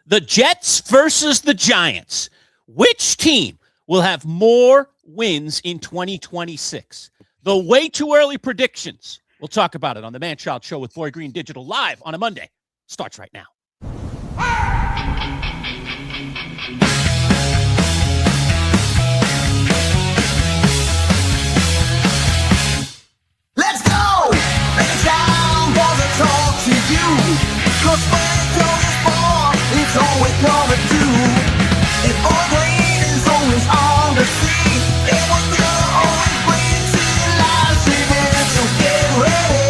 The Jets versus the Giants. Which team will have more wins in 2026? The way too early predictions. We'll talk about it on the Manchild Show with Boy Green Digital live on a Monday. Starts right now. Let's go! It's time for the talk to you. Cause when it's ball, it's always coming to. And Boy Green is always on the scene. And we're gonna always bring to you live streaming. So get ready.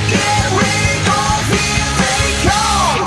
Get ready, cause here they come.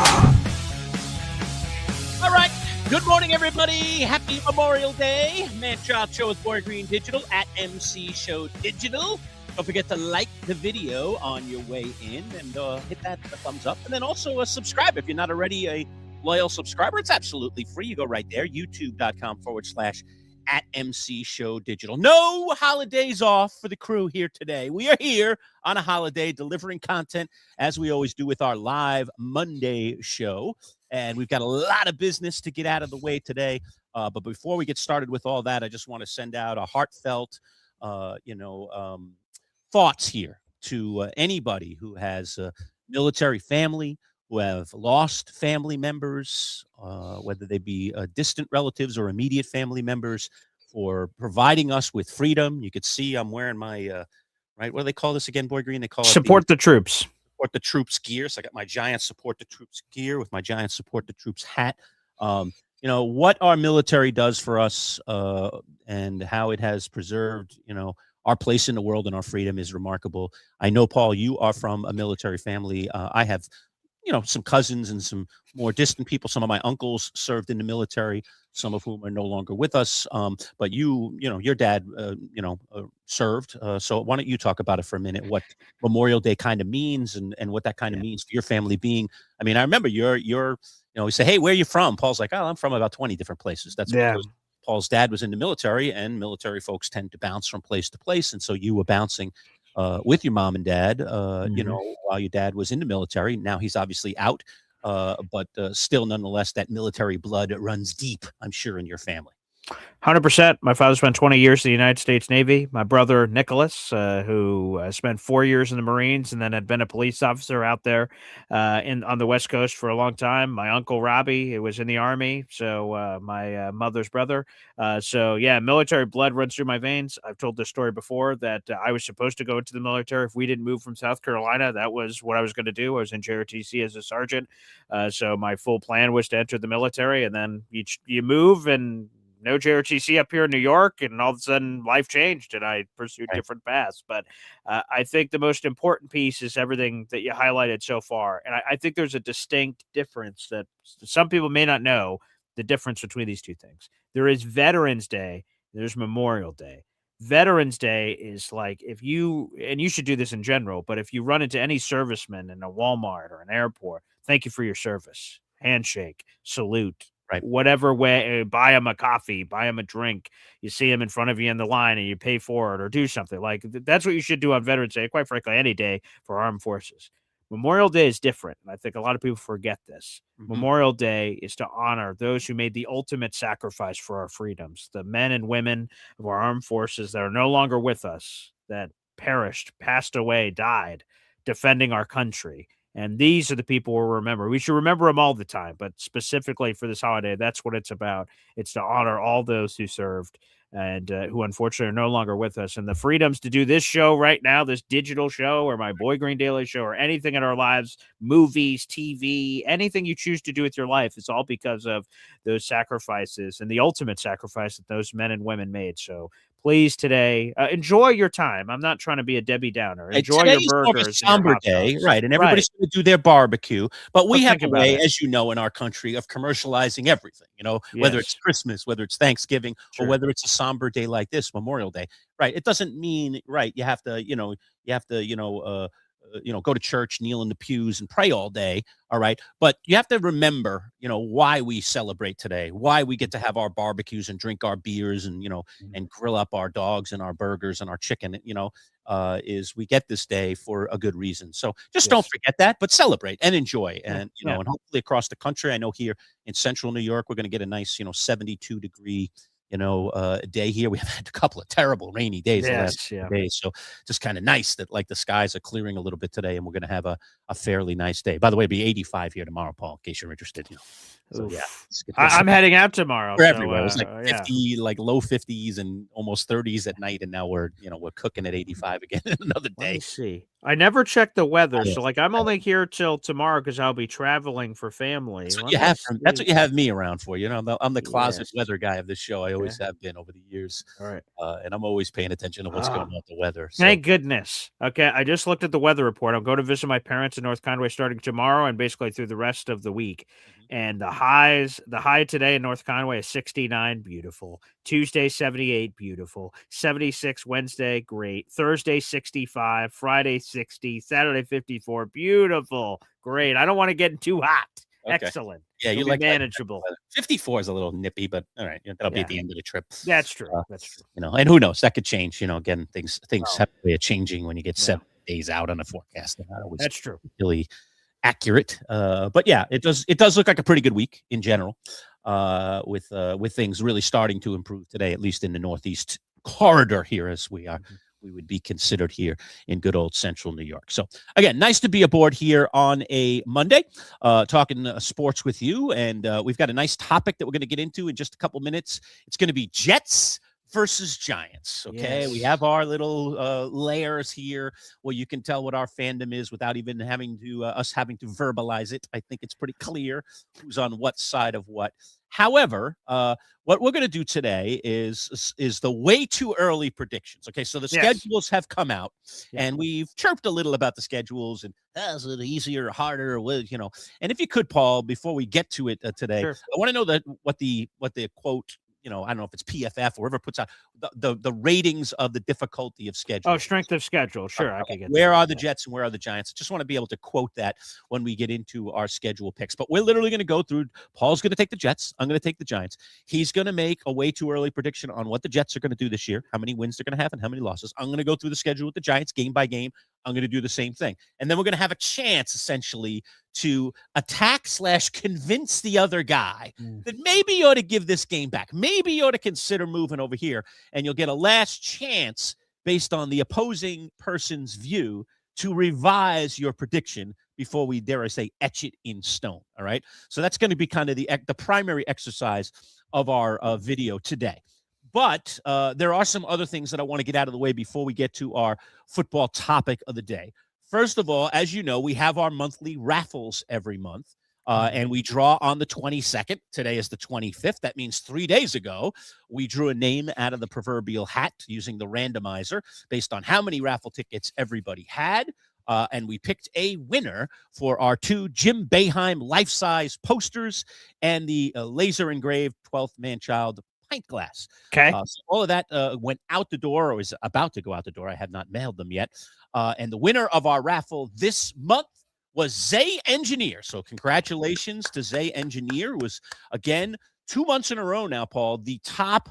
All right. Good morning, everybody. Happy Memorial Day. Manchild Show with Boy Green Digital at MC Show Digital. Don't forget to like the video on your way in and hit that thumbs up. And then also subscribe if you're not already a loyal subscriber. It's absolutely free. You go right there, youtube.com/at MC Show Digital. No holidays off for the crew here today. We are here on a holiday delivering content as we always do with our live Monday show. And we've got a lot of business to get out of the way today. But before we get started with all that, I just want to send out a heartfelt, thoughts here to anybody who has a military family, who have lost family members, whether they be distant relatives or immediate family members, for providing us with freedom. You could see I'm wearing my, right, what do they call this again, Boy Green? They call it Support the troops. Support the Troops gear. So I got my Giant Support the Troops gear with my Giant Support the Troops hat. What our military does for us and how it has preserved, our place in the world and our freedom is remarkable. I know, Paul, you are from a military family. I have, some cousins and some more distant people. Some of my uncles served in the military, some of whom are no longer with us. But your dad, served. So why don't you talk about it for a minute, what Memorial Day kind of means and what that kind of means for your family being. I mean, I remember we say, hey, where are you from? Paul's like, oh, I'm from about 20 different places. That's because Paul's dad was in the military, and military folks tend to bounce from place to place. And so you were bouncing with your mom and dad, while your dad was in the military. Now he's obviously out, but still, nonetheless, that military blood runs deep, I'm sure, in your family. 100%. My father spent 20 years in the United States Navy. My brother, Nicholas, who spent 4 years in the Marines and then had been a police officer out there on the West Coast for a long time. My uncle, Robbie, who was in the Army. So my mother's brother. Military blood runs through my veins. I've told this story before that I was supposed to go into the military. If we didn't move from South Carolina, that was what I was going to do. I was in JRTC as a sergeant. So my full plan was to enter the military, and then you move and no JRTC up here in New York, and all of a sudden life changed and I pursued different paths. But I think the most important piece is everything that you highlighted so far. And I think there's a distinct difference that some people may not know the difference between these two things. There is Veterans Day. There's Memorial Day. Veterans Day is like and you should do this in general, but if you run into any serviceman in a Walmart or an airport, thank you for your service, handshake, salute. Right. Whatever way, buy him a coffee, buy him a drink. You see him in front of you in the line and you pay for it or do something. Like that's what you should do on Veterans Day, quite frankly, any day for armed forces. Memorial Day is different. And I think a lot of people forget this. Mm-hmm. Memorial Day is to honor those who made the ultimate sacrifice for our freedoms, the men and women of our armed forces that are no longer with us, that perished, passed away, died, defending our country. And these are the people we'll remember. We should remember them all the time, but specifically for this holiday, that's what it's about. It's to honor all those who served and who unfortunately are no longer with us. And the freedoms to do this show right now, this digital show or my Boy Green Daily show or anything in our lives, movies, TV, anything you choose to do with your life, it's all because of those sacrifices and the ultimate sacrifice that those men and women made. So please today, enjoy your time. I'm not trying to be a Debbie Downer. Enjoy your burgers. It's a somber day, right? And everybody's going to do their barbecue. But we have a way, as you know, in our country of commercializing everything, whether it's Christmas, whether it's Thanksgiving, or whether it's a somber day like this, Memorial Day, right? It doesn't mean, right, you have to, go to church, kneel in the pews and pray all day. All right. But you have to remember, why we celebrate today, why we get to have our barbecues and drink our beers and, and grill up our dogs and our burgers and our chicken. is we get this day for a good reason. So just don't forget that, but celebrate and enjoy. And, and hopefully across the country, I know here in central New York, we're going to get a nice, 72-degree, day here. We have had a couple of terrible rainy days the last few days. So just kind of nice that like the skies are clearing a little bit today and we're going to have a fairly nice day. By the way, it'll be 85 here tomorrow, Paul, in case you're interested. So yeah, I'm heading out tomorrow. We're everywhere. It's like 50, like low 50s and almost 30s at night, and now we're cooking at 85 again another day. Let me see. I never checked the weather, so like I'm only here till tomorrow because I'll be traveling for family. That's what you have me around for. I'm the closet weather guy of this show. I always have been over the years. All right, and I'm always paying attention to what's going on with the weather. So. Thank goodness. Okay, I just looked at the weather report. I'm going to visit my parents in North Conway starting tomorrow and basically through the rest of the week. And the high today in North Conway is 69, beautiful. Tuesday, 78, beautiful. 76 Wednesday, great. Thursday, 65. Friday, 60. Saturday, 54, beautiful. Great. I don't want to get too hot. Okay. Excellent. Yeah, you like manageable. 54 is a little nippy, but all right, that'll be at the end of the trip. That's true. That's true. And who knows? That could change. Again, things have a way of changing when you get 7 days out on a forecast. That's true. Really accurate, but yeah, it does look like a pretty good week in general, with things really starting to improve today, at least in the Northeast corridor here, as we would be considered here in good old central New York. So again, nice to be aboard here on a Monday, talking sports with you, and we've got a nice topic that we're going to get into in just a couple minutes. It's going to be Jets versus Giants. Okay. Yes. We have our little layers here where you can tell what our fandom is without even having to verbalize it. I think it's pretty clear who's on what side of what. However, what we're going to do today is the way too early predictions. Okay, so the schedules have come out, and we've chirped a little about the schedules and is it easier or harder, And if you could, Paul, before we get to it today, I want to know what the quote. I don't know if it's PFF or whoever puts out the ratings of the difficulty of schedule. Oh, strength of schedule. Sure. I can get where are the Jets and where are the Giants? I just want to be able to quote that when we get into our schedule picks. But we're literally going to go through. Paul's going to take the Jets. I'm going to take the Giants. He's going to make a way too early prediction on what the Jets are going to do this year, how many wins they're going to have and how many losses. I'm going to go through the schedule with the Giants game by game. I'm going to do the same thing. And then we're going to have a chance, essentially, to attack/convince the other guy that maybe you ought to give this game back. Maybe you ought to consider moving over here, and you'll get a last chance based on the opposing person's view to revise your prediction before we, dare I say, etch it in stone. All right. So that's going to be kind of the primary exercise of our video today. But there are some other things that I want to get out of the way before we get to our football topic of the day. First of all, as you know, we have our monthly raffles every month, and we draw on the 22nd. Today is the 25th. That means 3 days ago, we drew a name out of the proverbial hat using the randomizer based on how many raffle tickets everybody had. And we picked a winner for our 2 Jim Boeheim life-size posters and the laser-engraved 12th Manchild pint glass. Okay. So all of that went out the door, or is about to go out the door. I have not mailed them yet. And the winner of our raffle this month was Zay Engineer. So congratulations to Zay Engineer, who was, again, 2 months in a row now, Paul, the top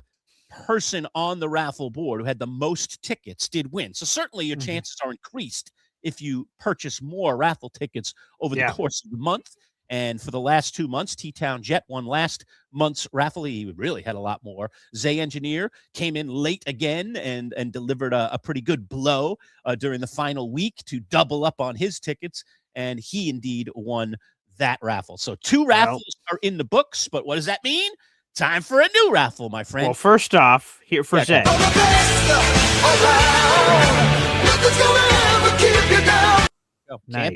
person on the raffle board who had the most tickets did win. So certainly your chances are increased if you purchase more raffle tickets over the course of the month. And for the last 2 months, T-Town Jet won last month's raffle. He really had a lot more. Zay Engineer came in late again and delivered a pretty good blow during the final week to double up on his tickets. And he indeed won that raffle. So 2 raffles are in the books. But what does that mean? Time for a new raffle, my friend. Well, first off, here for Zay. Nice. Can't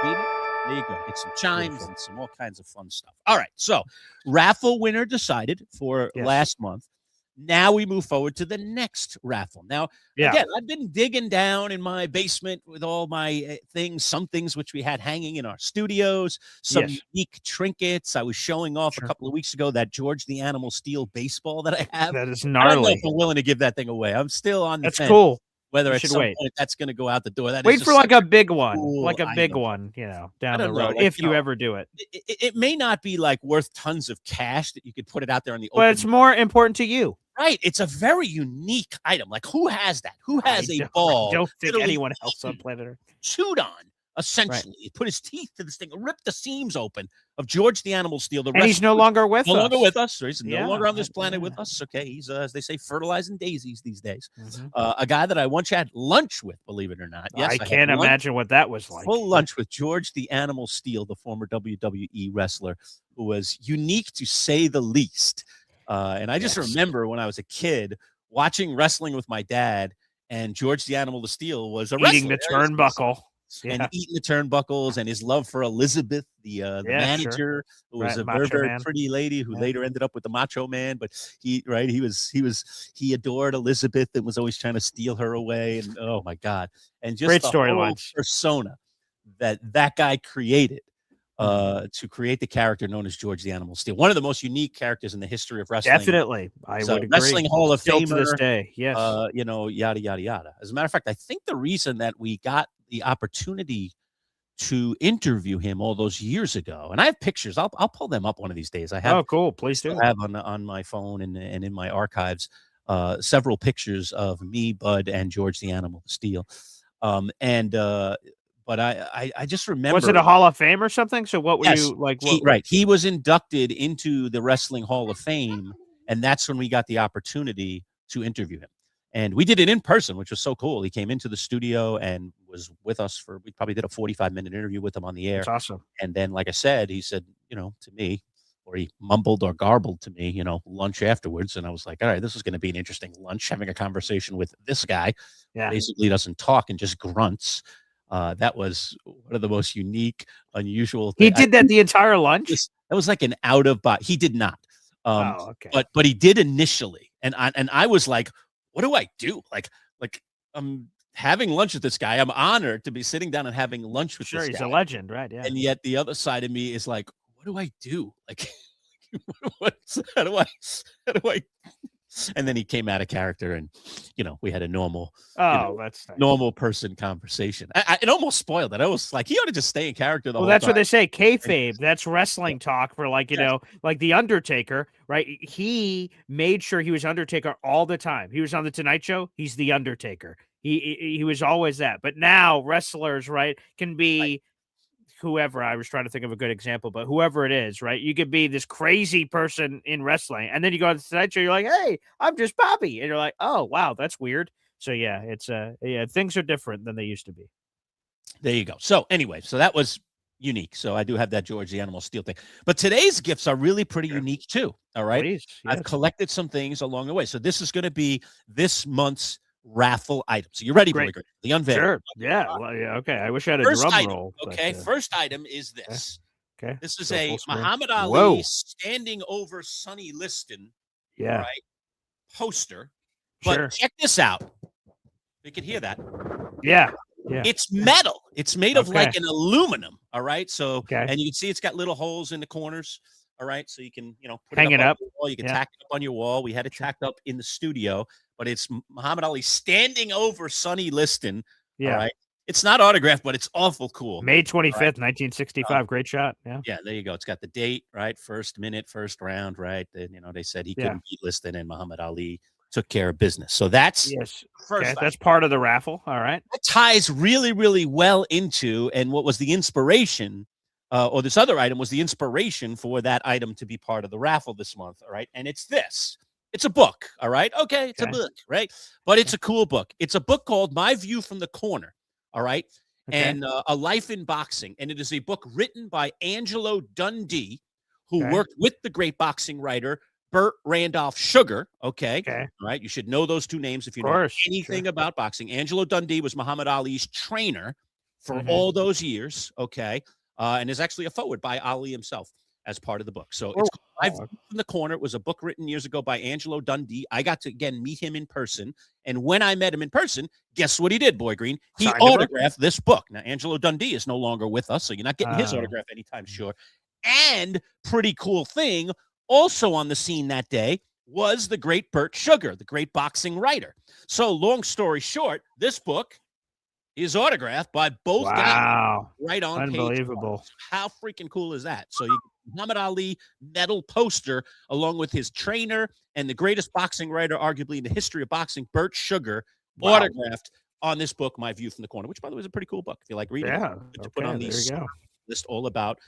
beat it. There you go. Get some chimes and some all kinds of fun stuff. All right. So raffle winner decided for last month. Now we move forward to the next raffle. Now, again, I've been digging down in my basement with all my things, some things which we had hanging in our studios, some unique trinkets. I was showing off a couple of weeks ago that George the Animal Steel baseball that I have. That is I don't know gnarly. if I'm willing to give that thing away. I'm still on the That's fence. cool. Whether at some point that's going to go out the door. That Wait is for like a big one, cool down the road, like, if you ever do it. It may not be like worth tons of cash that you could put it out there on the open. But it's more important to you. Right. It's a very unique item. Like, who has that? Who I has a don't, ball I don't think literally anyone else on eaten, planet Earth. chewed on, Right. essentially? He put his teeth to this thing, ripped the seams open of George the Animal Steel. The And he's no wrestler longer with no longer us. with us. So he's no Yeah, longer on this planet yeah. with us. Okay. He's, as they say, fertilizing daisies these days. Mhm. A guy that I once had lunch with, believe it or not. Yes, I had can't lunch, imagine what that was like. full lunch with George the Animal Steel, the former WWE wrestler, who was unique to say the least. And I just Yes. remember when I was a kid watching wrestling with my dad, and George the Animal Steel was a Eating wrestler. the turnbuckle. And Yeah. eating the turnbuckles, and his love for Elizabeth, the Yeah, sure. manager, who was Right, a very, Macho very Man. pretty lady who Yeah. later ended up with the Macho Man. But he adored Elizabeth and was always trying to steal her away. And oh my God. And just Great the whole storylines. persona that guy created Mhm. to create the character known as George the Animal Steel. One of the most unique characters in the history of wrestling. Definitely. I So would agree. Wrestling Hall of Still to this Famer, day. Yes. you know, yada, yada, yada. As a matter of fact, I think the reason that we got the opportunity to interview him all those years ago, and I have pictures. I'll pull them up one of these days. I have Oh, cool. Please do. have on my phone and in my archives several pictures of me, Bud, and George the Animal Steel. But I just remember, Was it a Hall of Fame or something? So what were yes, you like? he was inducted into the Wrestling Hall of Fame, and that's when we got the opportunity to interview him. And we did it in person, which was so cool. He came into the studio and was with us we probably did a 45-minute interview with him on the air. That's awesome. And then, like I said, he said, you know, to me, or he mumbled or garbled to me, you know, lunch afterwards. And I was like, all right, this is going to be an interesting lunch, having a conversation with this guy. Yeah. Basically doesn't talk and just grunts. That was one of the most unique, unusual things. He did that the entire lunch? That was like an out of body. He did not. Okay. But he did initially. And I was like, what do I do? Like I'm having lunch with this guy. I'm honored to be sitting down and having lunch with this guy. Sure, he's a legend, right? Yeah. And yet the other side of me is like, what do I do? Like, how do I? And then he came out of character, and you know, we had a normal, that's nice. normal person conversation. It almost spoiled it. I was like, he ought to just stay in character the whole that's time. what they say, kayfabe. That's wrestling talk for, like, you know, like the Undertaker, right? He made sure he was Undertaker all the time. He was on the Tonight Show. He's the Undertaker. He was always that. But now wrestlers, right, can be whoever. I was trying to think of a good example, but whoever it is, right? You could be this crazy person in wrestling, and then you go on the Tonight Show, you're like, hey, I'm just Bobby. And you're like, oh, wow, that's weird. So yeah, it's things are different than they used to be. There you go. So anyway, so that was unique. So I do have that George the Animal Steel thing. But today's gifts are really pretty unique too. All right. Please, I've collected some things along the way. So this is going to be this month's raffle item. So you ready, Boy Green? The unveil. Sure. Yeah. Well, yeah. Okay. I wish I had a First drum item, roll. okay. First item is this. Okay. This is Go a full screen. Muhammad Ali Whoa. standing over Sonny Liston. Yeah. All right. Poster. But Sure. check this out. You can hear that. Yeah. Yeah. It's metal. It's made of like Okay. an aluminum. All right. So, Okay. and you can see it's got little holes in the corners. All right. So you can, put Hang it on up. your wall. You can Yeah. tack it up on your wall. We had it tacked up in the studio, but it's Muhammad Ali standing over Sonny Liston. Yeah. All right. It's not autographed, but it's awful cool. May 25th, 1965. Great shot. Yeah. Yeah, there you go. It's got the date, right? First minute, first round, right? And they said he couldn't beat Liston, and Muhammad Ali took care of business. So that's Yes. first. Okay. That's part of the raffle. All right. That ties really, really well into, and what was the inspiration, or this other item was the inspiration for that item to be part of the raffle this month. All right. And it's this. It's a book. All right. Okay. It's a book, right? But it's a cool book. It's a book called My View from the Corner. All right. Okay. And A Life in Boxing. And it is a book written by Angelo Dundee, who worked with the great boxing writer Burt Randolph Sugar. Okay. Okay. All right. You should know those two names if you know course, anything about boxing. Angelo Dundee was Muhammad Ali's trainer for all those years. Okay. And is actually a forward by Ali himself as part of the book. So it's called My View from the Corner. It was a book written years ago by Angelo Dundee. I got to, again, meet him in person. And when I met him in person, guess what he did, Boy Green? He Signed the book? autographed this book. Now, Angelo Dundee is no longer with us, so you're not getting his autograph anytime soon. And pretty cool thing, also on the scene that day was the great Burt Sugar, the great boxing writer. So long story short, this book is autographed by both guys right on Unbelievable. page 1. How freaking cool is that? So you Muhammad Ali medal poster, along with his trainer and the greatest boxing writer, arguably in the history of boxing, Bert Sugar, autographed on this book, My View from the Corner, which, by the way, is a pretty cool book if you like reading. Yeah. To put on There these you go. list all about,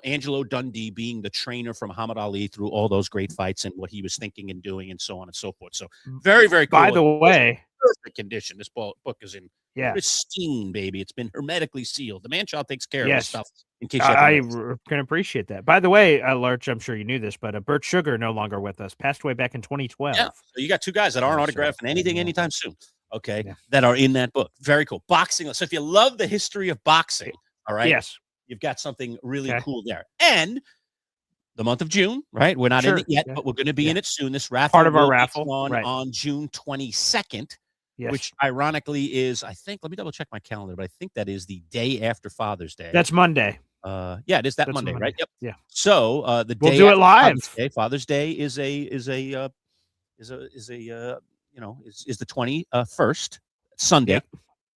Angelo Dundee being the trainer for Muhammad Ali through all those great fights and what he was thinking and doing and so on and so forth. So very, very cool. By the way, perfect condition. This book is in yeah, pristine, baby. It's been hermetically sealed. The Manchild takes care of this yes, stuff in case you I have can appreciate that. By the way, Lurch, I'm sure you knew this, but Bert Sugar no longer with us. Passed away back in 2012. Yeah. So you got two guys that aren't Yeah, so, autographing anything yeah. anytime soon. Okay, Yeah. that are in that book. Very cool. Boxing. So if you love the history of boxing, all right, Yes, you've got something really Okay. cool there. And the month of June, right? We're not in Sure. it yet, Yeah. but we're going to be Yeah. in it soon. This raffle Part of our will be raffle, on right. on June 22nd, yes. which ironically is, I think, let me double check my calendar, but I think that is the day after Father's Day. That's Monday. Yeah, it is that That's Monday, right? Yep. Yeah. So the We'll day do it after live. Father's Day is the 21st Sunday. Yep.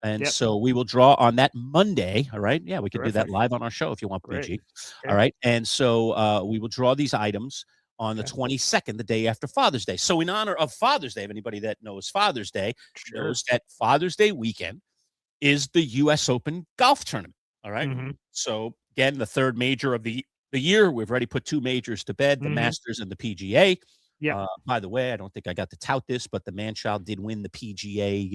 And Yep. so we will draw on that Monday. All right. Yeah, we can do that Terrific. live on our show if you want, Great. BG. Okay. All right. And so we will draw these items on the Okay. 22nd, the day after Father's Day. So in honor of Father's Day, if anybody that knows Father's Day Sure. knows that Father's Day weekend is the U.S. Open golf tournament. All right. Mhm. So again, the third major of the year. We've already put two majors to bed, the Mhm. Masters and the PGA. Yeah. By the way, I don't think I got to tout this, but the Manchild did win the PGA,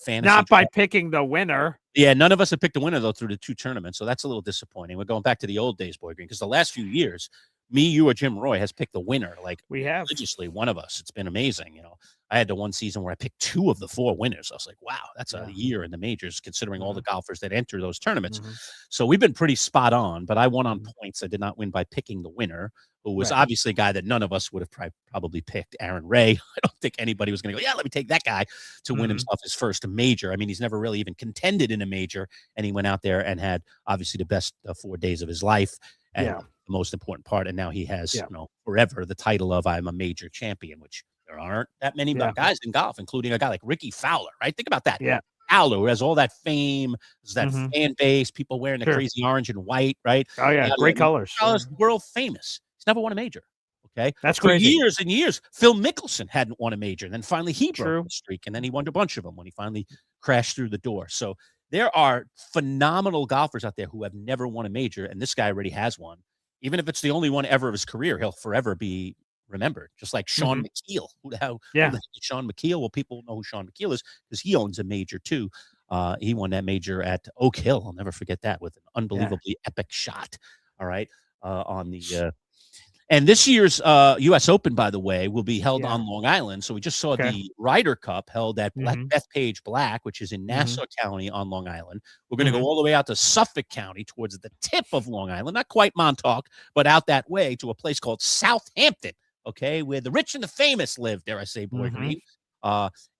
fantasy. Not by picking the winner. Yeah, none of us have picked a winner, though, through the two tournaments. So that's a little disappointing. We're going back to the old days, Boy Green, because the last few years, me, you, or Jim Roy has picked the winner, like We have. religiously, one of us. It's been amazing. I had the one season where I picked two of the four winners. I was like, wow, that's a year in the majors, considering all the golfers that enter those tournaments. Mhm. So we've been pretty spot on, but I won on Mhm. points. I did not win by picking the winner, who was Right. obviously a guy that none of us would have probably picked, Aaron Ray. I don't think anybody was going to go, yeah, let me take that guy to win Mhm. himself his first major. I mean, he's never really even contended in a major, and he went out there and had obviously the best 4 days of his life. And Yeah. the most important part, and now he has, Yeah. forever the title of I'm a major champion, which there aren't that many Yeah. guys in golf, including a guy like Ricky Fowler, right? Think about that. Yeah. Fowler, who has all that fame, has that Mhm. fan base, people wearing the Sure. crazy orange and white, right? Oh yeah, great colors. Fowler's world famous. He's never won a major. Okay. That's For crazy. years and years, Phil Mickelson hadn't won a major. And then finally he True. broke the streak. And then he won a bunch of them when he finally crashed through the door. So there are phenomenal golfers out there who have never won a major. And this guy already has one. Even if it's the only one ever of his career, he'll forever be remembered. Just like Sean McKeel. Who the hell Yeah. is Sean McKeel? Well, people know who Sean McKeel is because he owns a major too. He won that major at Oak Hill. I'll never forget that with an unbelievably epic shot. All right. On the and this year's U.S. Open, by the way, will be held Yeah. on Long Island. So we just saw Okay. the Ryder Cup held at Mhm. Bethpage Black, which is in Nassau County on Long Island. We're going to Mhm. go all the way out to Suffolk County towards the tip of Long Island, not quite Montauk, but out that way to a place called Southampton, okay, where the rich and the famous live, dare I say, Boy Mhm. Green.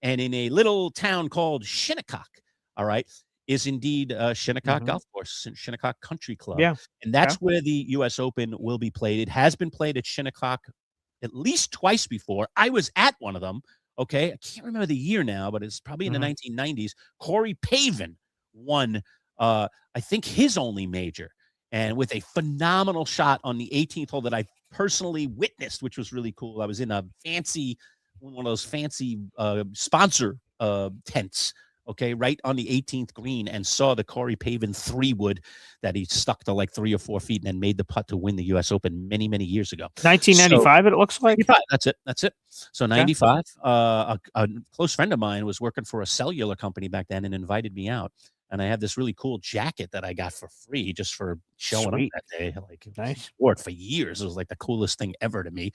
And in a little town called Shinnecock, all right, is indeed Shinnecock Mhm. Golf Course, Shinnecock Country Club. Yeah. And that's where the U.S. Open will be played. It has been played at Shinnecock at least twice before. I was at one of them. Okay. I can't remember the year now, but it's probably in the 1990s. Corey Pavin won, I think, his only major, and with a phenomenal shot on the 18th hole that I personally witnessed, which was really cool. I was in one of those fancy sponsor tents. Okay, right on the 18th green, and saw the Corey Pavin 3-wood that he stuck to like 3 or 4 feet and then made the putt to win the U.S. Open many, many years ago. 1995, it looks like. 95, that's it. So 95, a close friend of mine was working for a cellular company back then and invited me out. And I had this really cool jacket that I got for free just for showing Sweet. up that day. Like, Nice. wore it for years. It was like the coolest thing ever to me.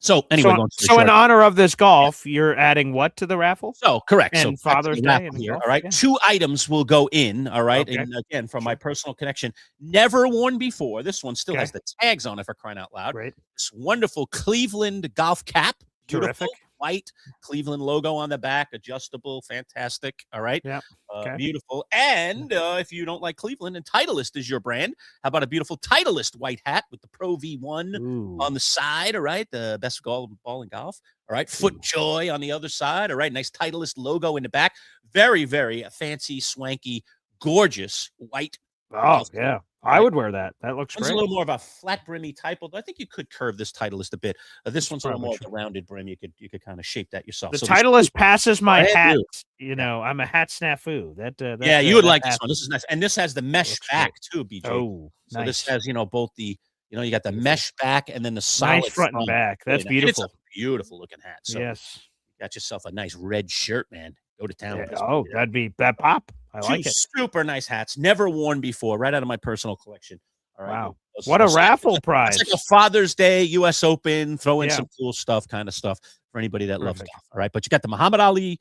So anyway, So in honor of this golf, you're adding what to the raffle? So correct. And So back to Father's the Day raffle and here. golf, All right. yeah. 2 items will go in. All right. Okay. And again, from my personal connection, never worn before. This one still Okay. has the tags on it for crying out loud. Great. This wonderful Cleveland golf cap. Beautiful. Terrific. White Cleveland logo on the back, adjustable, fantastic. All right. Yeah. Okay. Beautiful. And if you don't like Cleveland and Titleist is your brand, how about a beautiful Titleist white hat with the Pro V1 Ooh. on the side? All right. The best ball in golf. All right. FootJoy on the other side. All right. Nice Titleist logo in the back. Very, very fancy, swanky, gorgeous white Oh, yeah. I would wear that. That looks One's a great. little more of a flat brimmy type, although I think you could curve this Titleist a bit. This That's one's a little probably more of true. the rounded brim. You could kind of shape that yourself. The So Titleist passes my brand hat. new. You know, I'm a hat snafu. Yeah, you would that like this one. passes. This is nice, and this has the mesh Looks back great. too, BJ. Oh, So this nice. has both the you got the Beautiful. mesh back and then the Nice solid front and back. Really That's nice. And it's a beautiful. beautiful looking hat. So Yes. got yourself a nice red shirt, man. Go to town. Yeah. With this Oh, one. that pop. I Two like it. super nice hats, never worn before, right out of my personal collection. All right. Wow. What a raffle prize. It's like a Father's Day, U.S. Open, throw in Yeah. some cool kind of stuff for anybody that loves Perfect. golf. All right. But you got the Muhammad Ali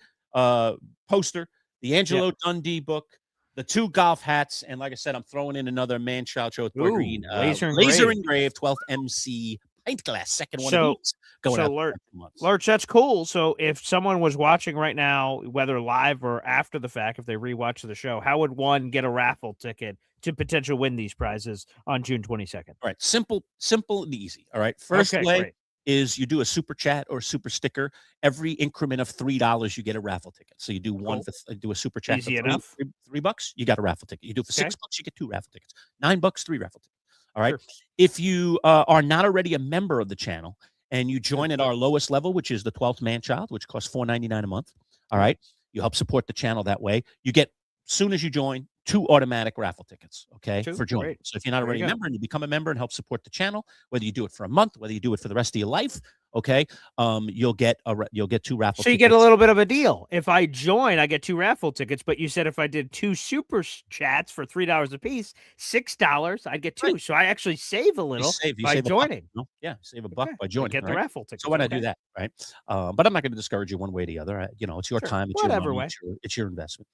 poster, the Angelo Dundee book, the 2 golf hats, and like I said, I'm throwing in another Manchild Boy Green laser engraved 12th MC pint glass, second one of these going out. Lurch, that's cool. So if someone was watching right now, whether live or after the fact, if they rewatch the show, how would one get a raffle ticket to potentially win these prizes on June 22nd? All right. Simple and easy. All right. First way great. is you do a super chat or super sticker. Every increment of $3, you get a raffle ticket. So you do one do a super chat Easy for enough. $3, you got a raffle ticket. You do for $6, you get 2 raffle tickets. $9, 3 raffle tickets. All right. Sure. If you are not already a member of the channel and you join at our lowest level, which is the 12th Manchild, which costs $4.99 a month. All right. You help support the channel that way. You get, soon as you join, 2 automatic raffle tickets, for joining. Great. So if you're not already a member and you become a member and help support the channel, whether you do it for a month, whether you do it for the rest of your life, you'll get 2 raffle tickets. So you get a little bit of a deal. If I join, I get 2 raffle tickets, but you said if I did 2 super chats for $3 a piece, $6, I'd get 2. Right. So I actually save a little by joining. Yeah, save a buck by joining. Get the raffle tickets. So why not do that, right? But I'm not going to discourage you one way or the other. It's your time. It's your money. It's your investment.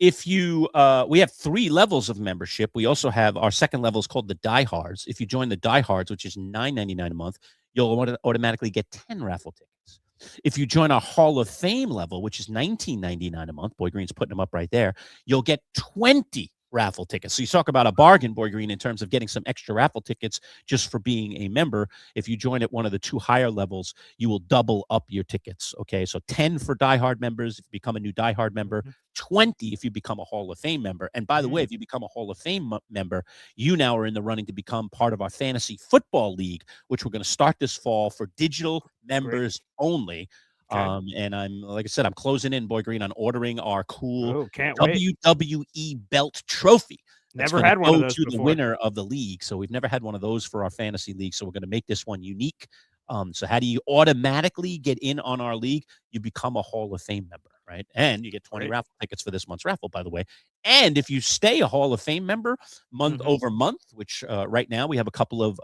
If you we have 3 levels of membership. We also have our second level is called the Diehards. If you join the Diehards, which is $9.99 a month, you'll automatically get 10 raffle tickets. If you join our Hall of Fame level, which is $19.99 a month, Boy Green's putting them up right there, you'll get 20 raffle tickets. So you talk about a bargain, Boy Green, in terms of getting some extra raffle tickets just for being a member. If you join at one of the 2 higher levels, you will double up your tickets. Okay, so 10 for diehard members if you become a new diehard member, 20 if you become a Hall of Fame member. And by the way, if you become a Hall of Fame member, you now are in the running to become part of our fantasy football league, which we're going to start this fall for digital members only. And I'm, like I said, I'm closing in, Boy Green, on ordering our cool WWE belt trophy. Never had one of those to before. The winner of the league. So we've never had one of those for our fantasy league. So we're going to make this one unique. So how do you automatically get in on our league? You become a Hall of Fame member, right? And you get 20 raffle tickets for this month's raffle, by the way. And if you stay a Hall of Fame member month over month, which right now we have a couple of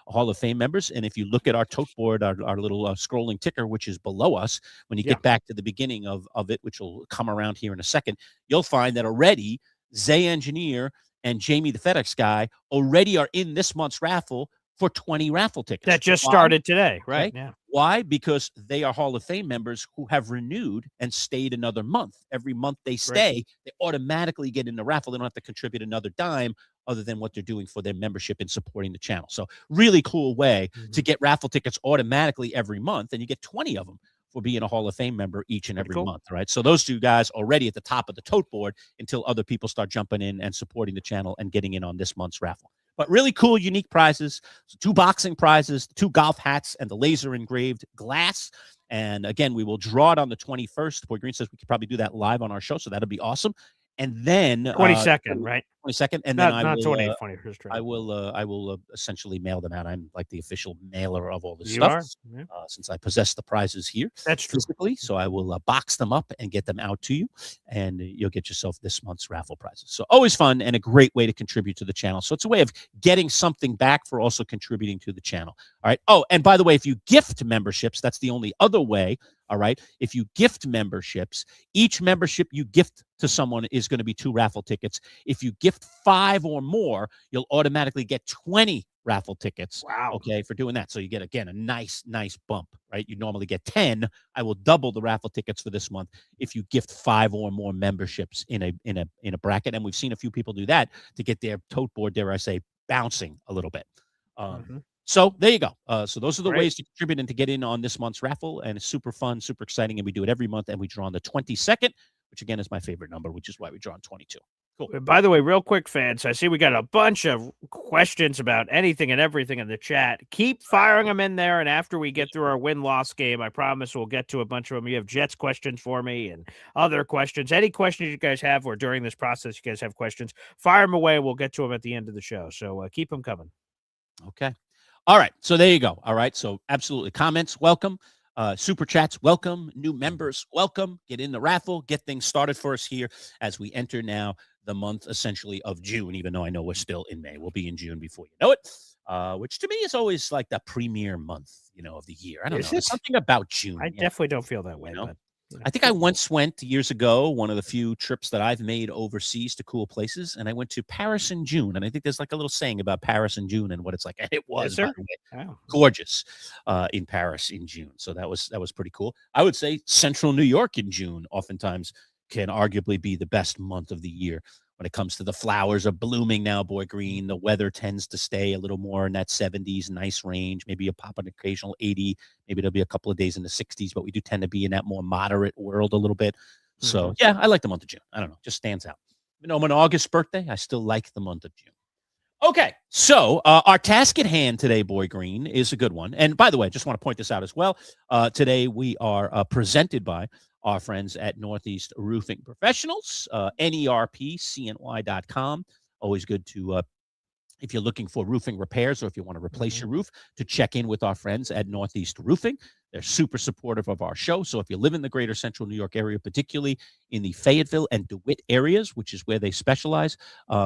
Hall of Fame members. And if you look at our tote board, our little scrolling ticker, which is below us, when you get back to the beginning of it, which will come around here in a second, you'll find that already Zay Engineer and Jamie the FedEx guy already are in this month's raffle for 20 raffle tickets. That just started today, right? Yeah. Why? Because they are Hall of Fame members who have renewed and stayed another month. Every month they stay, they automatically get in the raffle. They don't have to contribute another dime other than what they're doing for their membership and supporting the channel. So really cool way to get raffle tickets automatically every month, and you get 20 of them for being a Hall of Fame member each and every month, right? So those 2 guys already at the top of the tote board until other people start jumping in and supporting the channel and getting in on this month's raffle. But really cool, unique prizes. So 2 boxing prizes, 2 golf hats, and the laser engraved glass. And again, we will draw it on the 21st. Boy Green says we could probably do that live on our show, so that'll be awesome. And then 22nd, right? 22nd, and then I will essentially mail them out. I'm like the official mailer of all this you stuff. Since I possess the prizes here. That's true. Physically, so I will box them up and get them out to you, and you'll get yourself this month's raffle prizes. So always fun and a great way to contribute to the channel. So it's a way of getting something back for also contributing to the channel. All right. Oh, and by the way, if you gift memberships, that's the only other way. All right. If you gift memberships, each membership you gift to someone is going to be 2 raffle tickets. If you gift 5 or more, you'll automatically get 20 raffle tickets. Wow. Okay, for doing that. So you get, again, a nice bump, right? You normally get 10. I will double the raffle tickets for this month if you gift 5 or more memberships in a bracket. And we've seen a few people do that to get their tote board, dare I say, bouncing a little bit. So there you go. So those are the ways to contribute and to get in on this month's raffle. And it's super fun, super exciting. And we do it every month. And we draw on the 22nd, which again is my favorite number, which is why we draw on 22. Cool. By the way, real quick, fans, I see we got a bunch of questions about anything and everything in the chat. Keep firing them in there, and after we get through our win-loss game, I promise we'll get to a bunch of them. You have Jets questions for me and other questions. Any questions you guys have, or during this process you guys have questions, fire them away. We'll get to them at the end of the show. So keep them coming. Okay. All right. So there you go. All right. So absolutely. Comments, welcome. Super chats, welcome. New members, welcome. Get in the raffle. Get things started for us here as we enter now the month essentially of June, even though I know we're still in May. We'll be in June before you know it, which to me is always like the premier month, of the year. I don't know. There's something about June. I definitely don't feel that way. But I think I once went years ago, one of the few trips that I've made overseas to cool places, and I went to Paris in June. And I think there's like a little saying about Paris in June and what it's like. And it was by the way, gorgeous in Paris in June. So that was pretty cool. I would say Central New York in June oftentimes can arguably be the best month of the year. When it comes to the flowers are blooming now, Boy Green, the weather tends to stay a little more in that 70s, nice range. Maybe a pop an occasional 80. Maybe there'll be a couple of days in the 60s, but we do tend to be in that more moderate world a little bit. So, yeah, I like the month of June. I don't know. Just stands out. I'm an August birthday. I still like the month of June. Okay, so our task at hand today, Boy Green, is a good one. And by the way, I just want to point this out as well. Today we are presented by our friends at Northeast Roofing Professionals, nerpcny.com. Always good to, if you're looking for roofing repairs or if you want to replace your roof, to check in with our friends at Northeast Roofing. They're super supportive of our show. So if you live in the greater central New York area, particularly in the Fayetteville and DeWitt areas, which is where they specialize,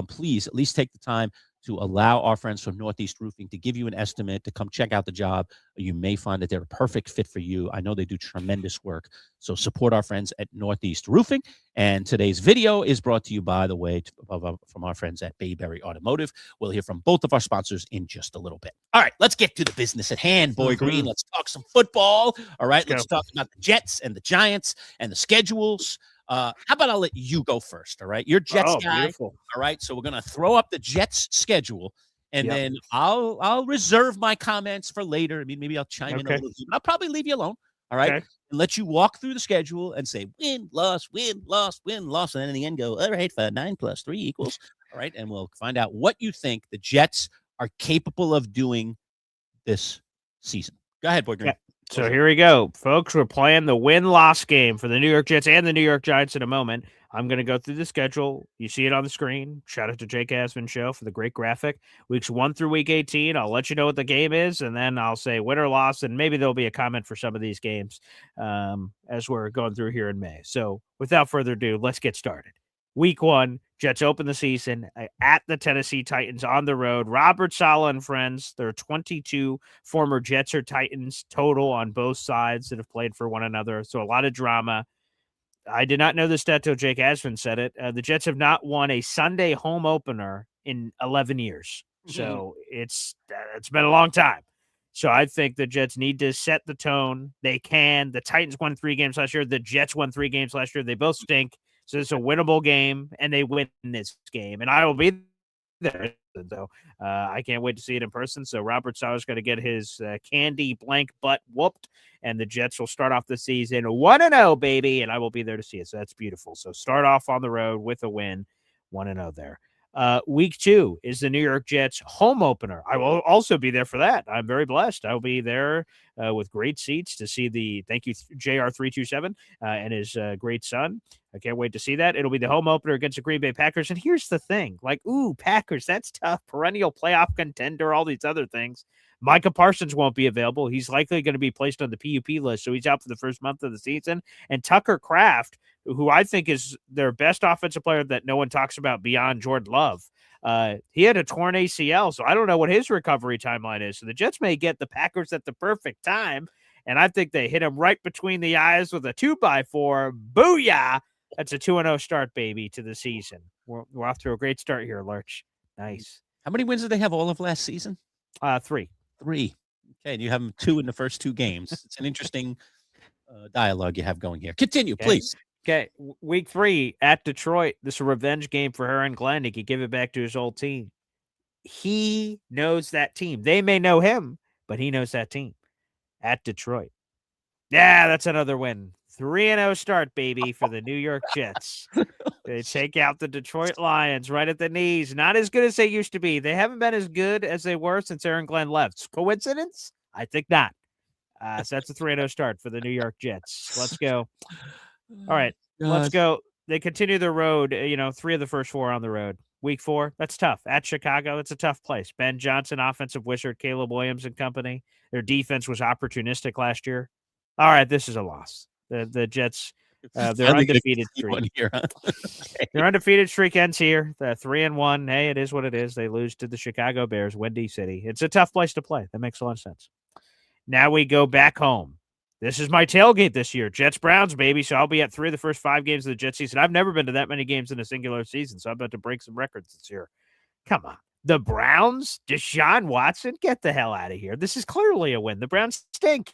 please at least take the time to allow our friends from Northeast Roofing to give you an estimate, to come check out the job. You may find that they're a perfect fit for you. I know they do tremendous work. So support our friends at Northeast Roofing. And today's video is brought to you, by the way, from our friends at Bayberry Automotive. We'll hear from both of our sponsors in just a little bit. All right, let's get to the business at hand, Boy Green. Let's talk some football. All right, let's talk about the Jets and the Giants and the schedules. How about I'll let you go first, all right? You're Jets guy, beautiful. all right? So we're going to throw up the Jets schedule, and then I'll reserve my comments for later. I mean, maybe I'll chime in a little bit. I'll probably leave you alone, all right? And let you walk through the schedule and say win, loss, win, loss, win, loss, and then in the end go, all right, 9 + 3 equals, all right? And we'll find out what you think the Jets are capable of doing this season. Go ahead, Boy Green. Yeah. So here we go, folks. We're playing the win-loss game for the New York Jets and the New York Giants in a moment. I'm going to go through the schedule. You see it on the screen. Shout out to Jake Asvin Show for the great graphic. Weeks 1 through week 18. I'll let you know what the game is, and then I'll say win or loss, and maybe there'll be a comment for some of these games as we're going through here in May. So without further ado, let's get started. Week 1, Jets open the season at the Tennessee Titans on the road. Robert Saleh and friends. There are 22 former Jets or Titans total on both sides that have played for one another. So a lot of drama. I did not know this stat till Jake Asvin said it. The Jets have not won a Sunday home opener in 11 years. So it's been a long time. So I think the Jets need to set the tone. They can. The Titans won 3 games last year. The Jets won 3 games last year. They both stink. So it's a winnable game, and they win this game. And I will be there. So I can't wait to see it in person. So Robert Saleh's going to get his candy blank butt whooped, and the Jets will start off the season 1-0, baby, and I will be there to see it. So that's beautiful. So start off on the road with a win, 1-0 there. Week 2 is the New York Jets home opener. I will also be there for that. I'm very blessed. I'll be there with great seats to see the thank you JR327 and his great son. I can't wait to see that. It'll be the home opener against the Green Bay Packers. And here's the thing, Packers, that's tough. Perennial playoff contender, all these other things. Micah Parsons won't be available. He's likely going to be placed on the PUP list, so he's out for the first month of the season. And Tucker Kraft, who I think is their best offensive player that no one talks about beyond Jordan Love, he had a torn ACL, so I don't know what his recovery timeline is. So the Jets may get the Packers at the perfect time, and I think they hit him right between the eyes with a 2x4. Booyah! That's a 2-0 start, baby, to the season. We're off to a great start here, Lurch. Nice. How many wins did they have all of last season? 3. 3. Okay, and you have them 2 in the first 2 games. It's an interesting dialogue you have going here. Continue, please. Okay, week 3 at Detroit. This is a revenge game for Aaron Glenn. He could give it back to his old team. He knows that team. They may know him, but he knows that team at Detroit. Yeah, that's another win. 3-0 start, baby, for the New York Jets. They take out the Detroit Lions right at the knees. Not as good as they used to be. They haven't been as good as they were since Aaron Glenn left. Coincidence? I think not. So that's a 3-0 start for the New York Jets. Let's go. All right, let's go. They continue their road. 3 of the first 4 on the road. Week 4, that's tough. At Chicago, it's a tough place. Ben Johnson, offensive wizard, Caleb Williams and company. Their defense was opportunistic last year. All right, this is a loss. The Jets, their undefeated streak. Here, huh? Okay. Their undefeated streak ends here. 3-1. Hey, it is what it is. They lose to the Chicago Bears, Windy City. It's a tough place to play. That makes a lot of sense. Now we go back home. This is my tailgate this year. Jets-Browns, baby. So I'll be at 3 of the first 5 games of the Jets season. I've never been to that many games in a singular season, so I'm about to break some records this year. Come on. The Browns? Deshaun Watson? Get the hell out of here. This is clearly a win. The Browns stink.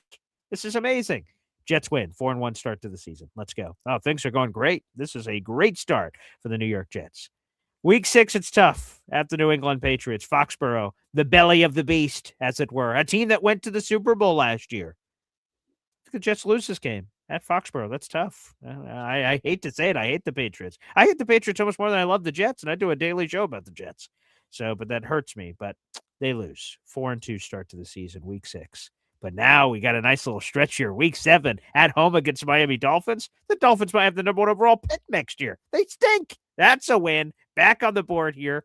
This is amazing. Jets win. 4-1 start to the season. Let's go. Oh, things are going great. This is a great start for the New York Jets. Week 6, it's tough at the New England Patriots. Foxborough, the belly of the beast, as it were. A team that went to the Super Bowl last year. The Jets lose this game at Foxborough. That's tough. I hate to say it. I hate the Patriots. I hate the Patriots almost more than I love the Jets, and I do a daily show about the Jets. But that hurts me. But they lose. 4-2 start to the season, week 6. But now we got a nice little stretch here. Week 7 at home against Miami Dolphins. The Dolphins might have the number 1 overall pick next year. They stink. That's a win. Back on the board here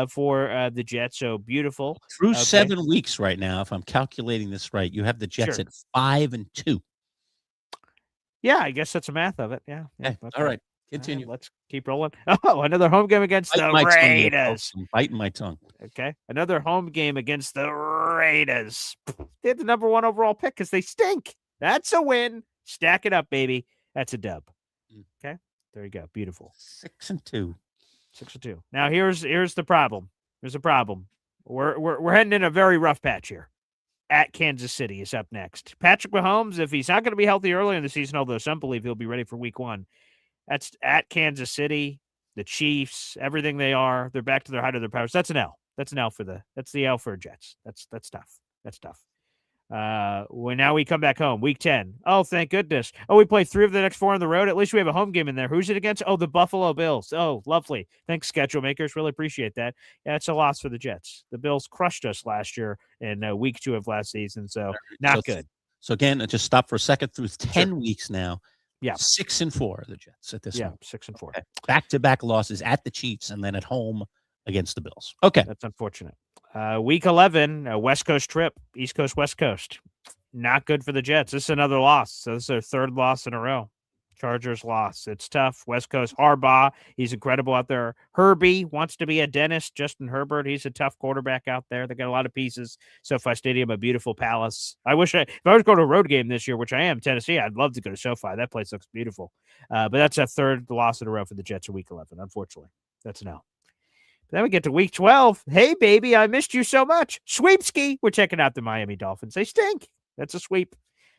for the Jets. So beautiful. Through 7 weeks right now, if I'm calculating this right, you have the Jets at 5-2. Yeah, I guess that's a math of it. Yeah. Okay. All right. Continue. Let's keep rolling. Oh, another home game against the Raiders. I'm biting my tongue. Okay. Another home game against the Raiders. They had the number 1 overall pick because they stink. That's a win. Stack it up, baby. That's a dub. Okay. There you go. Beautiful. 6-2. 6-2. Now here's the problem. There's a problem. We're heading in a very rough patch here. At Kansas City is up next. Patrick Mahomes, if he's not going to be healthy early in the season, although some believe he'll be ready for week 1, that's at Kansas City, the Chiefs, everything they are. They're back to their height of their powers. That's an L. That's the L for Jets. That's tough. That's tough. Now we come back home, week 10. Oh, thank goodness. Oh, we play 3 of the next 4 on the road. At least we have a home game in there. Who's it against? Oh, the Buffalo Bills. Oh, lovely. Thanks, schedule makers. Really appreciate that. Yeah, it's a loss for the Jets. The Bills crushed us last year in week 2 of last season, so not good. So again, just stop for a second. Through 10 weeks now. Yeah, 6-4 the Jets at this point. 6-4. Okay. Back-to-back losses at the Chiefs and then at home against the Bills. Okay, that's unfortunate. Week 11, a West Coast trip, East Coast, West Coast. Not good for the Jets. This is another loss. So this is their 3rd loss in a row. Chargers loss. It's tough. West Coast, Harbaugh, he's incredible out there. Herbie wants to be a dentist. Justin Herbert, he's a tough quarterback out there. They got a lot of pieces. SoFi Stadium, a beautiful palace. If I was going to a road game this year, which I am, Tennessee, I'd love to go to SoFi. That place looks beautiful. But that's a 3rd loss in a row for the Jets in week 11, unfortunately. That's an L. Then we get to week 12. Hey, baby, I missed you so much. Sweepski. We're checking out the Miami Dolphins. They stink. That's a sweep.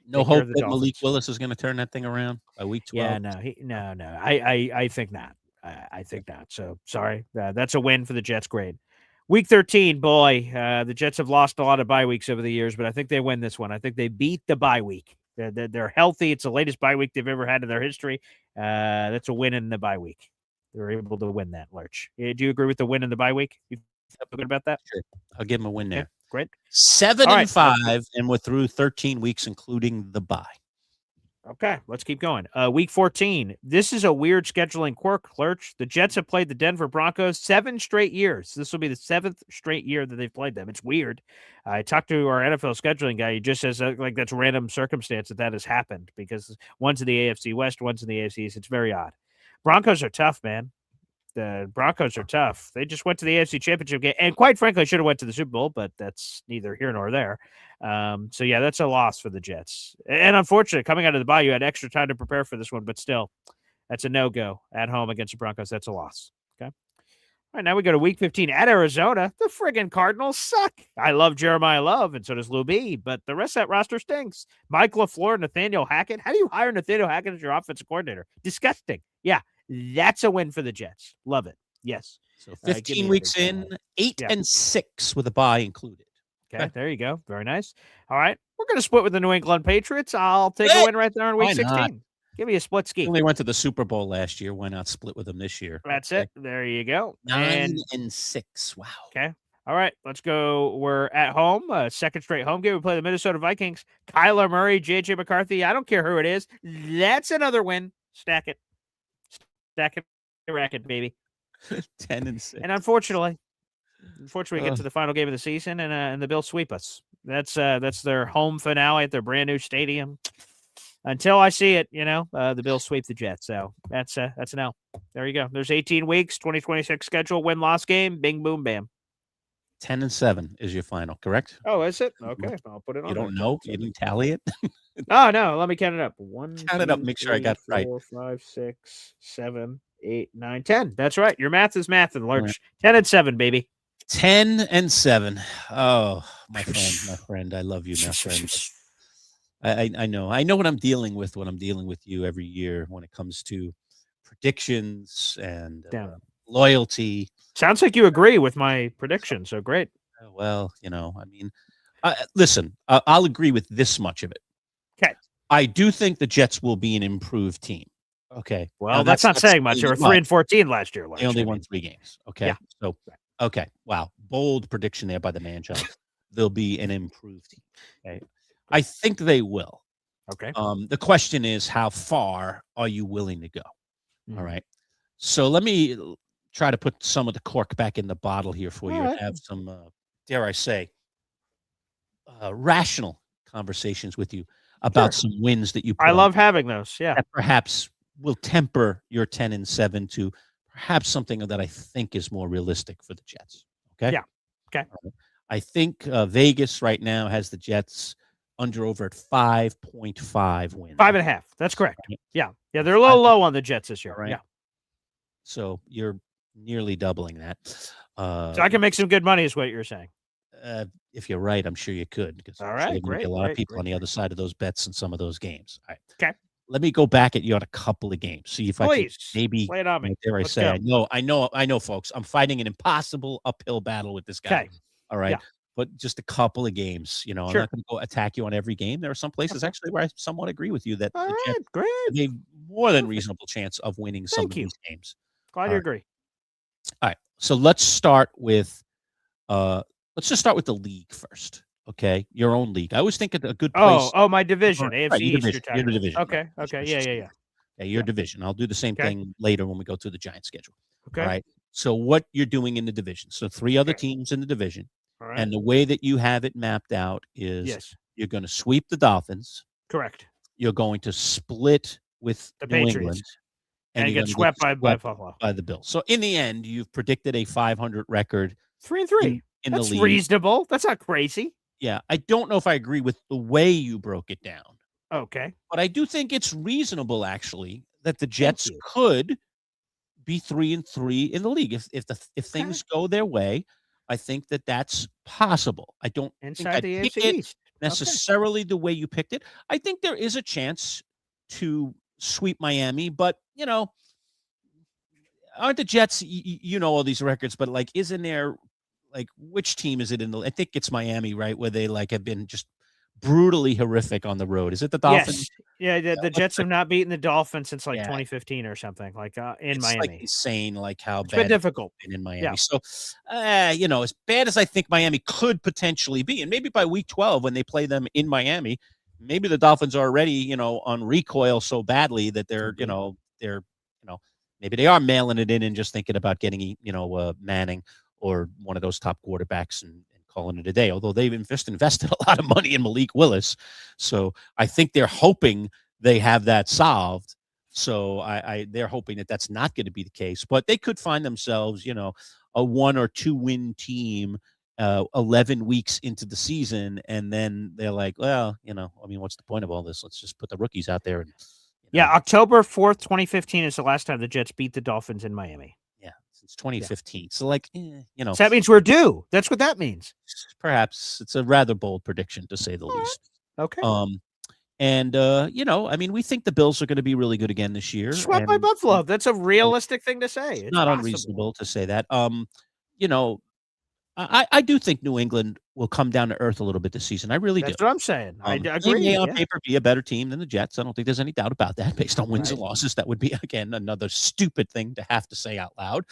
No hope that Malik Willis is going to turn that thing around by week 12? Yeah, no. I think not. I think not. So, sorry. That's a win for the Jets. Great. Week 13, boy. The Jets have lost a lot of bye weeks over the years, but I think they win this one. I think they beat the bye week. They're healthy. It's the latest bye week they've ever had in their history. That's a win in the bye week. They're able to win that, Lurch. Do you agree with the win in the bye week? You feel good about that? Sure. I'll give him a win there. Okay, great. 7-5, and we're through 13 weeks, including the bye. Okay, let's keep going. Week 14. This is a weird scheduling quirk, Lurch. The Jets have played the Denver Broncos 7 straight years. This will be the 7th straight year that they've played them. It's weird. I talked to our NFL scheduling guy. He just says like that's random circumstance that has happened because one's in the AFC West, one's in the AFC East. It's very odd. Broncos are tough, man. The Broncos are tough. They just went to the AFC Championship game, and quite frankly, should have went to the Super Bowl, but that's neither here nor there. So, yeah, that's a loss for the Jets. And unfortunately, coming out of the bye, you had extra time to prepare for this one, but still, that's a no-go at home against the Broncos. That's a loss. Okay. All right, now we go to Week 15 at Arizona. The friggin' Cardinals suck. I love Jeremiah Love, and so does Lou B, but the rest of that roster stinks. Mike LaFleur, Nathaniel Hackett. How do you hire Nathaniel Hackett as your offensive coordinator? Disgusting. Yeah. That's a win for the Jets. Love it. Yes. So 15 weeks in, 8-6 with a bye included. Okay, there you go. Very nice. All right. We're going to split with the New England Patriots. I'll take a win right there in week 16. Give me a split They ski. only went to the Super Bowl last year. Why not split with them this year? That's Okay. it. There you go. 9-6. Wow. Okay. All right, let's go. We're at home, second straight home game. We play the Minnesota Vikings. Kyler Murray, J.J. McCarthy. I don't care who it is. That's another win. Stack it. Stack it. Rack it, baby. 10-6. And unfortunately, we get to the final game of the season, and the Bills sweep us. That's their home finale at their brand new stadium. Until I see it, the Bills sweep the Jets. So that's an L. There you go. There's 18 weeks, 2026 schedule, win-loss game, bing, boom, bam. 10-7 is your final, correct? Oh, is it? Okay, I'll put it on. You don't know? You didn't tally it? Oh no, let me count it up. 1, Count it up. Make sure I got it right. 4, 5, 6, 7, 8, 9, 10. That's right. Your math is math and Lurch. 10-7, baby. 10-7. Oh, my friend. I love you, my friend. I know what I'm dealing with when I'm dealing with you every year when it comes to predictions and loyalty. Sounds like you agree with my prediction. So great. Well, listen, I'll agree with this much of it. Okay. I do think the Jets will be an improved team. Okay. Well, now, that's not saying much. They were 3-14 last year. They only won 3 games. Okay. Yeah. So, okay. Wow. Bold prediction there by the Manchild. They'll be an improved team. Okay. I think they will. Okay. The question is, how far are you willing to go? All right. So let me try to put some of the cork back in the bottle here for you and have some, dare I say, rational conversations with you about some wins that you put I love having those. Yeah. that perhaps will temper your 10-7 to perhaps something that I think is more realistic for the Jets. Okay. Yeah. Okay. I think Vegas right now has the Jets over at 5.5 wins. 5.5. That's correct. Yeah. Yeah. They're a little low on the Jets this year. Right. Yeah. So you're nearly doubling that. So I can make some good money is what you're saying. If you're right, I'm sure you could. Because all right. Great. A lot of people on the other side of those bets in some of those games. All right. Okay. Let me go back at you on a couple of games. See if I can maybe lay it on me. Dare I say? I know, folks. I'm fighting an impossible uphill battle with this guy. Okay. All right. Yeah. But just a couple of games. I'm not going to go attack you on every game. There are some places actually where I somewhat agree with you that the Jets have a more than reasonable chance of winning some of these games. Glad you agree. All right. So let's start with let's just start with the league first. Okay. Your own league. I always think a good place. Oh, my division. AFC right, East. Your division. Okay. Right. Okay. Yeah, your division. I'll do the same thing later when we go through the Giants schedule. Okay. All right. So what you're doing in the division. So 3 other teams in the division. All right. And the way that you have it mapped out is you're going to sweep the Dolphins. Correct. You're going to split with the New Patriots. England. And get swept by Buffalo. By the Bills. So in the end, you've predicted a 500 record. 3-3. In That's the league. Reasonable. That's not crazy. Yeah. I don't know if I agree with the way you broke it down. Okay. But I do think it's reasonable, actually, that the Jets could be 3-3 in the league. If things go their way, I think that that's possible. I don't think I'd pick it necessarily the way you picked it. I think there is a chance to sweep Miami, but, aren't the Jets, all these records, but, isn't there, which team is it in the – I think it's Miami, right, where they, have been just brutally horrific on the road. Is it the Dolphins? Yes. Yeah, the Jets have not beaten the Dolphins since 2015 or something in Miami. It's insane, how it's bad been difficult it's been in Miami. Yeah. So, as bad as I think Miami could potentially be, and maybe by week 12 when they play them in Miami, maybe the Dolphins are already, on recoil so badly that they're maybe they are mailing it in and just thinking about getting, Manning or one of those top quarterbacks and calling it a day, although they've invested a lot of money in Malik Willis. So I think they're hoping they have that solved. So they're hoping that that's not going to be the case, but they could find themselves, a 1 or 2 win team 11 weeks into the season. And then they're like, well, what's the point of all this? Let's just put the rookies out there. And, October 4th, 2015 is the last time the Jets beat the Dolphins in Miami. Yeah, since 2015. So, so that means we're due. That's what that means. Perhaps it's a rather bold prediction, to say the least. Okay. We think the Bills are going to be really good again this year. Swept by Buffalo. That's a realistic thing to say. It's not unreasonable to say that. I do think New England will come down to earth a little bit this season. I really do. That's what I'm saying. I They agree. may on Yeah. paper be a better team than the Jets. I don't think there's any doubt about that based on wins and Right. losses. That would be, again, another stupid thing to have to say out loud.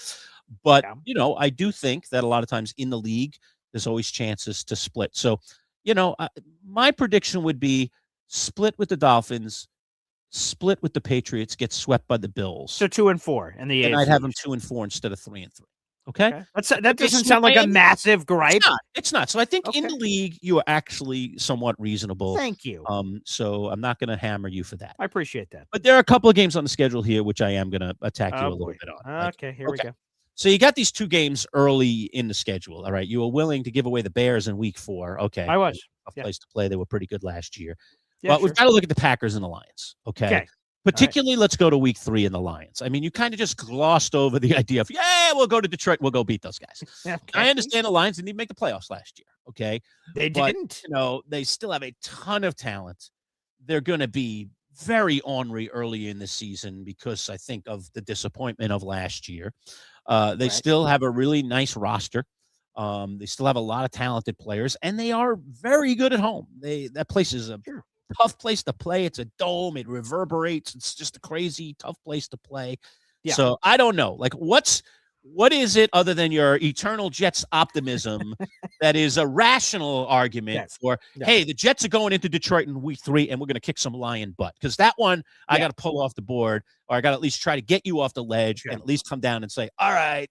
But, Yeah. I do think that a lot of times in the league, there's always chances to split. So, my prediction would be split with the Dolphins, split with the Patriots, get swept by the Bills. So 2-4 in the and AFC. I'd have them 2-4 instead of 3-3. Okay. Okay. That doesn't so sound like a Miami- massive gripe. It's not. So I think in Okay. the league, you are actually somewhat reasonable. Thank you. So I'm not going to hammer you for that. I appreciate that. But there are a couple of games on the schedule here which I am going to attack you a little bit on. Okay, here we go. So you got these 2 games early in the schedule. All right. You were willing to give away the Bears in week 4. Okay. I was. A place to play. They were pretty good last year. Yeah, But we've got to look at the Packers and the Lions. Okay. Particularly, let's go to week 3 in the Lions. I mean, you kind of just glossed over the idea of, we'll go to Detroit. We'll go beat those guys. Okay. I understand the Lions didn't even make the playoffs last year. Okay. They But, didn't. they still have a ton of talent. They're going to be very ornery early in the season because I think of the disappointment of last year. They still have a really nice roster. They still have a lot of talented players, and they are very good at home. That place is a tough place to play. It's a dome. It reverberates. It's just a crazy, tough place to play. Yeah. So I don't know. Like, what is it other than your eternal Jets optimism that is a rational argument for, hey, the Jets are going into Detroit in week 3 and we're going to kick some Lion butt? Because that one I got to pull off the board, or I got to at least try to get you off the ledge and at least come down and say, all right,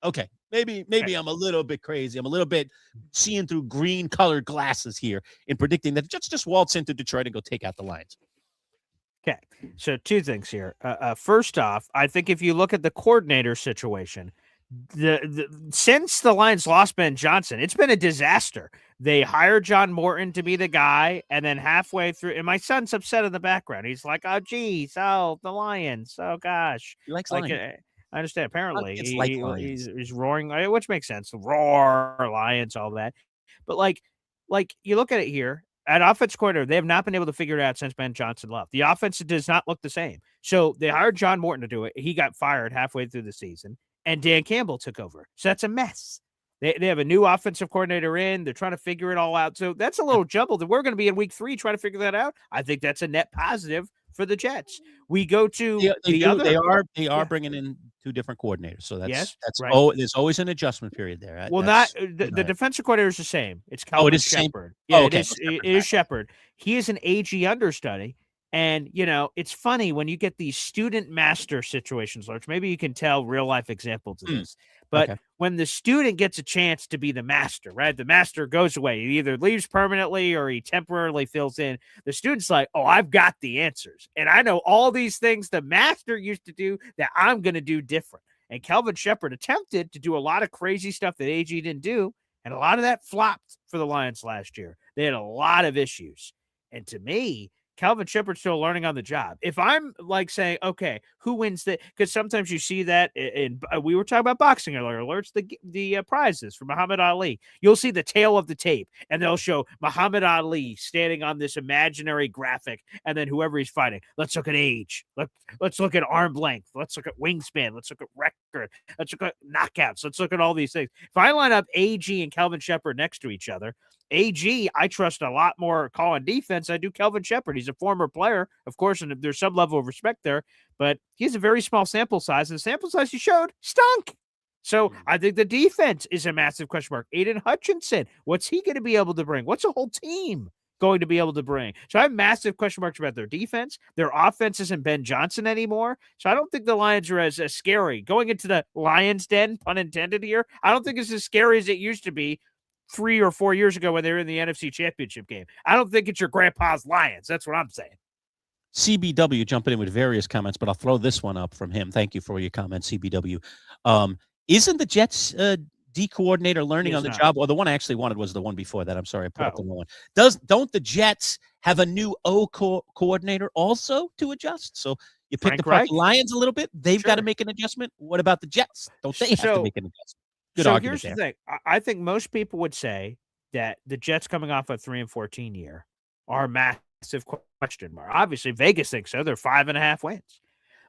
okay, maybe I'm a little bit crazy. I'm a little bit seeing through green colored glasses here in predicting that the Jets just waltz into Detroit and go take out the Lions. Okay, so 2 things here. First off, I think if you look at the coordinator situation, since the Lions lost Ben Johnson, it's been a disaster. They hired John Morton to be the guy, and then halfway through, and my son's upset in the background. He's like, "Oh, geez, the Lions. Oh, gosh." He likes like, Lions. I understand. Apparently, Lions. he's roaring, which makes sense. Roar, Lions, all that. But like you look at it here. At offense coordinator, they have not been able to figure it out since Ben Johnson left. The offense does not look the same. So they hired John Morton to do it. He got fired halfway through the season, and Dan Campbell took over. So that's a mess. They have a new offensive coordinator in. They're trying to figure it all out. So that's a little jumbled. We're going to be in week 3 trying to figure that out. I think that's a net positive for the Jets. We go to They are bringing in 2 different coordinators. So that's right. There's always an adjustment period there. Well, the defensive coordinator is the same. It's Calvin Shepard. It is Shepard. He is an AG understudy. And, it's funny when you get these student master situations, Lurch. Maybe you can tell real life examples of this. But when the student gets a chance to be the master, right? The master goes away. He either leaves permanently or he temporarily fills in. The student's like, oh, I've got the answers. And I know all these things the master used to do that I'm going to do different. And Calvin Shepard attempted to do a lot of crazy stuff that AG didn't do. And a lot of that flopped for the Lions last year. They had a lot of issues. And to me, Calvin Shepard's still learning on the job. If I'm like saying, okay, who wins that? Because sometimes you see that we were talking about boxing earlier, alerts the prizes for Muhammad Ali. You'll see the tail of the tape, and they'll show Muhammad Ali standing on this imaginary graphic, and then whoever he's fighting. Let's look at age. Let's look at arm length. Let's look at wingspan. Let's look at record. Let's look at knockouts. Let's look at all these things. If I line up AG and Calvin Shepard next to each other, AG, I trust a lot more calling defense. I do Calvin Shepard. He's a former player, of course, and there's some level of respect there, but he has a very small sample size, and the sample size he showed stunk. So I think the defense is a massive question mark. Aiden Hutchinson, what's he going to be able to bring? What's a whole team going to be able to bring? So I have massive question marks about their defense. Their offense isn't Ben Johnson anymore. So I don't think the Lions are as scary. Going into the Lions' den, pun intended here, I don't think it's as scary as it used to be 3 or 4 years ago when they were in the NFC Championship game. I don't think it's your grandpa's Lions. That's what I'm saying. CBW jumping in with various comments, but I'll throw this one up from him. Thank you for your comment, CBW. Isn't the Jets D coordinator learning on the job? Well, the one I actually wanted was the one before that. I'm sorry, I put up the wrong one. Don't the Jets have a new coordinator also to adjust? So you picked apart the Lions a little bit. They've got to make an adjustment. What about the Jets? Don't they have to make an adjustment? Good argument here's there. The thing. I think most people would say that the Jets coming off a 3-14 year are a massive question mark. Obviously, Vegas thinks so. They're 5.5 wins.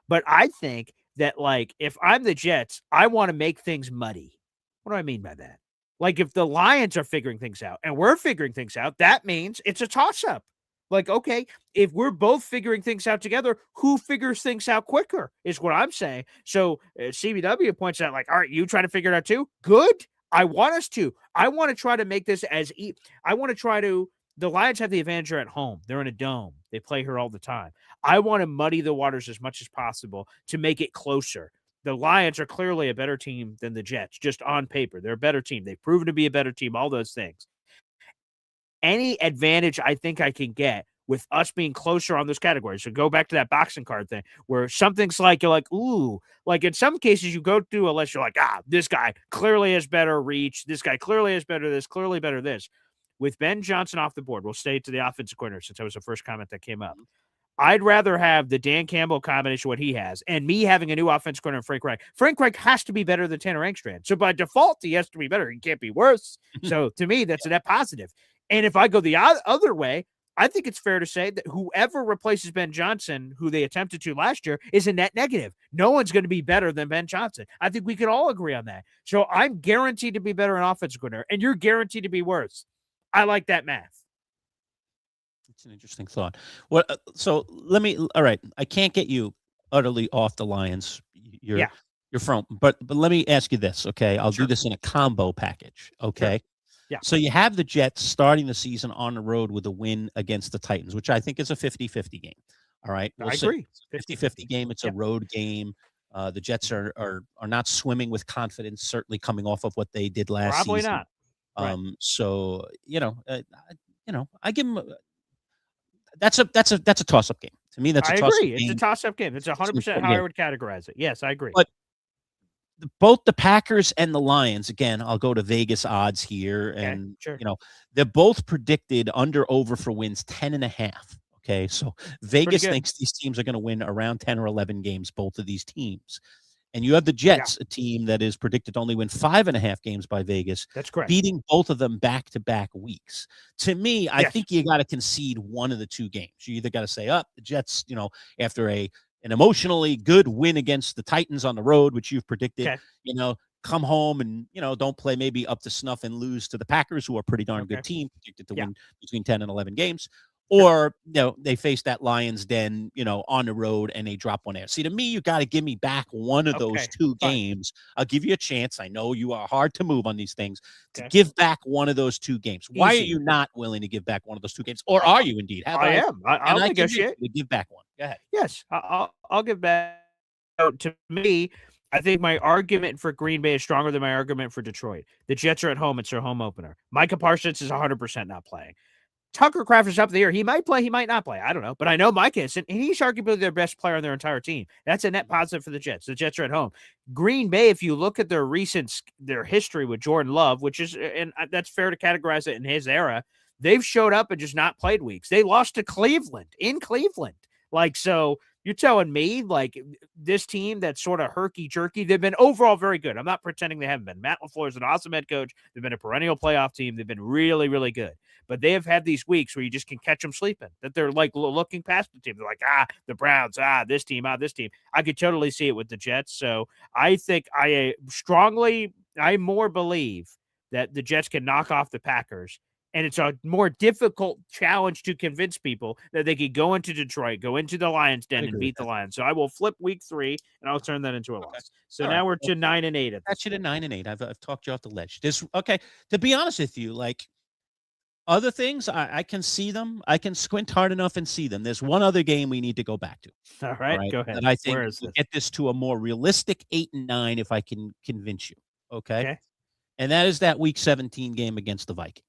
But I think that, like, if I'm the Jets, I want to make things muddy. What do I mean by that? Like if the Lions are figuring things out and we're figuring things out, that means it's a toss-up. Like, okay, if we're both figuring things out together, who figures things out quicker is what I'm saying. So CBW points out, like, all right, you try to figure it out too? Good. I want us to. I want to try to make this I want to try to. The Lions have the advantage at home. They're in a dome. They play here all the time. I want to muddy the waters as much as possible to make it closer. The Lions are clearly a better team than the Jets, just on paper. They're a better team. They've proven to be a better team, all those things. Any advantage I think I can get with us being closer on those categories. So go back to that boxing card thing where something's like, you're like, ooh, like in some cases you go through a list, you're like, this guy clearly has better reach. This guy clearly has better this, clearly better this. With Ben Johnson off the board, we'll stay to the offensive coordinator since that was the first comment that came up. I'd rather have the Dan Campbell combination, what he has, and me having a new offensive coordinator, Frank Reich. Frank Reich has to be better than Tanner Engstrand. So by default, he has to be better. He can't be worse. So to me, that's a net positive. And if I go the other way, I think it's fair to say that whoever replaces Ben Johnson, who they attempted to last year, is a net negative. No one's going to be better than Ben Johnson. I think we can all agree on that. So I'm guaranteed to be better in offensive coordinator, and you're guaranteed to be worse. I like that math. It's an interesting thought. Well, so let me. All right, I can't get you utterly off the Lions. You're from, but let me ask you this, okay? I'll do this in a combo package, okay? Sure. Yeah. So you have the Jets starting the season on the road with a win against the Titans, which I think is a 50-50 game. All right, I agree. 50-50 game. It's a road game. The Jets are not swimming with confidence, certainly coming off of what they did last Probably season. not. Right. So I give them. That's a toss-up game. To me, that's a toss-up game. It's a toss-up game. It's 100% how I would categorize it. Yes, I agree. But both the Packers and the Lions, again, I'll go to Vegas odds here, and they're both predicted under/over for wins 10.5. Okay, so Vegas thinks these teams are going to win around 10 or 11 games, both of these teams. And you have the Jets, a team that is predicted to only win 5.5 games by Vegas. That's correct. Beating both of them back-to-back weeks. To me, I think you got to concede one of the two games. You either got to say, the Jets, after an emotionally good win against the Titans on the road, which you've predicted, come home and, don't play maybe up to snuff and lose to the Packers, who are a pretty darn good team, predicted to win between 10 and 11 games. Or, they face that Lions den, on the road and they drop one there. See, to me, you got to give me back one of those two games. I'll give you a chance. I know you are hard to move on these things to give back one of those two games. Why are you not willing to give back one of those two games? Or are you indeed? I am. I'll negotiate. Give back one. Go ahead. Yes, I'll give back. To me, I think my argument for Green Bay is stronger than my argument for Detroit. The Jets are at home. It's their home opener. Micah Parsons is 100% not playing. Tucker Kraft is up in the air. He might play. He might not play. I don't know. But I know Mike isn't, and he's arguably their best player on their entire team. That's a net positive for the Jets. The Jets are at home. Green Bay, if you look at their history with Jordan Love, which is, and that's fair to categorize it in his era, they've showed up and just not played weeks. They lost to Cleveland in Cleveland. So you're telling me, this team that's sort of herky-jerky, they've been overall very good. I'm not pretending they haven't been. Matt LaFleur is an awesome head coach. They've been a perennial playoff team. They've been really, really good. But they have had these weeks where you just can catch them sleeping, that they're looking past the team. They're like, the Browns, this team, this team. I could totally see it with the Jets. So I think I more believe that the Jets can knock off the Packers. And it's a more difficult challenge to convince people that they could go into Detroit, go into the Lions den and beat the Lions. So I will flip week 3 and I'll turn that into a loss. So now we're to 9-8. That's you to 9-8. I've talked you off the ledge. To be honest with you, other things, I can see them. I can squint hard enough and see them. There's one other game we need to go back to. All right, go ahead. And I think we'll get this to a more realistic 8-9 if I can convince you. Okay. And that is that week 17 game against the Vikings.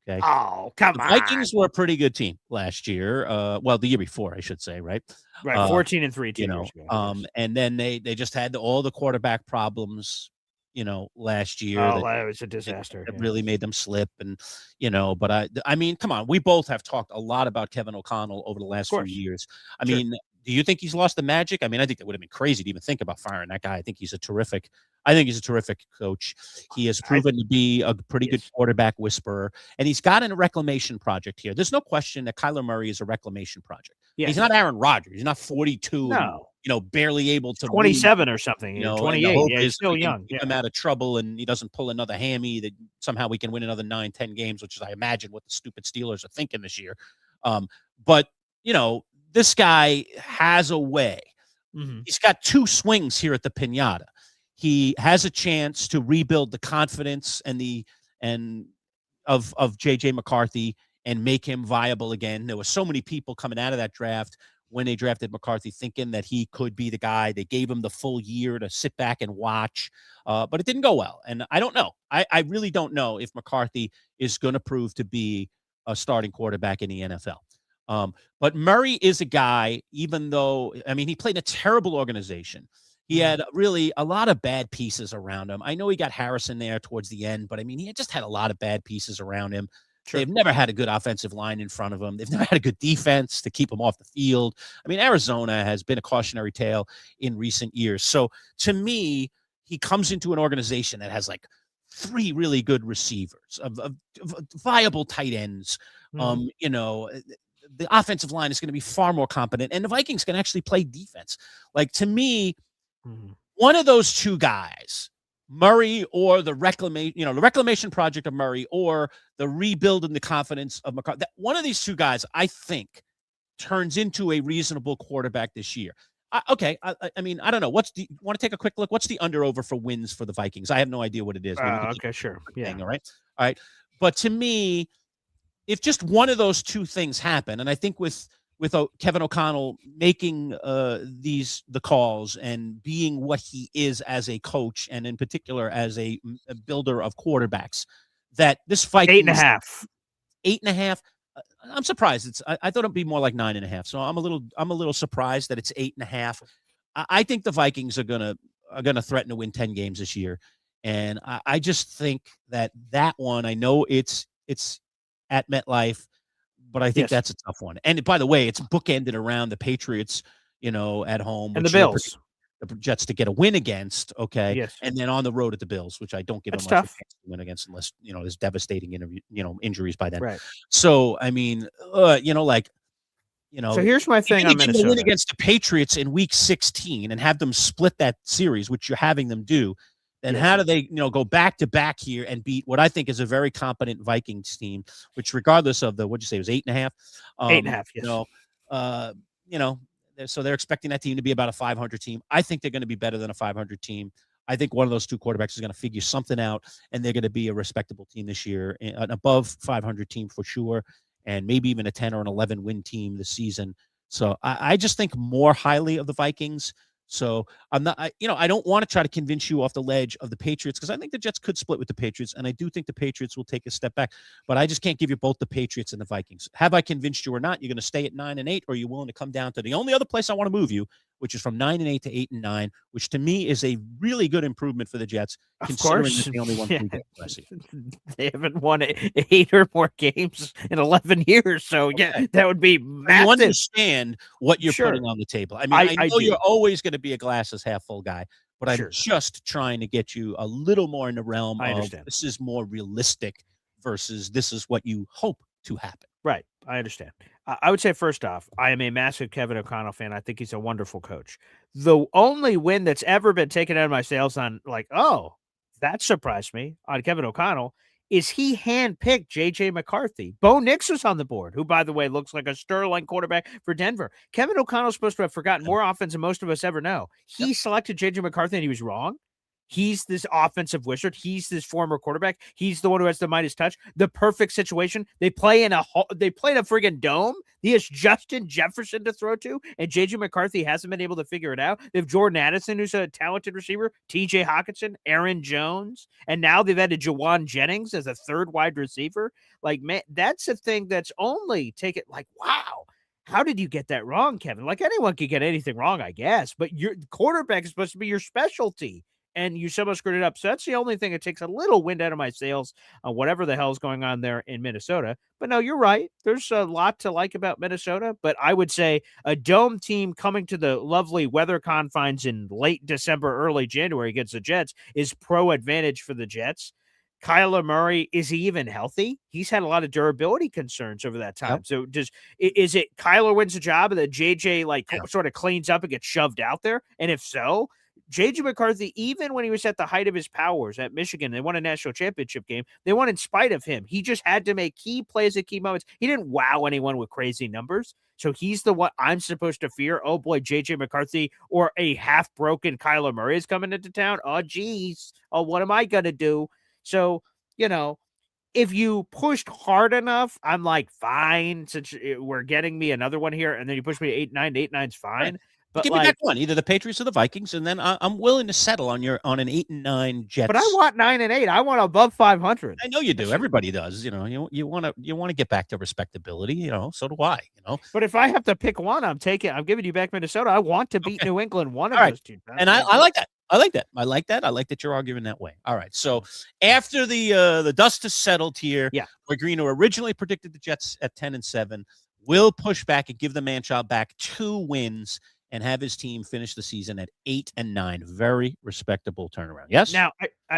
Okay. Oh, come on. The Vikings were a pretty good team last year. The year before, I should say, right? Right, 14-3. Years ago. And then they just had all the quarterback problems, last year. Oh, that was a disaster. It really made them slip. And, but I mean, come on. We both have talked a lot about Kevin O'Connell over the last few years. I mean, do you think he's lost the magic? I mean, I think that would have been crazy to even think about firing that guy. I think he's a terrific coach. He has proven to be a pretty good quarterback whisperer, and he's got a reclamation project here. There's no question that Kyler Murray is a reclamation project. Yes. He's not Aaron Rodgers. He's not 42. No. barely able to move, 27 or something. and the 28. hope Yeah, he's is if still we can young. keep him out of trouble and he doesn't pull another hammy, that somehow we can win another 9-10 games, which is, I imagine, what the stupid Steelers are thinking this year. But this guy has a way. Mm-hmm. He's got 2 swings here at the Pinata. He has a chance to rebuild the confidence of JJ McCarthy and make him viable again. There were so many people coming out of that draft when they drafted McCarthy thinking that he could be the guy. They gave him the full year to sit back and watch, but it didn't go well. And I don't know. I really don't know if McCarthy is going to prove to be a starting quarterback in the NFL. But Murray is a guy, even though, he played in a terrible organization. He had really a lot of bad pieces around him. I know he got Harrison there towards the end, but he just had a lot of bad pieces around him. Sure. They've never had a good offensive line in front of him. They've never had a good defense to keep him off the field. Arizona has been a cautionary tale in recent years. So to me, he comes into an organization that has like 3 really good receivers, of viable tight ends. The offensive line is going to be far more competent, and the Vikings can actually play defense. Like, to me, one of those 2 guys, Murray or the reclamation project of Murray or the rebuild and the confidence of McCarthy, one of these 2 guys, I think, turns into a reasonable quarterback this year. I don't know. Want to take a quick look? What's the under-over for wins for the Vikings? I have no idea what it is. Okay, sure. Yeah. All right. But to me, if just one of those 2 things happen, and I think with Kevin O'Connell making the calls and being what he is as a coach, and in particular as a builder of quarterbacks, that this Vikings 8.5. 8.5. I'm surprised. I thought it'd be more like 9.5. So I'm a little surprised that it's 8.5. I think the Vikings are gonna threaten to win 10 games this year, and I just think that one. I know it's at MetLife, but I think that's a tough one. And by the way, it's bookended around the Patriots, at home, and the Bills, the Jets to get a win against. Okay, yes, and then on the road at the Bills, which I don't give them much of a chance to win against unless there's devastating injuries by then. Right. So So here's my thing on Minnesota. Win against the Patriots in Week 16 and have them split that series, which you're having them do. Then how do they, go back to back here and beat what I think is a very competent Vikings team, which regardless of what'd you say, it was 8.5? 8.5, yes. So they're expecting that team to be about a 500 team. I think they're going to be better than a 500 team. I think one of those 2 quarterbacks is going to figure something out, and they're going to be a respectable team this year, an above 500 team for sure, and maybe even a 10 or an 11 win team this season. So I just think more highly of the Vikings. So I'm not, I don't want to try to convince you off the ledge of the Patriots, because I think the Jets could split with the Patriots, and I do think the Patriots will take a step back, but I just can't give you both the Patriots and the Vikings. Have I convinced you or not? You're going to stay at 9-8, or are you willing to come down to the only other place I want to move you, which is from 9-8 to 8-9, which to me is a really good improvement for the Jets, considering that they only won 3 games last year. They haven't won 8 or more games in 11 years, so that would be massive. You understand what you're putting on the table. I know you're always going to be a glasses half full guy, but I'm just trying to get you a little more in the realm of this is more realistic versus this is what you hope to happen. Right. I understand. I would say, first off, I am a massive Kevin O'Connell fan. I think he's a wonderful coach. The only win that's ever been taken out of my sails on, that surprised me, on Kevin O'Connell, is he handpicked J.J. McCarthy. Bo Nix was on the board, who, by the way, looks like a sterling quarterback for Denver. Kevin O'Connell's supposed to have forgotten more offense than most of us ever know. He selected J.J. McCarthy, and he was wrong. He's this offensive wizard. He's this former quarterback. He's the one who has the Midas touch. The perfect situation. They play in a friggin' dome. He has Justin Jefferson to throw to, and J.J. McCarthy hasn't been able to figure it out. They have Jordan Addison, who's a talented receiver, T.J. Hockenson, Aaron Jones, and now they've added Jawan Jennings as a 3rd wide receiver. Man, that's a thing that's only taken, wow. How did you get that wrong, Kevin? Anyone could get anything wrong, I guess, but your quarterback is supposed to be your specialty. And you somehow screwed it up. So that's the only thing that takes a little wind out of my sails on whatever the hell is going on there in Minnesota. But no, you're right. There's a lot to like about Minnesota. But I would say a dome team coming to the lovely weather confines in late December, early January against the Jets is pro advantage for the Jets. Kyler Murray, is he even healthy? He's had a lot of durability concerns over that time. Yep. So is it Kyler wins the job and then JJ Yeah. sort of cleans up and gets shoved out there? And if so, JJ McCarthy, even when he was at the height of his powers at Michigan, they won a national championship game. They won in spite of him. He just had to make key plays at key moments. He didn't wow anyone with crazy numbers. So he's the one I'm supposed to fear. Oh boy, JJ McCarthy or a half-broken Kyler Murray is coming into town. Oh geez. Oh, what am I gonna do? So, if you pushed hard enough, I'm like, fine, since we're getting me another one here, and then you push me to 8-9, 8-9's fine. Right. But give me back one, either the Patriots or the Vikings, and then I'm willing to settle on an 8-9 Jets. But I want 9-8. I want above 500. I know you do. Everybody does. You want to get back to respectability. So do I. But if I have to pick one, I'm giving you back Minnesota. I want to beat New England. One of those two. And I like that. I like that. I like that. I like that you're arguing that way. All right. So after the dust has settled here, Boy Green, who originally predicted the Jets at 10-7, will push back and give the Manchild back 2 wins and have his team finish the season at 8-9. Very respectable turnaround. Yes. Now,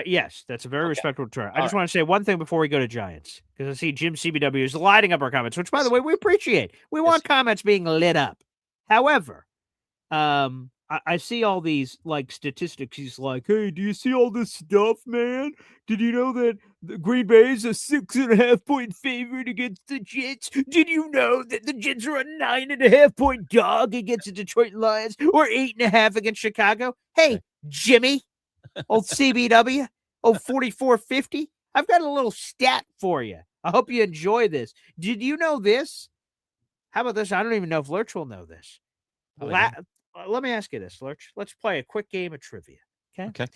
yes, that's a very respectable turnaround. I just want to say one thing before we go to Giants, because I see Jim CBW is lighting up our comments, which, by the way, we appreciate. We want comments being lit up. However, I see all these statistics. He's like, hey, do you see all this stuff, man? Did you know that the Green Bay is a 6.5-point favorite against the Jets? Did you know that the Jets are a 9.5-point dog against the Detroit Lions or 8.5 against Chicago? Hey, Jimmy, old CBW, old 4450. I've got a little stat for you. I hope you enjoy this. Did you know this? How about this? I don't even know if Lurch will know this. Let me ask you this, Lurch. Let's play a quick game of trivia. Okay.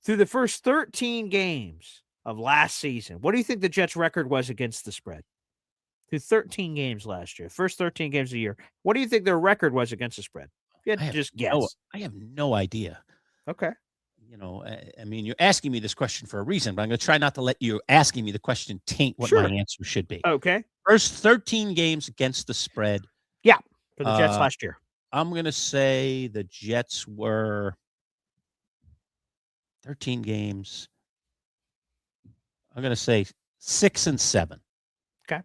Through the first 13 games of last season, what do you think the Jets' record was against the spread? Through 13 games last year, first 13 games of the year, what do you think their record was against the spread? Just guess. I have no idea. Okay. I mean, you're asking me this question for a reason, but I'm going to try not to let you asking me the question taint what my answer should be. Okay. First 13 games against the spread. Yeah, for the Jets last year. I'm going to say the Jets were 13 games. I'm going to say 6-7. Okay.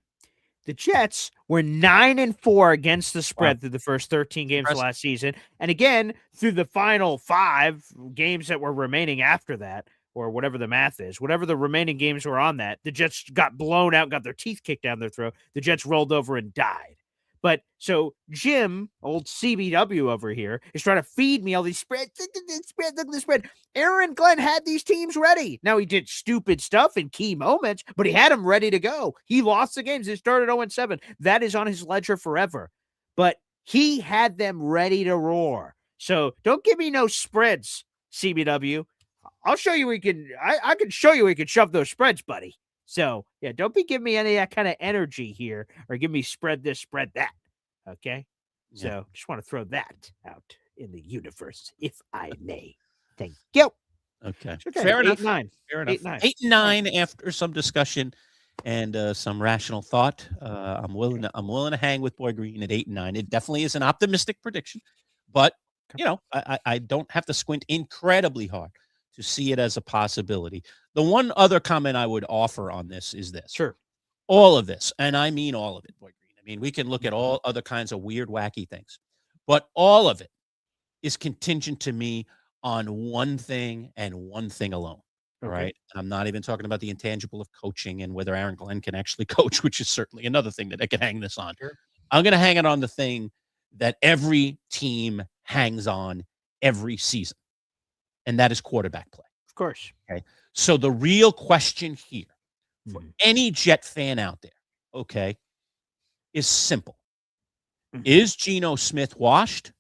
The Jets were 9-4 against the spread through the first 13 games of last season. And again, through the final 5 games that were remaining after that, or whatever the math is, whatever the remaining games were on that, the Jets got blown out, got their teeth kicked down their throat. The Jets rolled over and died. But so Jim, old CBW over here, is trying to feed me all these spreads. Look at the spread. Aaron Glenn had these teams ready. Now, he did stupid stuff in key moments, but he had them ready to go. He lost the games. He started 0-7. That is on his ledger forever. But he had them ready to roar. So don't give me no spreads, CBW. I'll show you I can show you we can shove those spreads, buddy. So, yeah, don't be giving me any of that kind of energy here or give me spread this, spread that. Okay? Yeah. So, just want to throw that out in the universe, if I may. Thank you. Okay. Fair enough. 8-9. Fair enough. 8-9 after some discussion and some rational thought. I'm willing to hang with Boy Green at 8-9. It definitely is an optimistic prediction, but I don't have to squint incredibly hard to see it as a possibility. The one other comment I would offer on this is this. Sure. All of this, and I mean all of it, Boy Green. I mean, we can look at all other kinds of weird, wacky things, but all of it is contingent to me on one thing and one thing alone, right? And I'm not even talking about the intangible of coaching and whether Aaron Glenn can actually coach, which is certainly another thing that I can hang this on. Sure. I'm going to hang it on the thing that every team hangs on every season, and that is quarterback play. Of course. Okay. So the real question here for any Jet fan out there, okay, is simple. Is Geno Smith washed,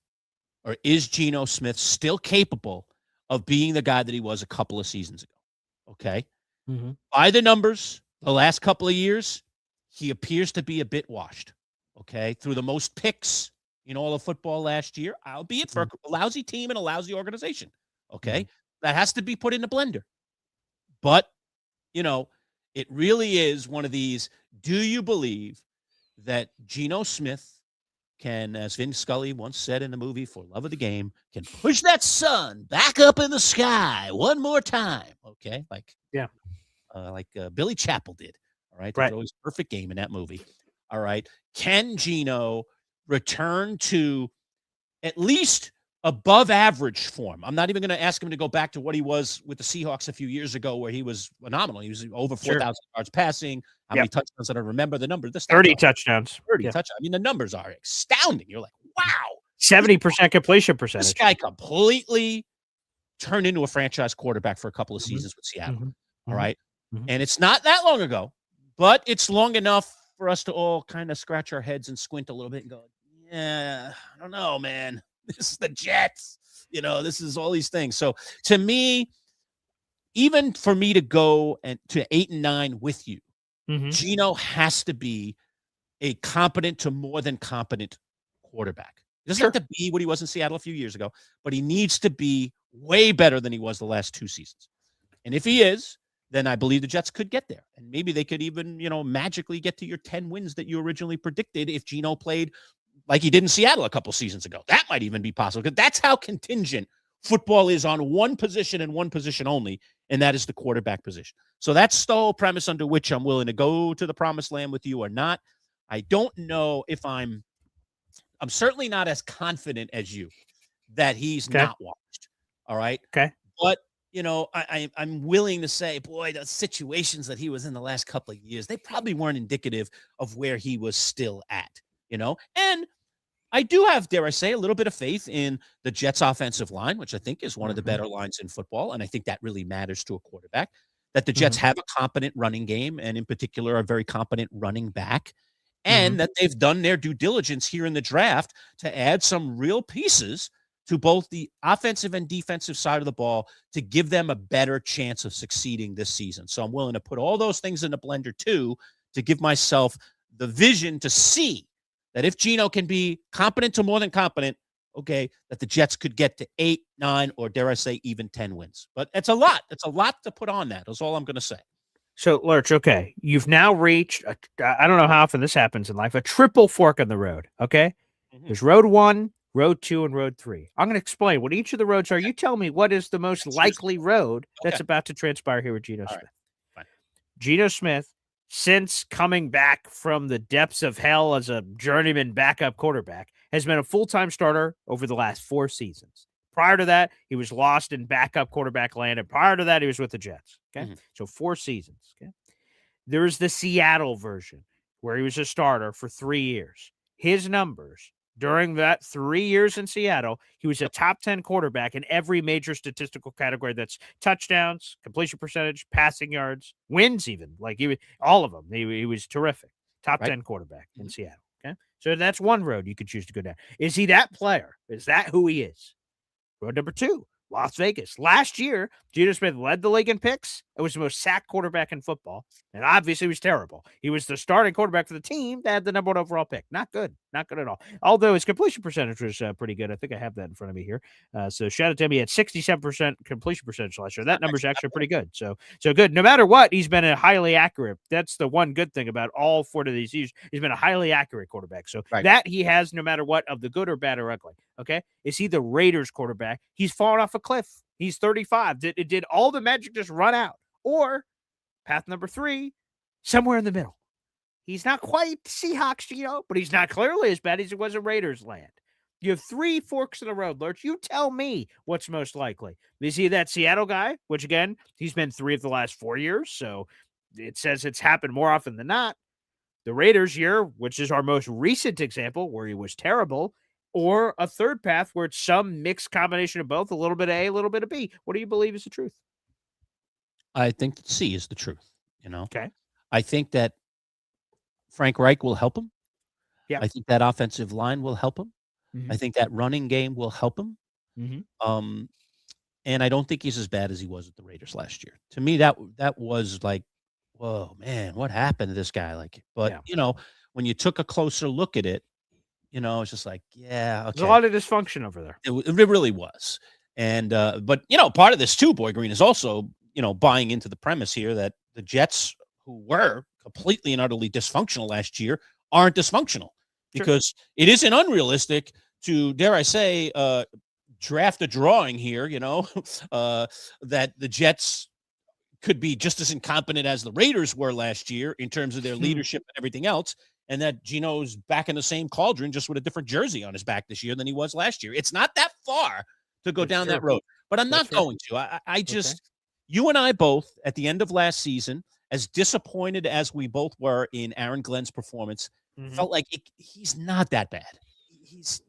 or is Geno Smith still capable of being the guy that he was a couple of seasons ago? Okay. By the numbers, the last couple of years, he appears to be a bit washed. Okay. Through the most picks in all of football last year, albeit for a lousy team and a lousy organization. Okay. That has to be put in the blender. But, it really is one of these, do you believe that Geno Smith can, as Vin Scully once said in the movie For Love of the Game, can push that sun back up in the sky one more time? Okay? Billy Chappell did. All right. There's Right. always a perfect game in that movie. All right. Can Geno return to at least above average form? I'm not even going to ask him to go back to what he was with the Seahawks a few years ago, where he was phenomenal. He was over 4,000 yards passing. How many touchdowns did I remember? The number, the 30 touchdowns. 30 touchdowns. I mean, the numbers are astounding. You're like, wow. 70% completion percentage. This guy completely turned into a franchise quarterback for a couple of Mm-hmm. seasons with Seattle. Mm-hmm. All right. Mm-hmm. And it's not that long ago, but it's long enough for us to all kind of scratch our heads and squint a little bit and go, yeah, I don't know, man. This is the Jets. This is all these things. So to me, even for me to go and to 8-9 with you, Mm-hmm. Geno has to be a competent to more than competent quarterback. He doesn't have to be what he was in Seattle a few years ago, but he needs to be way better than he was the last 2 seasons. And if he is, then I believe the Jets could get there. And maybe they could even, magically get to your 10 wins that you originally predicted if Geno played like he did in Seattle a couple seasons ago. That might even be possible, because that's how contingent football is on one position and one position only, and that is the quarterback position. So that's the whole premise under which I'm willing to go to the promised land with you or not. I don't know if I'm certainly not as confident as you that he's not washed. All right. Okay. But, I'm willing to say, boy, the situations that he was in the last couple of years, they probably weren't indicative of where he was still at, and I do have, dare I say, a little bit of faith in the Jets offensive line, which I think is one of the better lines in football. And I think that really matters to a quarterback, that the Jets have a competent running game, and in particular, a very competent running back, and that they've done their due diligence here in the draft to add some real pieces to both the offensive and defensive side of the ball to give them a better chance of succeeding this season. So I'm willing to put all those things in the blender too, to give myself the vision to see that if Geno can be competent to more than competent, okay, that the Jets could get to 8, 9, or dare I say even 10 wins. But it's a lot. It's a lot to put on that. That's all I'm going to say. So, Lurch, okay, you've now reached, I don't know how often this happens in life, a triple fork in the road, okay? There's road 1, road 2, and road 3. I'm going to explain what each of the roads are. You tell me what is the most likely road that's about to transpire here with Geno Smith. Fine. Geno Smith, since coming back from the depths of hell as a journeyman backup quarterback, has been a full-time starter over the last 4 seasons. Prior to that, he was lost in backup quarterback land, and prior to that, he was with the Jets. Okay, so 4 seasons. Okay, there's the Seattle version where he was a starter for 3 years. His numbers during that 3 years in Seattle, he was a top 10 quarterback in every major statistical category. That's touchdowns, completion percentage, passing yards, wins, even like all of them. He was terrific. Top 10 quarterback in Seattle. Okay, so that's one road you could choose to go down. Is he that player? Is that who he is? Road number 2, Las Vegas. Last year, Geno Smith led the league in picks. It was the most sacked quarterback in football, and obviously he was terrible. He was the starting quarterback for the team that had the number 1 overall pick. Not good. Not good at all. Although his completion percentage was pretty good. I think I have that in front of me here. So shout out to him. He had 67% completion percentage last year. That number's actually pretty good. So good. No matter what, he's been a highly accurate. That's the one good thing about all 4 of these years. He's been a highly accurate quarterback. So that he has no matter what, of the good or bad or ugly. Okay. Is he the Raiders quarterback? He's fallen off a cliff. He's 35. Did all the magic just run out? Or path number 3, somewhere in the middle. He's not quite Seahawks, but he's not clearly as bad as he was in Raiders land. You have 3 forks in the road, Lurch. You tell me what's most likely. Is he that Seattle guy, which, again, he's been 3 of the last 4 years, so it says it's happened more often than not. The Raiders year, which is our most recent example, where he was terrible, or a third path where it's some mixed combination of both, a little bit of A, a little bit of B. What do you believe is the truth? I think that C is the truth, Okay. I think that Frank Reich will help him. Yeah. I think that offensive line will help him. I think that running game will help him. And I don't think he's as bad as he was at the Raiders last year. To me, that was like, whoa, man, what happened to this guy? But when you took a closer look at it, it's just like, yeah, okay. There's a lot of dysfunction over there. It really was. And but part of this too, Boy Green, is also buying into the premise here that the Jets, who were completely and utterly dysfunctional last year, aren't dysfunctional, because it isn't unrealistic to, dare I say, draft a drawing here, that the Jets could be just as incompetent as the Raiders were last year in terms of their leadership and everything else, and that Gino's back in the same cauldron, just with a different jersey on his back this year than he was last year. It's not that far to go down that road, but I'm not going to. I just, you and I both, at the end of last season, as disappointed as we both were in Aaron Glenn's performance, felt like he's not that bad. He's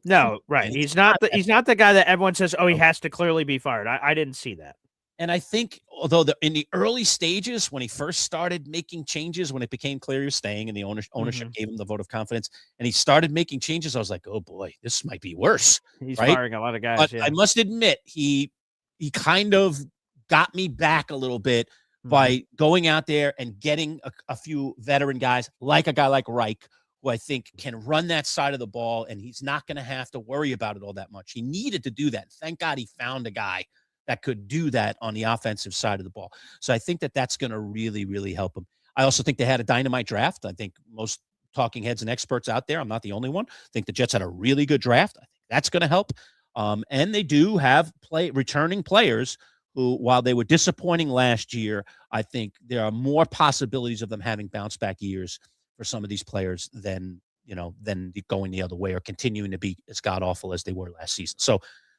right. He's not the guy that everyone says, oh, he has to clearly be fired. I didn't see that. And I think, although in the early stages, when he first started making changes, when it became clear he was staying and the ownership gave him the vote of confidence, and he started making changes, I was like, oh boy, this might be worse. He's firing a lot of guys. But I must admit, he kind of got me back a little bit by going out there and getting a few veteran guys, like a guy like Reich, who I think can run that side of the ball, and he's not going to have to worry about it all that much. He needed to do that. Thank God he found a guy that could do that on the offensive side of the ball. So I think that that's going to really, really help him. I also think they had a dynamite draft. I think most talking heads and experts out there, I'm not the only one, think the Jets had a really good draft. I think that's going to help. And they do have returning players who, while they were disappointing last year, I think there are more possibilities of them having bounce back years for some of these players than going the other way or continuing to be as god awful as they were last season.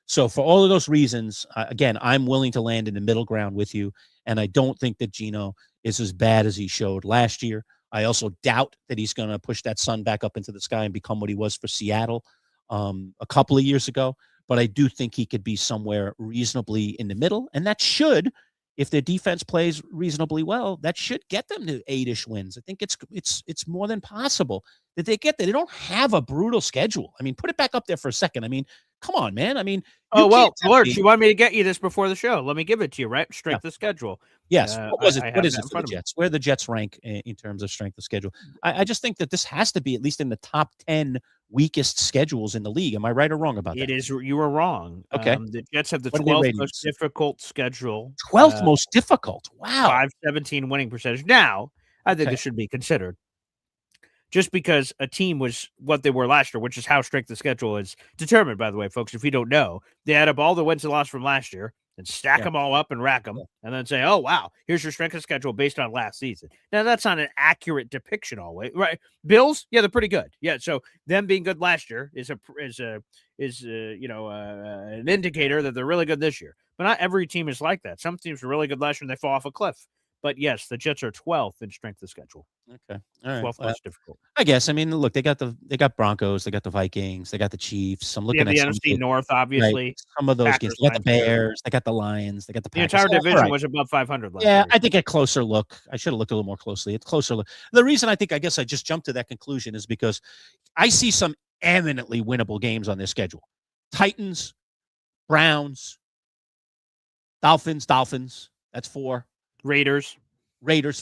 So for all of those reasons, again, I'm willing to land in the middle ground with you. And I don't think that Gino is as bad as he showed last year. I also doubt that he's going to push that sun back up into the sky and become what he was for Seattle a couple of years ago. But I do think he could be somewhere reasonably in the middle. And that should, if their defense plays reasonably well, that should get them to 8-ish wins. I think it's more than possible that they get there. They don't have a brutal schedule. I mean, put it back up there for a second. I mean, come on, man. I mean, Lurch, you want me to get you this before the show? Let me give it to you, right? Strength of schedule. Yes. What is it for the Jets? Where the Jets rank in terms of strength of schedule? I just think that this has to be at least in the top 10 weakest schedules in the league. Am I right or wrong about that? It is. You were wrong. Okay. The Jets have the 12th most difficult schedule. 12th most difficult. Wow. 517 winning percentage. Now, I think this should be considered. Just because a team was what they were last year, which is how strength of schedule is determined, by the way, folks. If you don't know, they add up all the wins and losses from last year and stack them all up and rack them and then say, oh, wow, here's your strength of schedule based on last season. Now, that's not an accurate depiction always, right? Bills, yeah, they're pretty good. Yeah, so them being good last year is an indicator that they're really good this year. But not every team is like that. Some teams are really good last year and they fall off a cliff. But yes, the Jets are 12th in strength of schedule. Okay. All right. 12th most difficult. I guess. I mean, look, they got Broncos, they got the Vikings, they got the Chiefs. I'm looking at the NFC North, obviously. Right, some of those Packers, games. They got the Bears, they got the Lions, they got the Packers. The entire division was above 500 last year. I think a closer look. I should have looked a little more closely. It's closer look. The reason I guess I just jumped to that conclusion is because I see some eminently winnable games on this schedule. Titans, Browns, Dolphins. That's 4. Raiders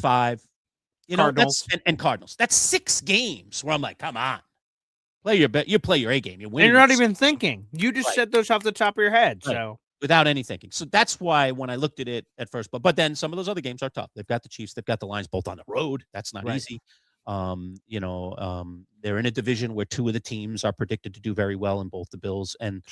5. Cardinals. And Cardinals. That's 6 games where I'm like, come on. You play your A game. You're not even thinking. You just said those off the top of your head. Right. So without any thinking. So that's why when I looked at it at first, but then some of those other games are tough. They've got the Chiefs, they've got the Lions both on the road. That's not easy. They're in a division where 2 of the teams are predicted to do very well in both the Bills and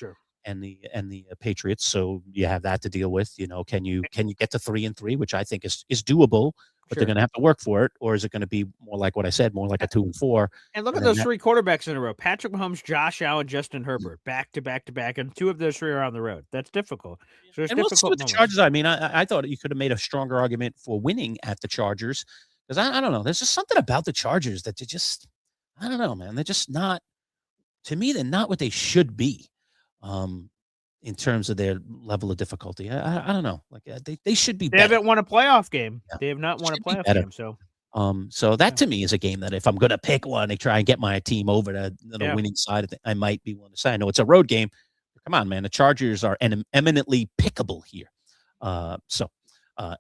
the Patriots. So you have that to deal with. Can you get to 3-3, which I think is doable, but they're going to have to work for it, or is it going to be more like what I said, more like a 2-4? And look at those 3 quarterbacks in a row: Patrick Mahomes, Josh Allen, Justin Herbert, back to back to back, and 2 of those 3 are on the road. That's difficult. So and we'll see what the Chargers are. I mean, I thought you could have made a stronger argument for winning at the Chargers, because I don't know. There's just something about the Chargers that I don't know, man. They're just not, to me, they're not what they should be. In terms of their level of difficulty, I don't know. Like they should be. They haven't won a playoff game. Yeah. They have not won a playoff game. So that to me is a game that if I'm going to pick one to try and get my team over to the winning side, I might be willing to say. I know it's a road game. Come on, man. The Chargers are eminently pickable here.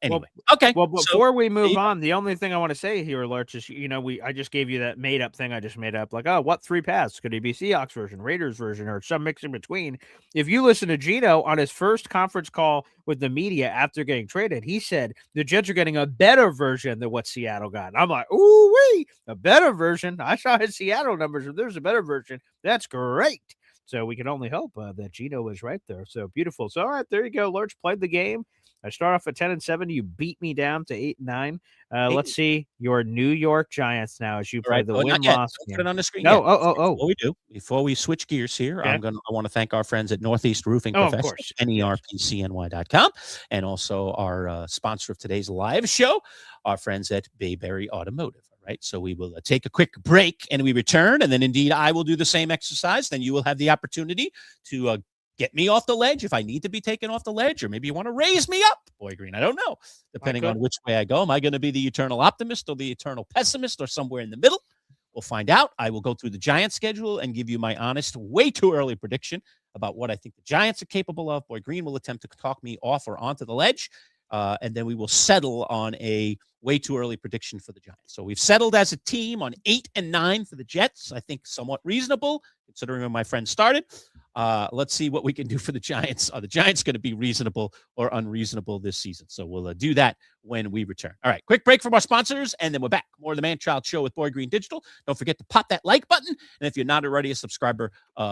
Anyway, okay. Well, before we move on, the only thing I want to say here, Lurch, is I just gave you that made up thing I just made up. Like, oh, what 3 paths could he be? Seahawks version, Raiders version, or some mix in between? If you listen to Gino on his first conference call with the media after getting traded, he said the Jets are getting a better version than what Seattle got. And I'm like, ooh wee, a better version. I saw his Seattle numbers. If there's a better version, that's great. So we can only hope that Gino was right there. So beautiful. So all right, there you go. Lurch played the game. I start off at 10-7. You beat me down to 8-9. Hey. Let's see your New York Giants now as you All play right. the Oh, not yet. win-loss Don't game. put it on the screen No, yet. Before we switch gears here, Okay. I want to thank our friends at Northeast Roofing Of Professionals, course. nerpcny.com, and also our sponsor of today's live show, our friends at Bayberry Automotive. All right. So we will take a quick break and we return, and then indeed I will do the same exercise. Then you will have the opportunity to get me off the ledge if I need to be taken off the ledge, or maybe you want to raise me up, Boy Green. I don't know, depending on which way I go. Am I going to be the eternal optimist or the eternal pessimist or somewhere in the middle? We'll find out. I will go through the Giants schedule and give you my honest, way too early prediction about what I think the Giants are capable of. Boy Green will attempt to talk me off or onto the ledge, and then we will settle on a way too early prediction for the Giants. So we've settled as a team on 8-9 for the Jets. I think somewhat reasonable considering when my friend started. Let's see what we can do for the Giants. Are the Giants going to be reasonable or unreasonable this season? So we'll do that when we return. All right, quick break from our sponsors, and then we're back. More of the Manchild Show with Boy Green Digital. Don't forget to pop that like button, and if you're not already a subscriber,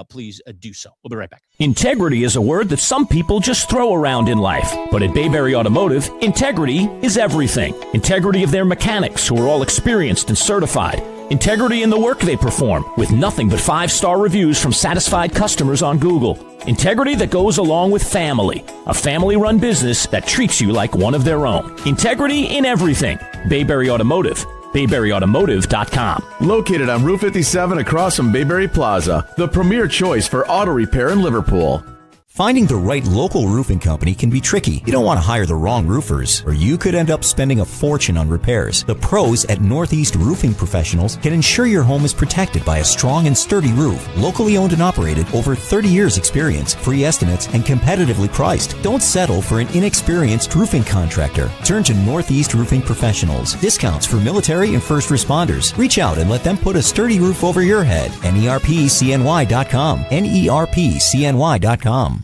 please do so. We'll be right back. Integrity is a word that some people just throw around in life. But at Bayberry Automotive, integrity is everything. Integrity of their mechanics, who are all experienced and certified. Integrity in the work they perform, with nothing but 5-star reviews from satisfied customers on Google. Integrity that goes along with family, a family-run business that treats you like one of their own. Integrity in everything. Bayberry Automotive. BayberryAutomotive.com. Located on Route 57 across from Bayberry Plaza, the premier choice for auto repair in Liverpool. Finding the right local roofing company can be tricky. You don't want to hire the wrong roofers, or you could end up spending a fortune on repairs. The pros at Northeast Roofing Professionals can ensure your home is protected by a strong and sturdy roof. Locally owned and operated, over 30 years experience, free estimates, and competitively priced. Don't settle for an inexperienced roofing contractor. Turn to Northeast Roofing Professionals. Discounts for military and first responders. Reach out and let them put a sturdy roof over your head. nerpcny.com. nerpcny.com.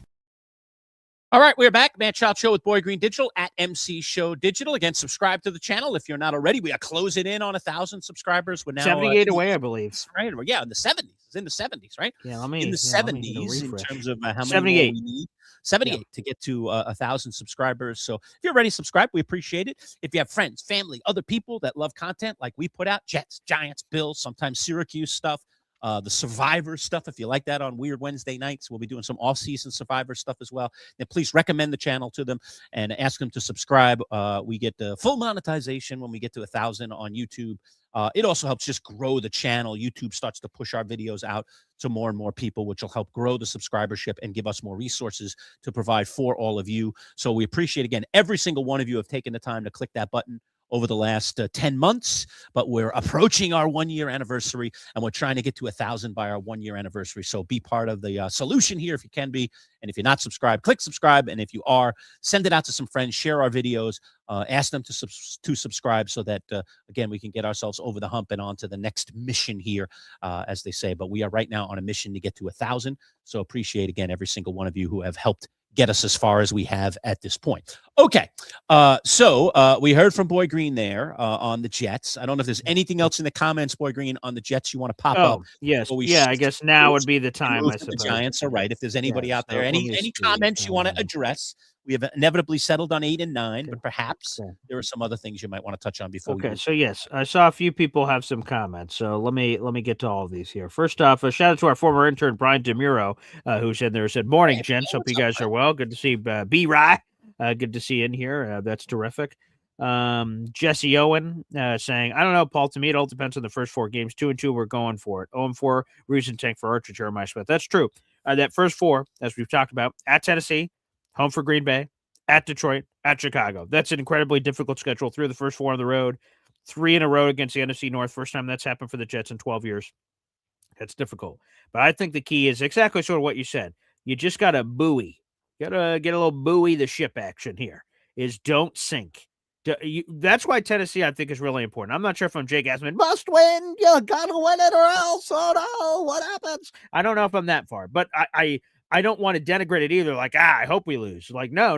All right, we're back. Manchild Show with Boy Green Digital at MC Show Digital. Again, subscribe to the channel if you're not already. We are closing in on 1,000 subscribers. We're now 78 away, I believe. Right? Yeah, in the 70s. It's in the 70s, right? Yeah, in the 70s in terms of how many 78. more we need. 78 to get to 1,000 subscribers. So if you're already subscribed, we appreciate it. If you have friends, family, other people that love content like we put out, Jets, Giants, Bills, sometimes Syracuse stuff, the Survivor stuff, if you like that on Weird Wednesday nights, we'll be doing some off-season Survivor stuff as well. Then please recommend the channel to them and ask them to subscribe. We get full monetization when we get to 1,000 on YouTube. It also helps just grow the channel. YouTube starts to push our videos out to more and more people, which will help grow the subscribership and give us more resources to provide for all of you. So we appreciate, again, every single one of you have taken the time to click that button over the last 10 months, but we're approaching our 1-year anniversary, and we're trying to get to 1,000 by our 1-year anniversary. So be part of the solution here if you can be. And if you're not subscribed, click subscribe. And if you are, send it out to some friends, share our videos, ask them to subscribe so that, again, we can get ourselves over the hump and on to the next mission here, as they say. But we are right now on a mission to get to 1,000. So appreciate, again, every single one of you who have helped get us as far as we have at this point. Okay, so we heard from Boy Green there on the Jets. I don't know if there's anything else in the comments, Boy Green, on the Jets you want to pop up. Yes, yeah, I guess now would be the time, I suppose. The Giants are right. If there's anybody out there, so any comments you want to address, we have inevitably settled on 8 and 9, but perhaps there are some other things you might want to touch on before we so yes, I saw a few people have some comments. So let me get to all of these here. First off, a shout out to our former intern Brian DeMuro, who said, "Morning, gents. Hope you guys are well. Good to see B. Rye. Good to see you in here. That's terrific." Jesse Owen saying, "I don't know, Paul. To me, it all depends on the first 4 games. 2-2, we're going for it. 0-4, reason tank for Archer Jeremiah Smith." That's true. That first 4, as we've talked about, at Tennessee, home for Green Bay, at Detroit, at Chicago. That's an incredibly difficult schedule. 3 of the first 4 on the road, 3 in a row against the NFC North. First time that's happened for the Jets in 12 years. That's difficult. But I think the key is exactly sort of what you said. You just got to buoy. Got to get a little buoy the ship action here. Is don't sink. That's why Tennessee, I think, is really important. I'm not sure if I'm Jake Asman. Must win. You got to win it or else. Oh, no. What happens? I don't know if I'm that far. But I don't want to denigrate it either. Like, I hope we lose. Like, no.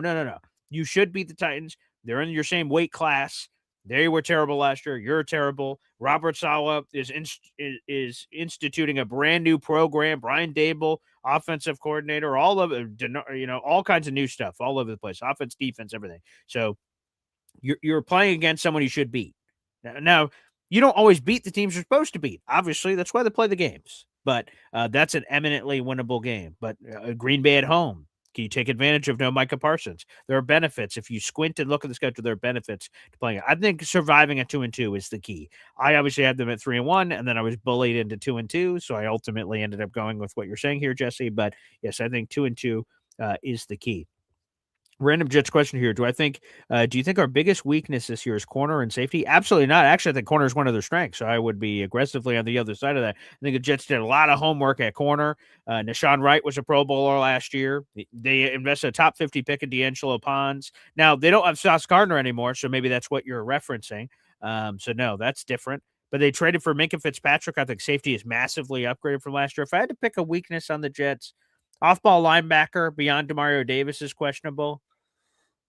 You should beat the Titans. They're in your same weight class. They were terrible last year. You're terrible. Robert Saleh is instituting a brand new program. Brian Dable, offensive coordinator, all of it, all kinds of new stuff all over the place. Offense, defense, everything. So you're playing against someone you should beat. Now, you don't always beat the teams you're supposed to beat. Obviously, that's why they play the games. But that's an eminently winnable game. But Green Bay at home, can you take advantage of no Micah Parsons? There are benefits. If you squint and look at the schedule, there are benefits to playing it. I think surviving at 2-2 is the key. I obviously had them at 3-1, and then I was bullied into 2-2. So I ultimately ended up going with what you're saying here, Jesse. But yes, I think 2-2 is the key. Random Jets question here. Do you think our biggest weakness this year is corner and safety? Absolutely not. Actually, I think corner is one of their strengths. So I would be aggressively on the other side of that. I think the Jets did a lot of homework at corner. Nashawn Wright was a Pro Bowler last year. They invested a top 50 pick in D'Angelo Pons. Now, they don't have Sauce Gardner anymore, so maybe that's what you're referencing. So, no, that's different. But they traded for Minkah Fitzpatrick. I think safety is massively upgraded from last year. If I had to pick a weakness on the Jets, off-ball linebacker beyond Demario Davis is questionable.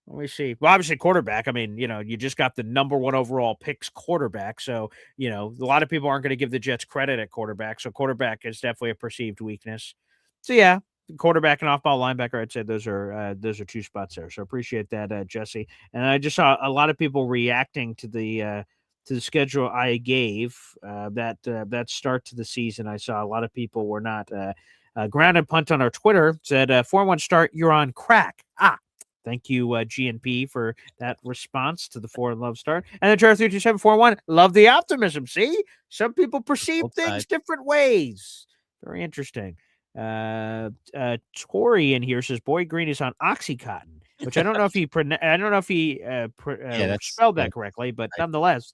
Let me see. Well, obviously, quarterback. I mean, you just got the number 1 overall picks quarterback. So, a lot of people aren't going to give the Jets credit at quarterback. So, quarterback is definitely a perceived weakness. So, yeah, quarterback and off-ball linebacker, I'd say those are 2 spots there. So, appreciate that, Jesse. And I just saw a lot of people reacting to the schedule I gave that start to the season. I saw a lot of people were not ground and punt on our Twitter said 4-1 start. You're on crack. Thank you, GNP, for that response to the 4-love start. And then Charlie 32741, love the optimism. See, some people perceive things different ways. Very interesting. Tori in here says Boy Green is on Oxycontin, which I don't know if he spelled that correctly, but nonetheless,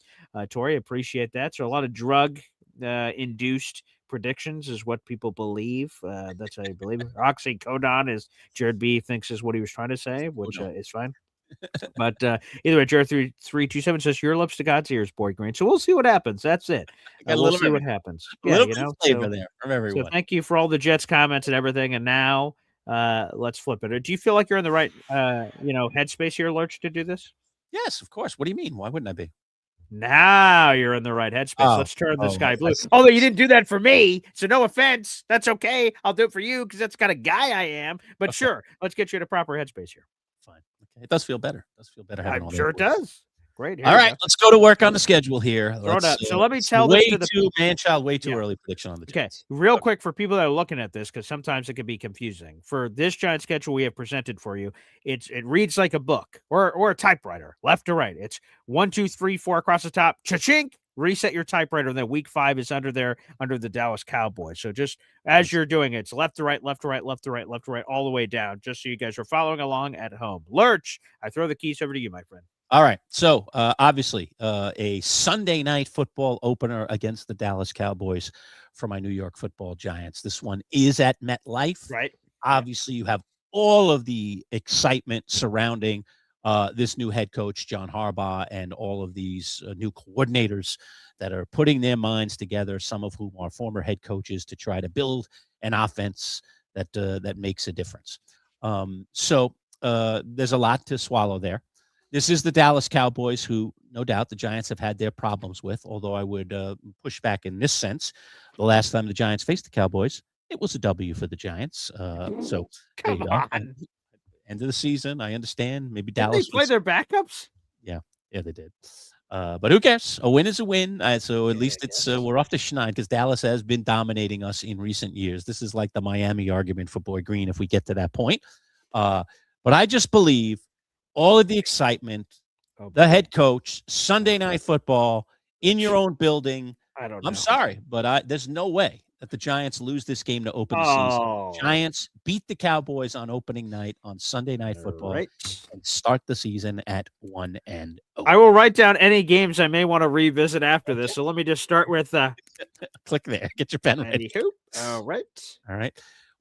Tori, appreciate that. So a lot of drug induced predictions is what people believe. That's how I believe it. Oxycodone, as Jared B thinks is what he was trying to say, which is fine. But either way, Jared 3327 says your lips to God's ears, Boy Green. So we'll see what happens. That's it. We'll see what happens. Yeah, flavor there from everyone. So thank you for all the Jets comments and everything. And now let's flip it. Do you feel like you're in the right headspace here, Lurch, to do this? Yes, of course. What do you mean? Why wouldn't I be? Now you're in the right headspace. Let's turn the sky blue. Although you didn't do that for me, so no offense. That's okay. I'll do it for you because that's the kind of guy I am. But sure, let's get you in a proper headspace here. Fine. Okay. It does feel better. I'm sure it does. Great. All right, let's go to work on the schedule here. Throw it up. So let me tell this to the Manchild, way too early prediction on the Giants. Okay, real quick for people that are looking at this, because sometimes it can be confusing. For this Giant schedule we have presented for you, it reads like a book or a typewriter, left to right. It's 1, 2, 3, 4 across the top. Cha-chink! Reset your typewriter, and then week 5 is under the Dallas Cowboys. So just as you're doing it, it's left to right, left to right, left to right, left to right, all the way down, just so you guys are following along at home. Lurch, I throw the keys over to you, my friend. All right. So obviously a Sunday night football opener against the Dallas Cowboys for my New York Football Giants. This one is at MetLife. Right. Obviously, you have all of the excitement surrounding this new head coach, John Harbaugh, and all of these new coordinators that are putting their minds together, some of whom are former head coaches, to try to build an offense that makes a difference. So there's a lot to swallow there. This is the Dallas Cowboys, who no doubt the Giants have had their problems with, although I would push back in this sense. The last time the Giants faced the Cowboys, it was a W for the Giants. So there you go. End of the season, I understand. Maybe Dallas. Did they play their backups? Yeah, they did. But who cares? A win is a win. So at least it's we're off to Schneid, because Dallas has been dominating us in recent years. This is like the Miami argument for Boy Green if we get to that point. But I just believe all of the excitement, the head coach, Sunday Night Football in your own building. I don't know. I'm sorry, but there's no way that the Giants lose this game to open the season. Giants beat the Cowboys on opening night on Sunday Night Football and start the season at 1-0. I will write down any games I may want to revisit after this. So let me just start with click there. Get your pen ready. All right.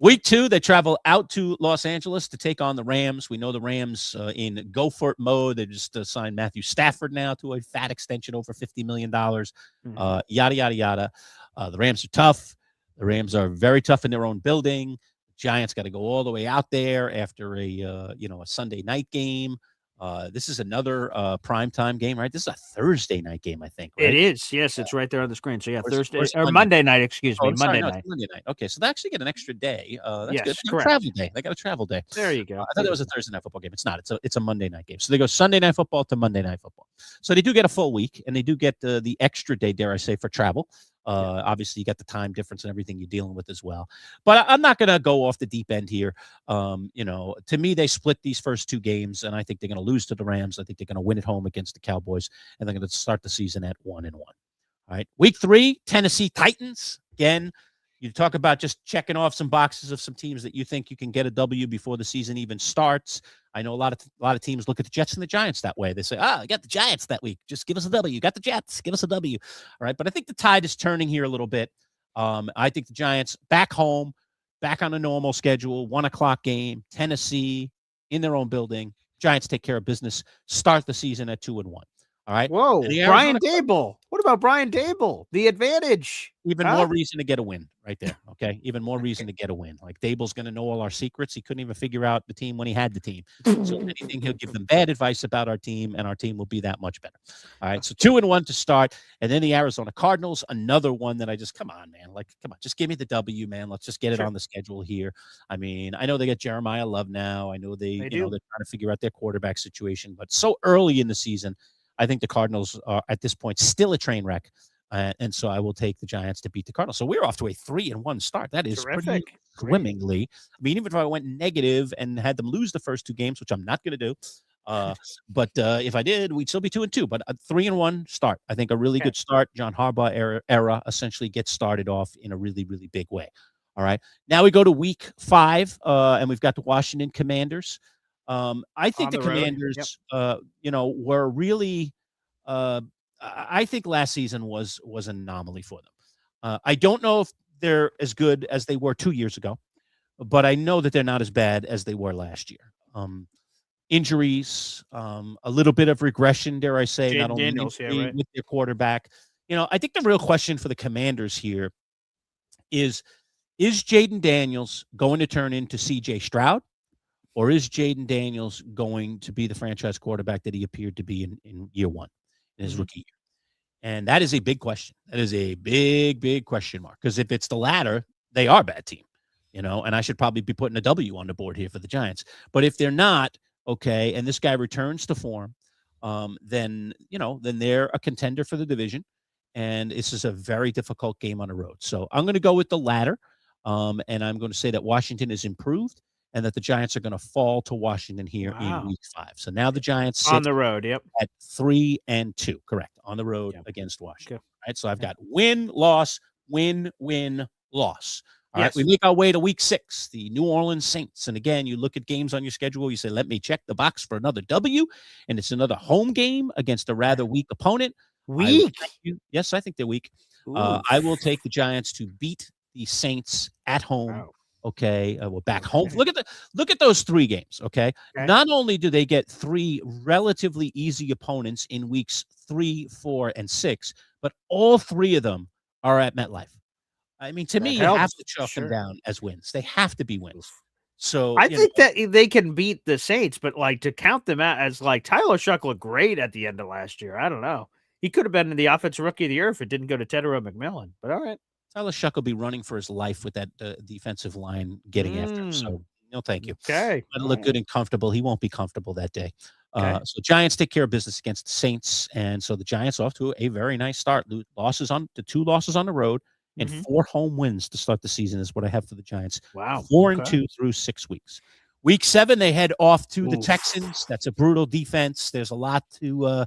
Week 2, they travel out to Los Angeles to take on the Rams. We know the Rams in go-for-it mode. They just signed Matthew Stafford now to a fat extension over $50 million. Yada, yada, yada. The Rams are tough. The Rams are very tough in their own building. Giants got to go all the way out there after a Sunday night game. This is another primetime game, right? This is a Thursday night game, I think, right? It is. Yes, it's right there on the screen. So yeah, Where's- Thursday where's or Monday? Monday night. Excuse Oh, me, I'm sorry. Monday No, night. it's Monday night. Okay, so they actually get an extra day. That's Yes, good. They got a correct. travel day. They got a travel day. There you go. I thought it was a Thursday night football game. It's not. It's a Monday night game. So they go Sunday night football to Monday night football. So they do get a full week, and they do get the extra day, dare I say, for travel. Obviously, you got the time difference and everything you're dealing with as well. But I'm not going to go off the deep end here. To me, they split these first two games, and I think they're going to lose to the Rams. I think they're going to win at home against the Cowboys, and they're going to start the season at 1-1. All right, week 3, Tennessee Titans. Again, you talk about just checking off some boxes of some teams that you think you can get a W before the season even starts. I know a lot of teams look at the Jets and the Giants that way. They say, I got the Giants that week. Just give us a W. You got the Jets. Give us a W. All right. But I think the tide is turning here a little bit. I think the Giants back home, back on a normal schedule, 1:00 game, Tennessee in their own building. Giants take care of business, start the season at 2-1. All right. Whoa, And the Brian Arizona- Dable. What about Brian Dable? The advantage. Even Huh? more reason to get a win right there. Okay. Even more reason to get a win. Like Dable's going to know all our secrets. He couldn't even figure out the team when he had the team. So if anything, he'll give them bad advice about our team, and our team will be that much better. All right. So 2-1 to start. And then the Arizona Cardinals, another one that I just, come on, man. Like, come on, just give me the W, man. Let's just get it on the schedule here. I mean, I know they got Jeremiah Love now. I know they're trying to figure out their quarterback situation, but so early in the season, I think the Cardinals are at this point still a train wreck. And so I will take the Giants to beat the Cardinals. So we're off to a 3-1 start. That is Terrific. pretty swimmingly. I mean, even if I went negative and had them lose the first two games, which I'm not going to do, but if I did, we'd still be 2-2. But a 3-1 start, I think a really good start. John Harbaugh era essentially gets started off in a really, really big way. All right. Now we go to week 5, and we've got the Washington Commanders. I think the Commanders, were really. I think last season was an anomaly for them. I don't know if they're as good as they were 2 years ago, but I know that they're not as bad as they were last year. Injuries, a little bit of regression, dare I say, not only Daniels, with their quarterback. I think the real question for the Commanders here is Jaden Daniels going to turn into C.J. Stroud, or is Jaden Daniels going to be the franchise quarterback that he appeared to be in year one, in his rookie year? And that is a big question. That is a big, big question mark. Because if it's the latter, they are a bad team, and I should probably be putting a W on the board here for the Giants. But if they're not, okay, and this guy returns to form, then they're a contender for the division. And this is a very difficult game on the road. So I'm going to go with the latter. And I'm going to say that Washington is improved and that the Giants are going to fall to Washington here in week 5. So now the Giants sit on the road, at 3-2, correct, on the road against Washington. Okay. Right, so I've got win, loss, win, win, loss. All right, we make our way to week 6, the New Orleans Saints. And again, you look at games on your schedule, you say, let me check the box for another W, and it's another home game against a rather weak opponent. Weak? Yes, I think they're weak. I will take the Giants to beat the Saints at home. Wow. Okay, we're back home. Look at those 3 games. Okay? Not only do they get 3 relatively easy opponents in weeks 3, 4, and 6, but all 3 of them are at MetLife. I mean, to me, you have to chalk them down as wins. They have to be wins. So I think that they can beat the Saints, but like to count them out as like Tyler Shuck looked great at the end of last year. I don't know. He could have been the offensive rookie of the year if it didn't go to Tedero McMillan. But all right. Tyler Shuck will be running for his life with that defensive line getting after him. So, no, thank you. Okay. That'll look good and comfortable. He won't be comfortable that day. So Giants take care of business against the Saints. And so the Giants off to a very nice start. 2 losses on the road and 4 home wins to start the season is what I have for the Giants. Wow. 4-2 through 6 weeks. Week 7, they head off to the Texans. That's a brutal defense. There's a lot to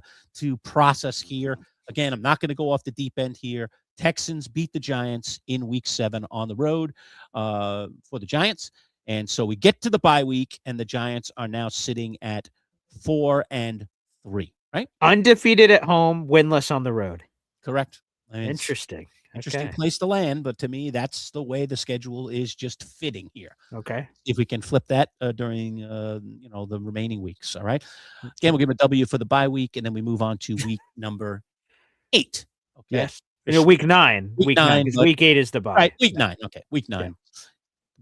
process here. Again, I'm not going to go off the deep end here. Texans beat the Giants in week 7 on the road for the Giants. And so we get to the bye week, and the Giants are now sitting at 4-3, right? Undefeated at home, winless on the road. Correct. I mean, interesting place to land, but to me, that's the way the schedule is just fitting here. Okay. If we can flip that during the remaining weeks, all right? Again, we'll give a W for the bye week, and then we move on to week number 8. Okay. Yes. Week 9. Week 9. Week 8 is the bye. Right. Week 9. Okay. Week 9. Yeah.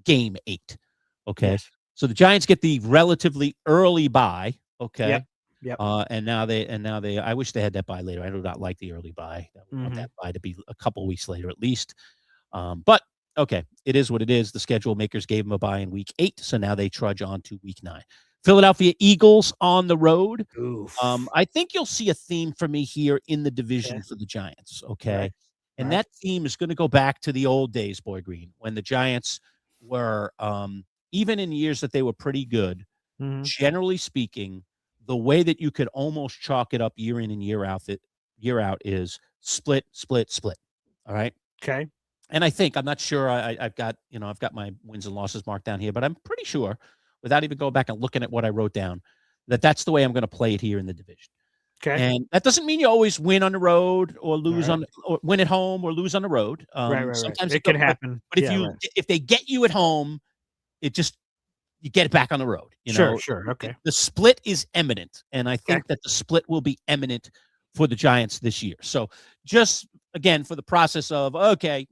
Game 8. Okay. Yes. So the Giants get the relatively early bye. Okay. Yep. Yep. And now they. I wish they had that bye later. I do not like the early bye. I would want that bye to be a couple weeks later at least. But okay, it is what it is. The schedule makers gave them a bye in week 8, so now they trudge on to week 9. Philadelphia Eagles on the road. Oof. I think you'll see a theme for me here in the division for the Giants. Okay. Right. And that theme is going to go back to the old days, Boy Green, when the Giants were, even in years that they were pretty good, generally speaking, the way that you could almost chalk it up year in and year out is split, split, split. All right. Okay. And I think, I'm not sure, I've got my wins and losses marked down here, but I'm pretty sure, without even going back and looking at what I wrote down, that's the way I'm going to play it here in the division. Okay. And that doesn't mean you always win on the road or lose or win at home or lose on the road. Right. Sometimes It can happen. But if they get you at home, you get it back on the road. Sure. Okay. The split is imminent, and I think that the split will be imminent for the Giants this year. So just again, for the process of, okay,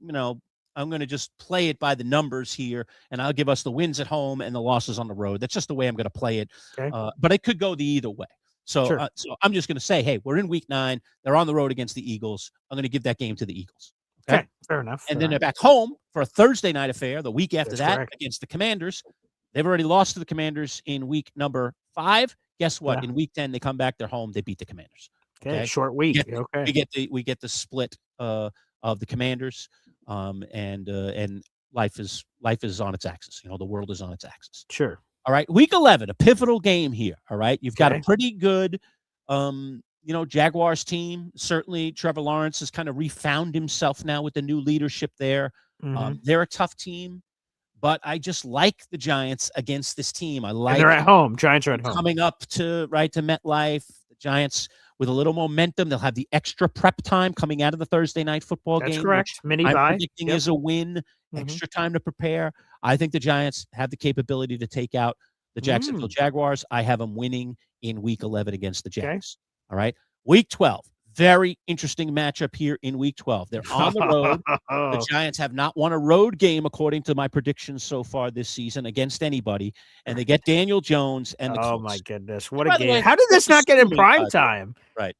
I'm going to just play it by the numbers here, and I'll give us the wins at home and the losses on the road. That's just the way I'm going to play it. Okay. But it could go the either way. So, Sure. So I'm just going to say, hey, we're in week 9. They're on the road against the Eagles. I'm going to give that game to the Eagles. Okay. Fair enough. And then they're back home for a Thursday night affair the week after That's that correct. against the Commanders. They've already lost to the Commanders in week number 5. Guess what? Yeah. In week 10, they come back. They're home. They beat the Commanders. Okay. Short week. We get the split of the Commanders, and life is on its axis. The world is on its axis. Sure. All right, week 11, a pivotal game here. All right, you've got a pretty good, Jaguars team. Certainly, Trevor Lawrence has kind of refound himself now with the new leadership there. They're a tough team, but I just like the Giants against this team. I like. And they're at home. Giants are at home. Coming up to MetLife, the Giants with a little momentum. They'll have the extra prep time coming out of the Thursday night football game. That's correct. Mini I'm bye. predicting is a win. Extra time to prepare. I think the Giants have the capability to take out the Jacksonville Jaguars. I have them winning in week 11 against the Jags. All right. Week 12. Very interesting matchup here in week 12. They're on the road. The Giants have not won a road game, according to my predictions so far this season, against anybody. And they get Daniel Jones and the Colts. My goodness. What a game. How did this not get in prime time? Right.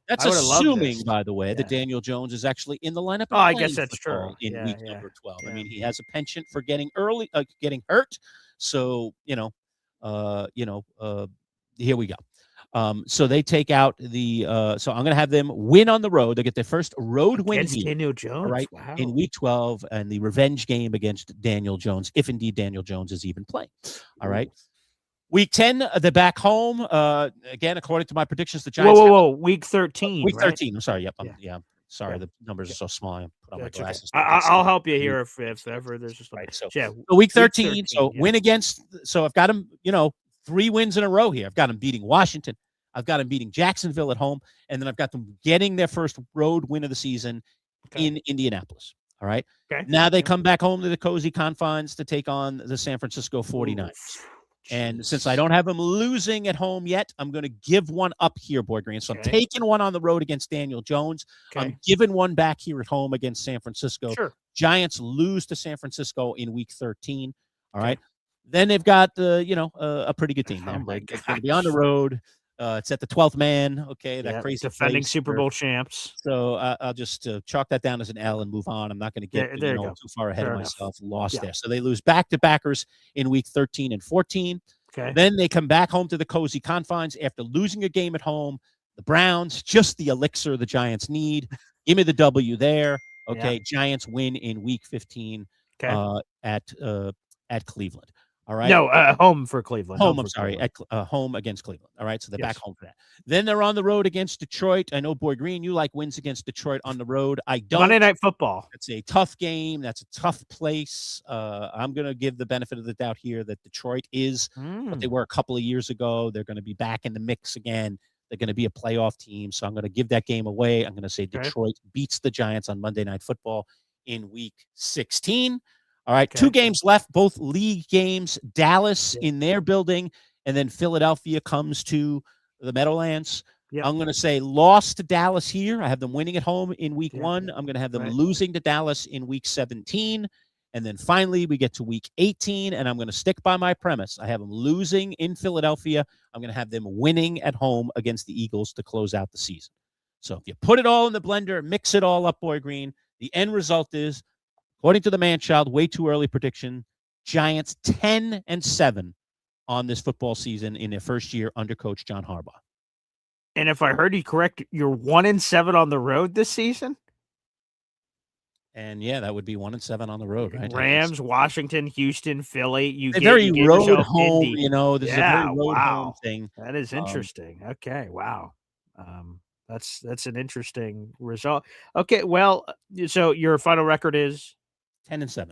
That's assuming, by the way, that Daniel Jones is actually in the lineup. I guess that's true. In week number 12. I mean, he has a penchant for getting hurt. So, here we go. So they take out the so I'm going to have them win on the road. They get their first road win against here, Daniel Jones, right? Wow. In week 12, and the revenge game against Daniel Jones, if indeed Daniel Jones is even playing. All right. Week 10, they're back home. Again, according to my predictions, the Giants. Whoa. Week 13. Week right? 13. I'm sorry. Yep. Sorry, the numbers are so small. I put on my glasses. Okay. I'll help you here if ever there's just right. So week week 13. Win against. So I've got them. 3 wins in a row here. I've got them beating Washington. I've got them beating Jacksonville at home, and then I've got them getting their first road win of the season in Indianapolis. All right. Okay. Now they come back home to the cozy confines to take on the San Francisco 49ers. And since I don't have them losing at home yet, I'm going to give one up here, Boy Green. So I'm taking one on the road against Daniel Jones. I'm giving one back here at home against San Francisco. Sure. Giants lose to San Francisco in week 13. All right. Then they've got a pretty good team. They're going to be on the road. It's at the 12th man. Okay, that crazy defending Super Bowl champs. So I'll just chalk that down as an L and move on. I'm not going to get too far ahead of myself. Lost there. So they lose back to backers in week 13 and 14. Okay. Then they come back home to the cozy confines after losing a game at home. The Browns, just the elixir the Giants need. Give me the W there. Okay, Giants win in week 15 at Cleveland. All right. No, home for Cleveland. Home against Cleveland. All right. So they're back home for that. Then they're on the road against Detroit. I know, Boy Green, you like wins against Detroit on the road. I don't. Monday Night Football. It's a tough game. That's a tough place. I'm going to give the benefit of the doubt here that Detroit is what they were a couple of years ago. They're going to be back in the mix again. They're going to be a playoff team. So I'm going to give that game away. I'm going to say Detroit beats the Giants on Monday Night Football in week 16. All right, 2 games left, both league games. Dallas in their building, and then Philadelphia comes to the Meadowlands. Yep. I'm going to say loss to Dallas here. I have them winning at home in week 1. I'm going to have them losing to Dallas in week 17. And then finally, we get to week 18, and I'm going to stick by my premise. I have them losing in Philadelphia. I'm going to have them winning at home against the Eagles to close out the season. So if you put it all in the blender, mix it all up, Boy Green, the end result is, according to the Manchild, way too early prediction, Giants 10-7 on this football season in their first year under Coach John Harbaugh. And if I heard you correct, you're 1-7 on the road this season? And yeah, that would be 1-7 on the road, right? Rams, Washington, Houston, Philly. You very gave road yourself home, Indy. you know. This is a very road home Wow. thing. That is interesting. Okay, wow. That's an interesting result. Okay, well, so your final record is 10-7.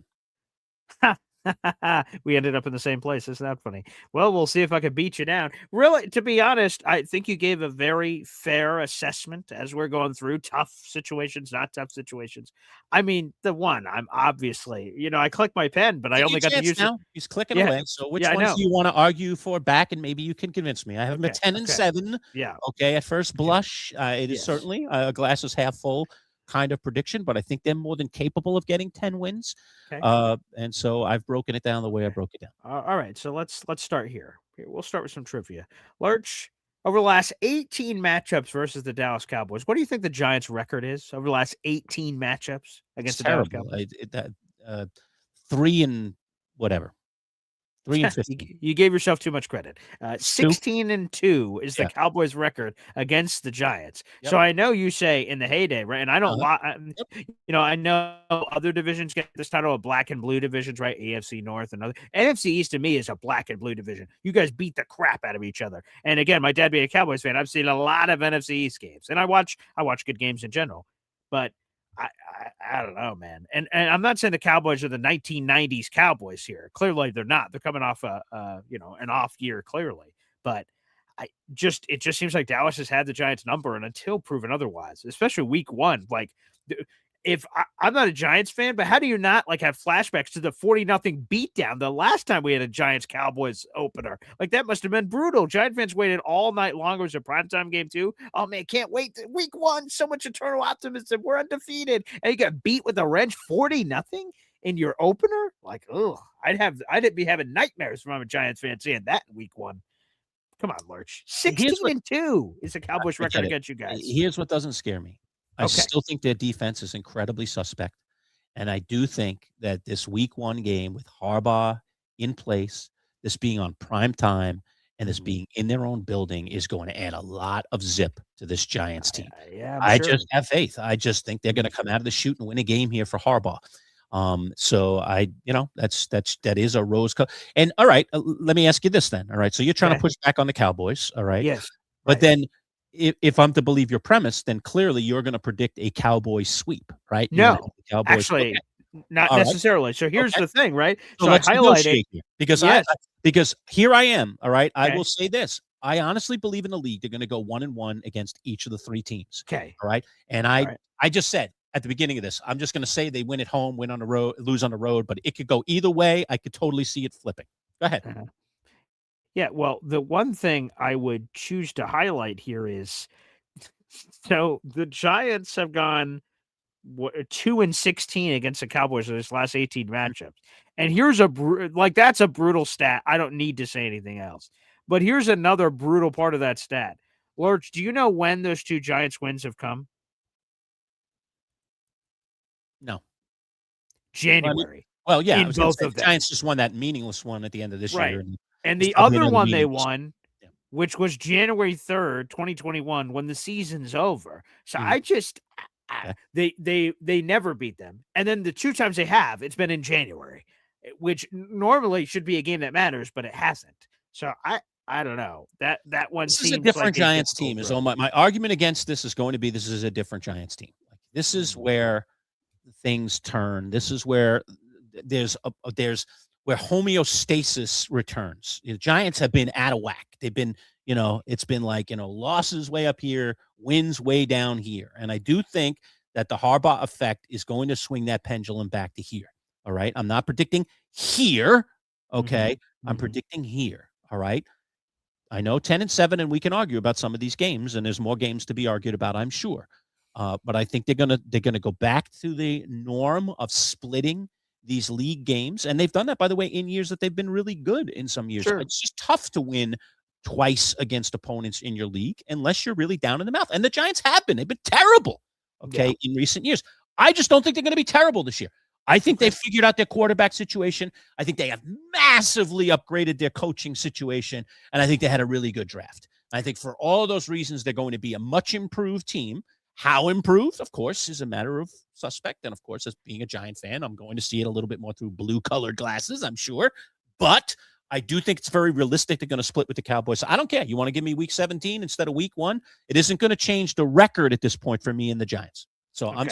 we ended up in the same place. Isn't that funny? Well, we'll see if I can beat you down. Really, to be honest, I think you gave a very fair assessment as we're going through tough situations, not tough situations. I mean, I'm obviously, I clicked my pen, but I only got to use now. it. He's clicking Yeah. away. So which Yeah, I ones know. do you want to argue for back, and maybe you can convince me? I have him at Okay, 10-7. Yeah. Okay, at first blush, it is Yes. certainly a glass is half full kind of prediction, but I think they're more than capable of getting 10 wins. Okay. And so I've broken it down the way I broke it down. All right, so let's start here. We'll start with some trivia. Lurch, over the last 18 matchups versus the Dallas Cowboys, what do you think the Giants' record is over the last 18 matchups against It's the Dallas terrible. Cowboys? 3 and whatever. 3-15. You gave yourself too much credit. 16-2 is the Yeah. Cowboys' record against the Giants. Yep. So I know you say in the heyday, right? And I don't I know other divisions get this title of black and blue divisions, right? AFC North and other. NFC East to me is a black and blue division. You guys beat the crap out of each other. And again, my dad being a Cowboys fan, I've seen a lot of NFC East games, and I watch good games in general, but I don't know, man. And I'm not saying the Cowboys are the 1990s Cowboys here. Clearly, they're not. They're coming off an off year, clearly. But it just seems like Dallas has had the Giants number, and until proven otherwise, especially week one. Like, if I'm not a Giants fan, but how do you not have flashbacks to the 40-0 beatdown the last time we had a Giants Cowboys opener? Like, that must have been brutal. Giant fans waited all night long. It was a primetime game too. Oh man, can't wait. Week one, so much eternal optimism. We're undefeated, and you got beat with a wrench 40-0 in your opener. Like, oh, I'd be having nightmares if I'm a Giants fan seeing that in week one. Come on, Lurch. 16-2 is the Cowboys record against you guys. Here's what doesn't scare me. I still think their defense is incredibly suspect. And I do think that this week one game with Harbaugh in place, this being on prime time, and this being in their own building is going to add a lot of zip to this Giants team. I just have faith. I just think they're going to come out of the chute and win a game here for Harbaugh. So that is a rose color. And all right, let me ask you this then. All right. So you're trying to push back on the Cowboys. All right. Yes. But then if I'm to believe your premise, then clearly you're going to predict a Cowboys sweep, right? No, Cowboys, actually, not all necessarily. Right. So here's the thing, right? So let's I highlighted here because because here I am. All right. I will say this. I honestly believe in the league. They're going to go 1-1 against each of the three teams. Okay. All right. And I just said at the beginning of this, I'm just going to say they win at home, win on the road, lose on the road, but it could go either way. I could totally see it flipping. Go ahead. Uh-huh. Yeah, well, the one thing I would choose to highlight here is, so the Giants have gone 2-16 against the Cowboys in this last 18 matchups. And here's that's a brutal stat. I don't need to say anything else. But here's another brutal part of that stat. Lurch, do you know when those two Giants wins have No. January. Well, yeah. In both of the them. Giants just won that meaningless one at the end of this year. And the other one they won, which was January 3rd, 2021, when the season's over. So they never beat them. And then the two times they have, it's been in January, which normally should be a game that matters, but it hasn't. So I don't know. That one this seems is a different like Giants team. Is all my argument against this is going to be this is a different Giants team. This is where things turn. This is where there's where homeostasis returns. The Giants have been out of whack. They've been, it's been like, losses way up here, wins way down here. And I do think that the Harbaugh effect is going to swing that pendulum back to here. All right. I'm not predicting here. Okay. Mm-hmm. I'm predicting here. All right. I know 10-7, and we can argue about some of these games, and there's more games to be argued about, I'm sure. But I think they're gonna go back to the norm of splitting these league games, and they've done that, by the way, in years that they've been really good in some years. Sure. It's just tough to win twice against opponents in your league unless you're really down in the mouth. And the Giants have been. They've been terrible, in recent years. I just don't think they're going to be terrible this year. I think they've figured out their quarterback situation. I think they have massively upgraded their coaching situation, and I think they had a really good draft. I think for all of those reasons, they're going to be a much improved team. How improved, of course, is a matter of suspect. And, of course, as being a Giant fan, I'm going to see it a little bit more through blue-colored glasses, I'm sure. But I do think it's very realistic they're going to split with the Cowboys. So I don't care. You want to give me week 17 instead of week 1? It isn't going to change the record at this point for me and the Giants. So I'm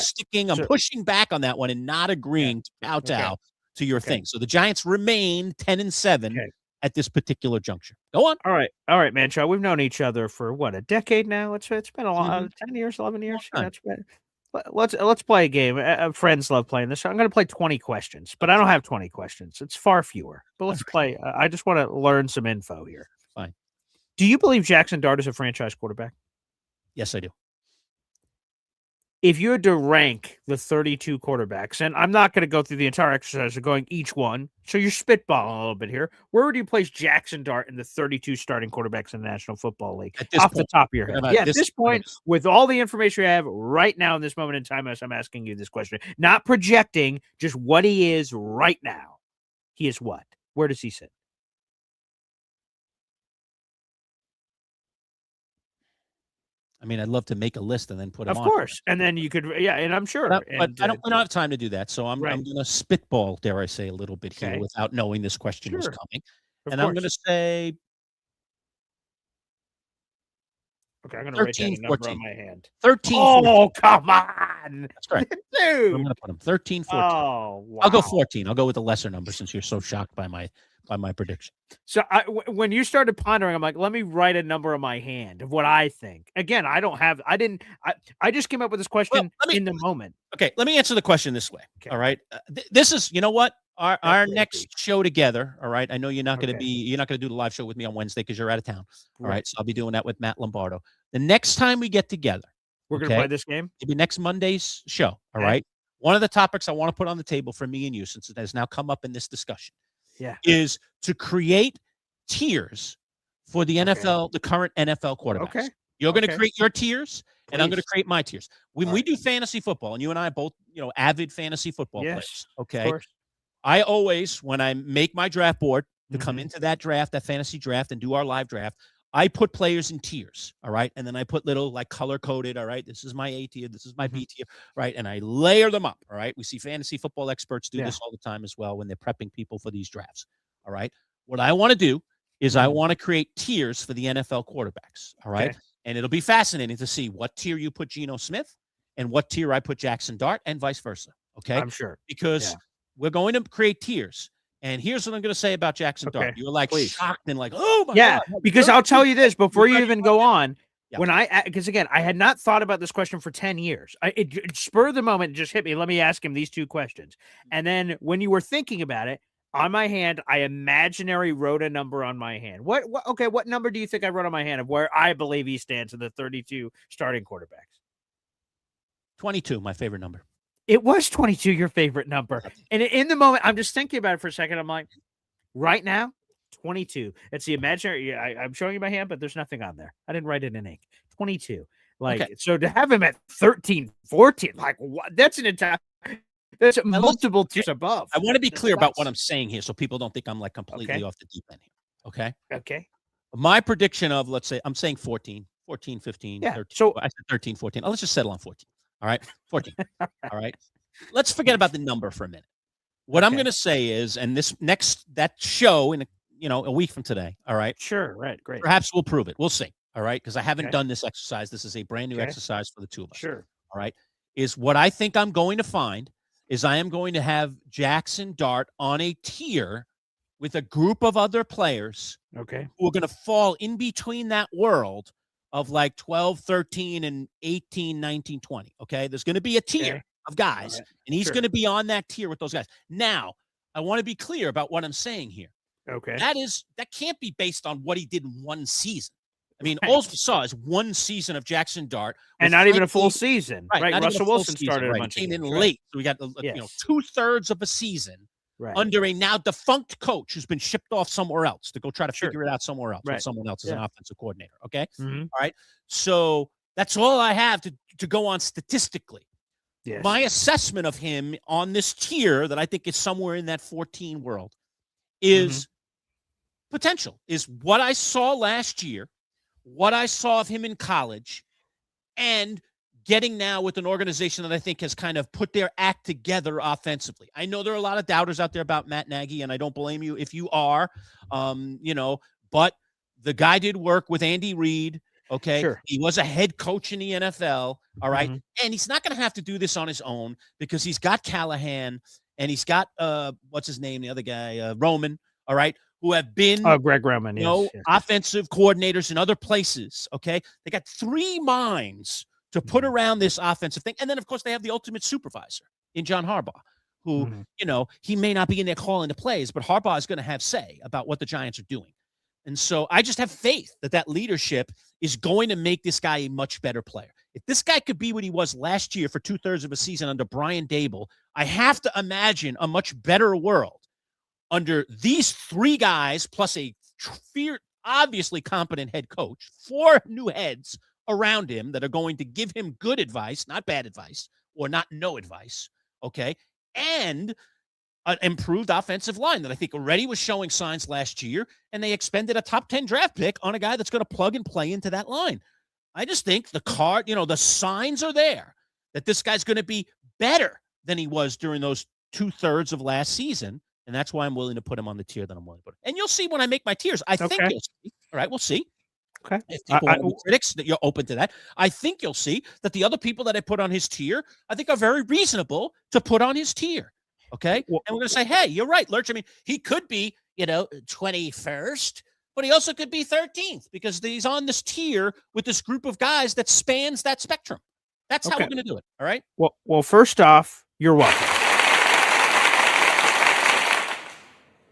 pushing back on that one and not agreeing to kowtow to your thing. So the Giants remain 10-7 at this particular juncture. Go on. All right, Manchild. We've known each other for what, a decade now? It's been a long 10 years, 11 years. Let's play a game. Friends love playing this. I'm going to play 20 questions, but I don't have 20 questions. It's far fewer. But let's play. I just want to learn some info here. Fine. Do you believe Jackson Dart is a franchise quarterback? Yes, I do. If you had to rank the 32 quarterbacks, and I'm not going to go through the entire exercise of going each one, so you're spitballing a little bit here, where would you place Jackson Dart in the 32 starting quarterbacks in the National Football League? Off the top of your head. At this point, with all the information you have right now in this moment in time as I'm asking you this question, not projecting, just what he is right now. He is what? Where does he sit? I mean, I'd love to make a list and then put them on. Of course. And then you could, and I'm sure. But we don't have time to do that. So I'm going to spitball, dare I say, a little bit here without knowing this question was coming. I'm going to say. Okay, I'm going to write down a number on my hand. 13. Oh, come on. That's correct. Dude. I'm going to put them 13, 14. Oh, wow. I'll go 14. I'll go with the lesser number since you're so shocked by my prediction. So when you started pondering, I'm like, let me write a number on my hand of what I think. Again, I just came up with this question in the moment. Okay, let me answer the question this way. Okay. All right. This is, you know what? Our next show together. All right. I know you're not going to do the live show with me on Wednesday because you're out of town. All right. So I'll be doing that with Matt Lombardo. The next time we get together, we're going to play this game. It'll be next Monday's show. All right. One of the topics I want to put on the table for me and you, since it has now come up in this discussion, is to create tiers for the NFL, the current NFL quarterbacks. Okay. You're going to create your tiers, and I'm going to create my tiers. When we do fantasy football, and you and I are both, avid fantasy football players, okay? I always, when I make my draft board to come into that draft, that fantasy draft, and do our live draft, I put players in tiers, all right? And then I put little, like, color-coded, all right? This is my A tier, this is my B tier, right? And I layer them up, all right? We see fantasy football experts do this all the time as well when they're prepping people for these drafts, all right? What I want to do is I want to create tiers for the NFL quarterbacks, all right? Okay. And it'll be fascinating to see what tier you put Geno Smith and what tier I put Jackson Dart and vice versa, okay? I'm sure. Because we're going to create tiers. And here's what I'm going to say about Jackson Dart. You're like shocked and like, oh my God. Because I'll tell you this before you even go on. Because again, I had not thought about this question for 10 years. It spurred the moment, it just hit me. Let me ask him these two questions. And then when you were thinking about it, on my hand, I imaginary wrote a number on my hand. What number do you think I wrote on my hand of where I believe he stands in the 32 starting quarterbacks? 22, my favorite number. It was 22, your favorite number. And in the moment, I'm just thinking about it for a second. I'm like, right now, 22. It's the imaginary. I'm showing you my hand, but there's nothing on there. I didn't write it in ink. 22. So to have him at 13, 14, like what? That's an entire. There's multiple tiers above. I want to be clear about what I'm saying here so people don't think I'm like completely off the deep end here. Okay? Okay. My prediction of, let's say, I'm saying 14, 15, 13. So I said 13, 14. Let's just settle on 14. All right? 14. All right? Let's forget about the number for a minute. What I'm going to say is, and that show in a week from today, all right? Sure, right, great. Perhaps we'll prove it. We'll see, all right? Because I haven't done this exercise. This is a brand new exercise for the two of us. Sure. All right? Is what I think I'm going to find is I am going to have Jackson Dart on a tier with a group of other players who are going to fall in between that world of like 12, 13, and 18, 19, 20, okay? There's going to be a tier of guys, and he's going to be on that tier with those guys. Now, I want to be clear about what I'm saying here. Okay. That can't be based on what he did in one season. I mean, all we saw is one season of Jackson Dart, and not even a full season, right? Not Russell even a full Wilson season, started right. a bunch He came of in games, late, so we got 2/3 of a season under a now defunct coach who's been shipped off somewhere else to go try to figure it out somewhere else with someone else as an offensive coordinator. Okay, all right. So that's all I have to go on statistically. Yes. My assessment of him on this tier that I think is somewhere in that 14 world is potential, is what I saw last year, what I saw of him in college, and getting now with an organization that I think has kind of put their act together offensively. I know there are a lot of doubters out there about Matt Nagy, and I don't blame you if you are, but the guy did work with Andy Reid. Okay. Sure. He was a head coach in the NFL. All right. And he's not going to have to do this on his own because he's got Callahan and he's got, what's his name? The other guy, Roman. All right. Who have been, Greg Roman, offensive coordinators in other places. Okay. They got 3 minds to put around this offensive thing. And then, of course, they have the ultimate supervisor in John Harbaugh, who, he may not be in there calling the plays, but Harbaugh is going to have say about what the Giants are doing. And so I just have faith that leadership is going to make this guy a much better player. If this guy could be what he was last year for 2/3 of a season under Brian Daboll, I have to imagine a much better world under these 3 guys plus a obviously competent head coach, 4 new heads around him that are going to give him good advice, not bad advice, or not no advice, okay? And an improved offensive line that I think already was showing signs last year, and they expended a top 10 draft pick on a guy that's going to plug and play into that line. I just think the signs are there that this guy's going to be better than he was during those 2/3 of last season, and that's why I'm willing to put him on the tier that I'm willing to put him. And you'll see when I make my tiers. I think you'll see. All right, we'll see. Okay. If people want to be critics, that you're open to that. I think you'll see that the other people that I put on his tier, I think are very reasonable to put on his tier. Okay. And we're going to say, hey, you're right, Lurch. I mean, he could be, 21st, but he also could be 13th because he's on this tier with this group of guys that spans that spectrum. That's how we're going to do it. All right. Well, first off, you're welcome.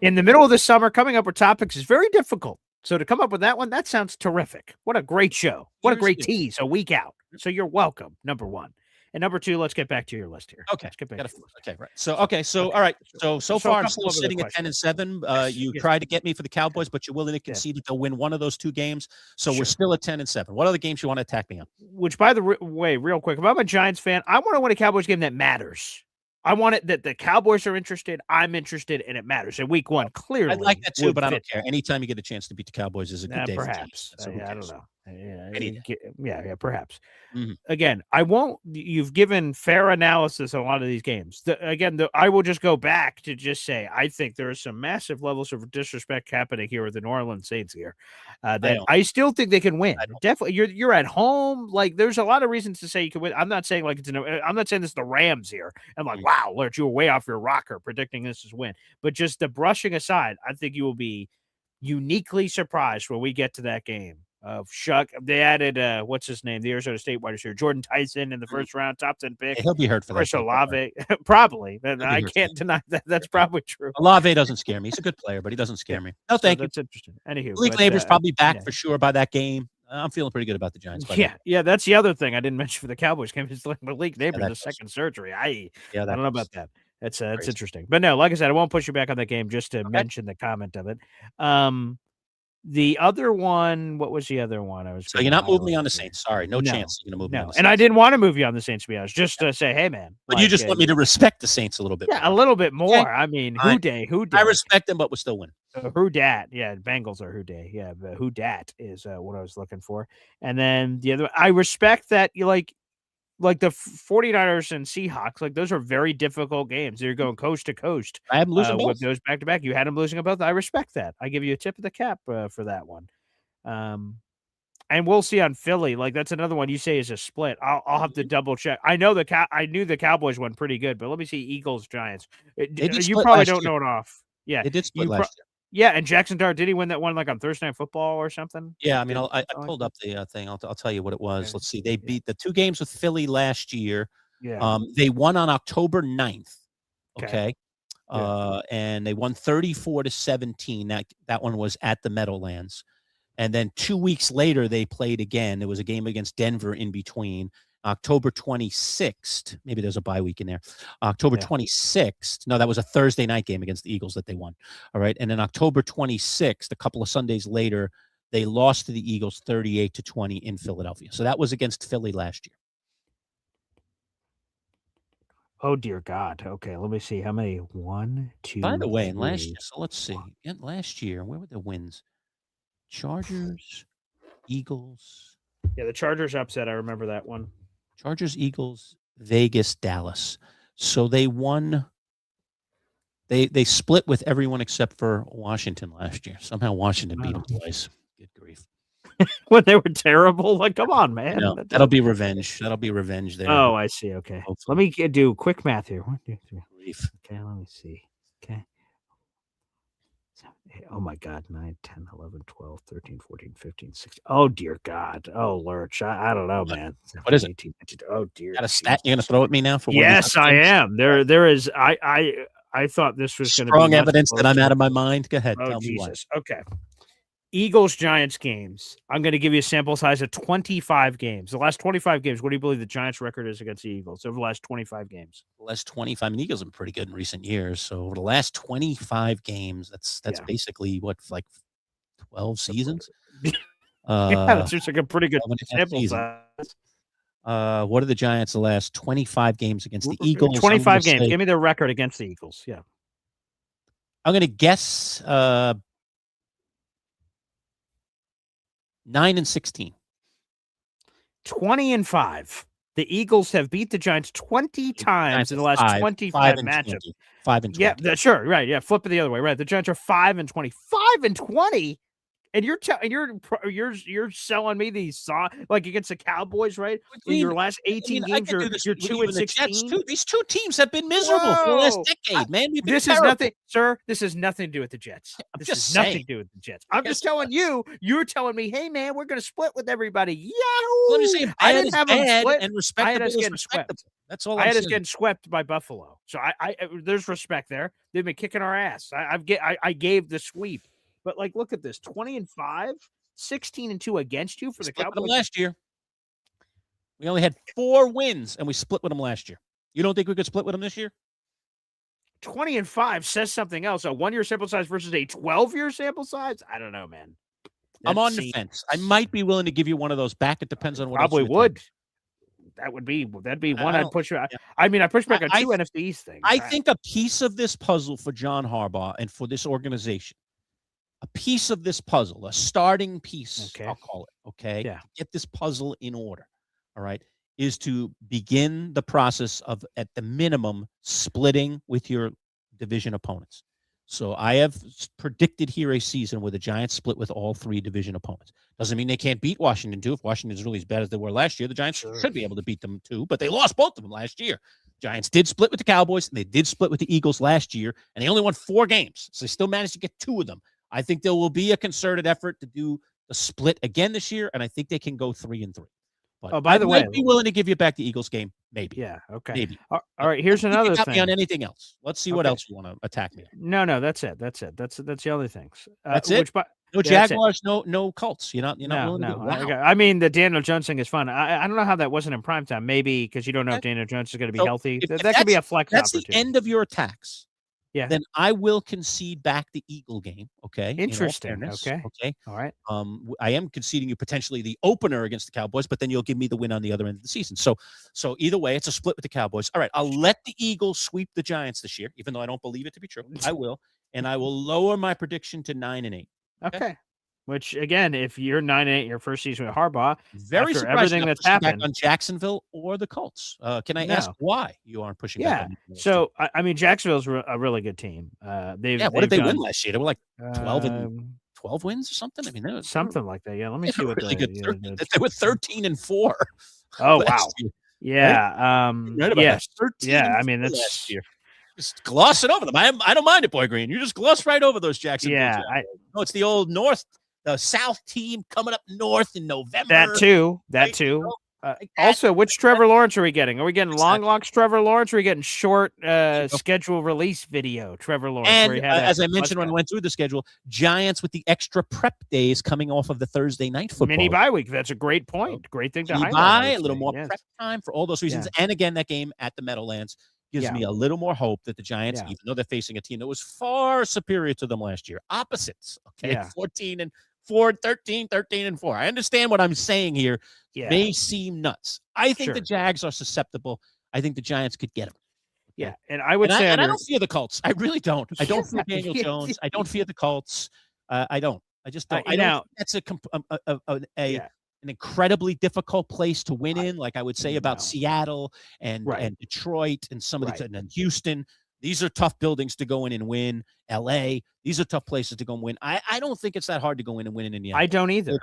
In the middle of the summer, coming up with topics is very difficult. So to come up with that one, that sounds terrific. What a great show. What a great tease a week out. So you're welcome, number 1. And number 2, let's get back to your list here. Okay. Let's get back to your list. Okay, right. So all right. So far I'm still sitting at 10-7. You tried to get me for the Cowboys, but you're willing to concede that they'll win one of those 2 games. So we're still at 10-7. What other games you want to attack me on? Which, by the way, real quick, if I'm a Giants fan, I want to win a Cowboys game that matters. I want it that the Cowboys are interested, I'm interested, and it matters. In week 1, clearly. I like that too, but I don't care. Anytime you get a chance to beat the Cowboys is a good day. Perhaps. For I don't know. Yeah, Perhaps. Again, I won't. You've given fair analysis on a lot of these games. I will just go back to just say I think there are some massive levels of disrespect happening here with the New Orleans Saints here. That I still think they can win. Definitely, you're at home. Like, there's a lot of reasons to say you can win. I'm not saying I'm not saying this is the Rams here. I'm like, wow, Lurch, you were way off your rocker predicting this is win. But just the brushing aside, I think you will be uniquely surprised when we get to that game. They added what's his name, the Arizona State wide receiver Jordan Tyson in the first round, top 10 pick. He'll be hurt for that. Olave, probably. I can't deny that. That's probably true. Olave doesn't scare me. He's a good player, but he doesn't scare me. No, thank you. That's interesting. Anywho, Malik Neighbors probably back for sure by that game. I'm feeling pretty good about the Giants. Yeah. That's the other thing I didn't mention for the Cowboys game is Malik Neighbors, the second surgery. I don't know about that. It's interesting, but no, like I said, I won't push you back on that game just to mention the comment of it. The other one, what was the other one? So you're not moving me on the Saints. Sorry, no chance you're going to move me on the Saints. And I didn't want to move you on the Saints, to be honest, just to say, hey, man. But you just want me to respect the Saints a little bit more. Yeah, a little bit more. Okay. I mean, who day? I respect them, but we're still winning. Who dat? Yeah, Bengals are who day. Yeah, but who dat is what I was looking for. And then the other, I respect that you like the 49ers and Seahawks, like those are very difficult games. You're going coast to coast. I have them losing both. With those back to back. You had them losing them both. I respect that. I give you a tip of the cap for that one. And we'll see on Philly. Like that's another one you say is a split. I'll have to double check. I know I knew the Cowboys went pretty good, but let me see Eagles Giants. You probably don't know it off. Yeah, they did split last year. Yeah, and Jackson Dart, did he win that one like on Thursday Night Football or something? Yeah, I mean, I pulled up the thing. I'll tell you what it was. Okay. Let's see. They beat the 2 games with Philly last year. Yeah. They won on October 9th. Okay. And they won 34-17. That one was at the Meadowlands. And then 2 weeks later, they played again. There was a game against Denver in between. October 26th, maybe there's a bye week in there. October 26th, no, that was a Thursday night game against the Eagles that they won. All right. And then October 26th, a couple of Sundays later, they lost to the Eagles 38-20 in Philadelphia. So that was against Philly last year. Oh, dear God. Okay, let me see. How many? 1, 2, By the way, in last 3. year, so let's see. In last year, where were the wins? Chargers, Eagles. Yeah, the Chargers upset. I remember that one. Chargers, Eagles, Vegas, Dallas. So they won. They split with everyone except for Washington last year. Somehow Washington beat them twice. Good grief. When they were terrible. Like, come on, man. No, that'll be revenge. That'll be revenge there. Oh, I see. Okay. Hopefully. Let me do quick math here. 1, 2, 3. Grief. Okay, let me see. Okay. 7, 8, oh my God. 9, 10, 11, 12, 13, 14, 15, 16. Oh, dear God. Oh, Lurch. I don't know, man. What is it? 18, 19, oh, dear. Got a stat you're going to throw at me now? For yes, I am. There is. I thought this was going to be strong evidence that I'm out of my mind. Go ahead. Oh, Tell me why. Jesus. Okay. Eagles Giants games. I'm going to give you a sample size of 25 games. The last 25 games. What do you believe the Giants' record is against the Eagles over the last 25 games? The last 25. I mean, Eagles have been pretty good in recent years. So over the last 25 games, that's basically what, like 12 seasons. Yeah, that's just like a pretty good sample size. What are the Giants the last 25 games against the Eagles? 25 games. Give me their record against the Eagles. Yeah. I'm going to guess 9-16. 20-5. The Eagles have beat the Giants 20 times in the last 25 matchups. 5-20. Yeah, sure, right. Yeah, flip it the other way. Right, the Giants are 5-20. 5-20. And you're selling me these like against the Cowboys, right? In your last 18 games, you're 2-16. These two teams have been miserable for the last decade, man. This is nothing, sir. This has nothing to do with the Jets. This has nothing to do with the Jets. I'm just telling you. You're telling me, hey, man, we're going to split with everybody. Yahoo! I didn't have them split, and respectable is respectable. That's all. I had us getting swept by Buffalo, so I there's respect there. They've been kicking our ass. I gave the sweep. But, like, look at this, 20-5, 16-2 against you for the Cowboys. Last year, we only had 4 wins, and we split with them last year. You don't think we could split with them this year? 20-5 says something else. A 1-year sample size versus a 12-year sample size? I don't know, man. I'm on the fence. I might be willing to give you one of those back. It depends on what. Probably would. That'd be one I'd push back. Yeah. I mean, I push back on 2 NFC East things. I think a piece of this puzzle for John Harbaugh and for this organization, a piece of this puzzle, a starting piece, I'll call it, okay? Yeah. To get this puzzle in order, all right, is to begin the process of, at the minimum, splitting with your division opponents. So I have predicted here a season where the Giants split with all 3 division opponents. Doesn't mean they can't beat Washington, too. If Washington's really as bad as they were last year, the Giants should be able to beat them, too. But they lost both of them last year. Giants did split with the Cowboys, and they did split with the Eagles last year, and they only won 4 games. So they still managed to get 2 of them. I think there will be a concerted effort to do the split again this year, and I think they can go 3-3. But by the way, I might be willing to give you back the Eagles game, maybe. Yeah, okay. Maybe. All right, here's another thing. Me on anything else. Let's see what else you want to attack me. No, that's it. That's the other things. That's it? No Jaguars, no Colts. You're not willing to do it. Wow. I mean, the Daniel Jones thing is fun. I don't know how that wasn't in primetime. Maybe because you don't know if Daniel Jones is going to be healthy. That could be a flex opportunity. That's the end of your attacks. Yeah. Then I will concede back the Eagle game. Okay. Interesting. Okay. All right. I am conceding you potentially the opener against the Cowboys, but then you'll give me the win on the other end of the season. So either way, it's a split with the Cowboys. All right. I'll let the Eagles sweep the Giants this year, even though I don't believe it to be true. I will. And I will lower my prediction to 9-8. Okay. Which, again, if you're 9-8 your first season with Harbaugh, very after everything that's happened back on Jacksonville or the Colts. Can I ask why you aren't pushing back on the so I mean, Jacksonville's a really good team. What did they win last year? They were like 12 wins or something. I mean, they were something like that. Yeah, let me see what really good. They were 13-4. Oh wow! Yeah, right? Yes, yeah. I mean, that's last year. Just glossing over them. I don't mind it, Boy Green. You just gloss right over those Jacksonville. Yeah, it's the old North. The South team coming up north in November. That too. Also, which Trevor Lawrence are we getting? Are we getting long locks Trevor Lawrence, or are we getting short schedule release video Trevor Lawrence? And where he had as I mentioned when we went through the schedule, Giants with the extra prep days coming off of the Thursday night football. Mini bye week. That's a great point. Great thing to highlight. A little more prep time for all those reasons. And again, that game at the Meadowlands gives me a little more hope that the Giants, even though they're facing a team that was far superior to them last year, opposites, 14-4, 13-4. I understand what I'm saying here. May seem nuts. I think the Jags are susceptible. I think the Giants could get them. Yeah, and I would say, I don't fear the Colts. I really don't. I don't fear Daniel Jones. I don't fear the Colts. I don't. I just don't. I don't think that's an incredibly difficult place to win in, like I would say about Seattle and Detroit and some of the and Houston. These are tough buildings to go in and win. LA, these are tough places to go and win. I don't think it's that hard to go in and win in Indiana. I don't either.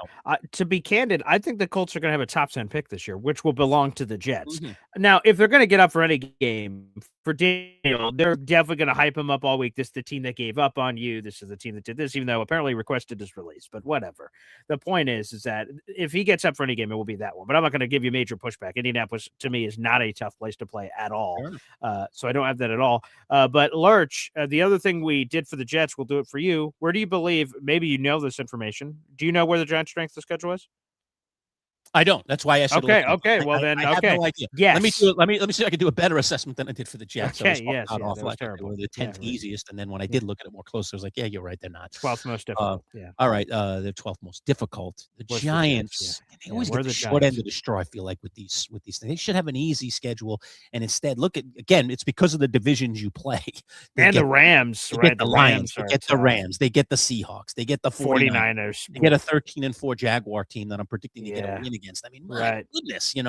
To be candid, I think the Colts are going to have a top 10 pick this year, which will belong to the Jets. Now, if they're going to get up for any game for Daniel, they're definitely going to hype him up all week. This is the team that gave up on you. This is the team that did this, even though apparently requested his release. But whatever. The point is that if he gets up for any game, it will be that one. But I'm not going to give you major pushback. Indianapolis, to me, is not a tough place to play at all. So I don't have that at all. But Lurch, the other thing we did for the Jets, we'll do it for you. Where do you believe, maybe you know this information, do you know where the Giants' strength of schedule is? I don't. That's why I said okay. Well, then, I have no idea. Yes. Let me see if I can do a better assessment than I did for the Jets. Okay. Yes. That was terrible. They were the 10th easiest, and then when I did look at it more closely, I was like, "Yeah, you're right. They're not 12th most difficult." All right. The 12th most difficult. The Giants. They always get the short end of the straw. I feel like with these things, they should have an easy schedule, and instead, look at again. It's because of the divisions you play. And the Rams, right? The Lions. They get the Rams. They get the Seahawks. They get the 49ers. They get a 13-4 Jaguar team that I'm predicting to get a win against. I mean, my goodness, I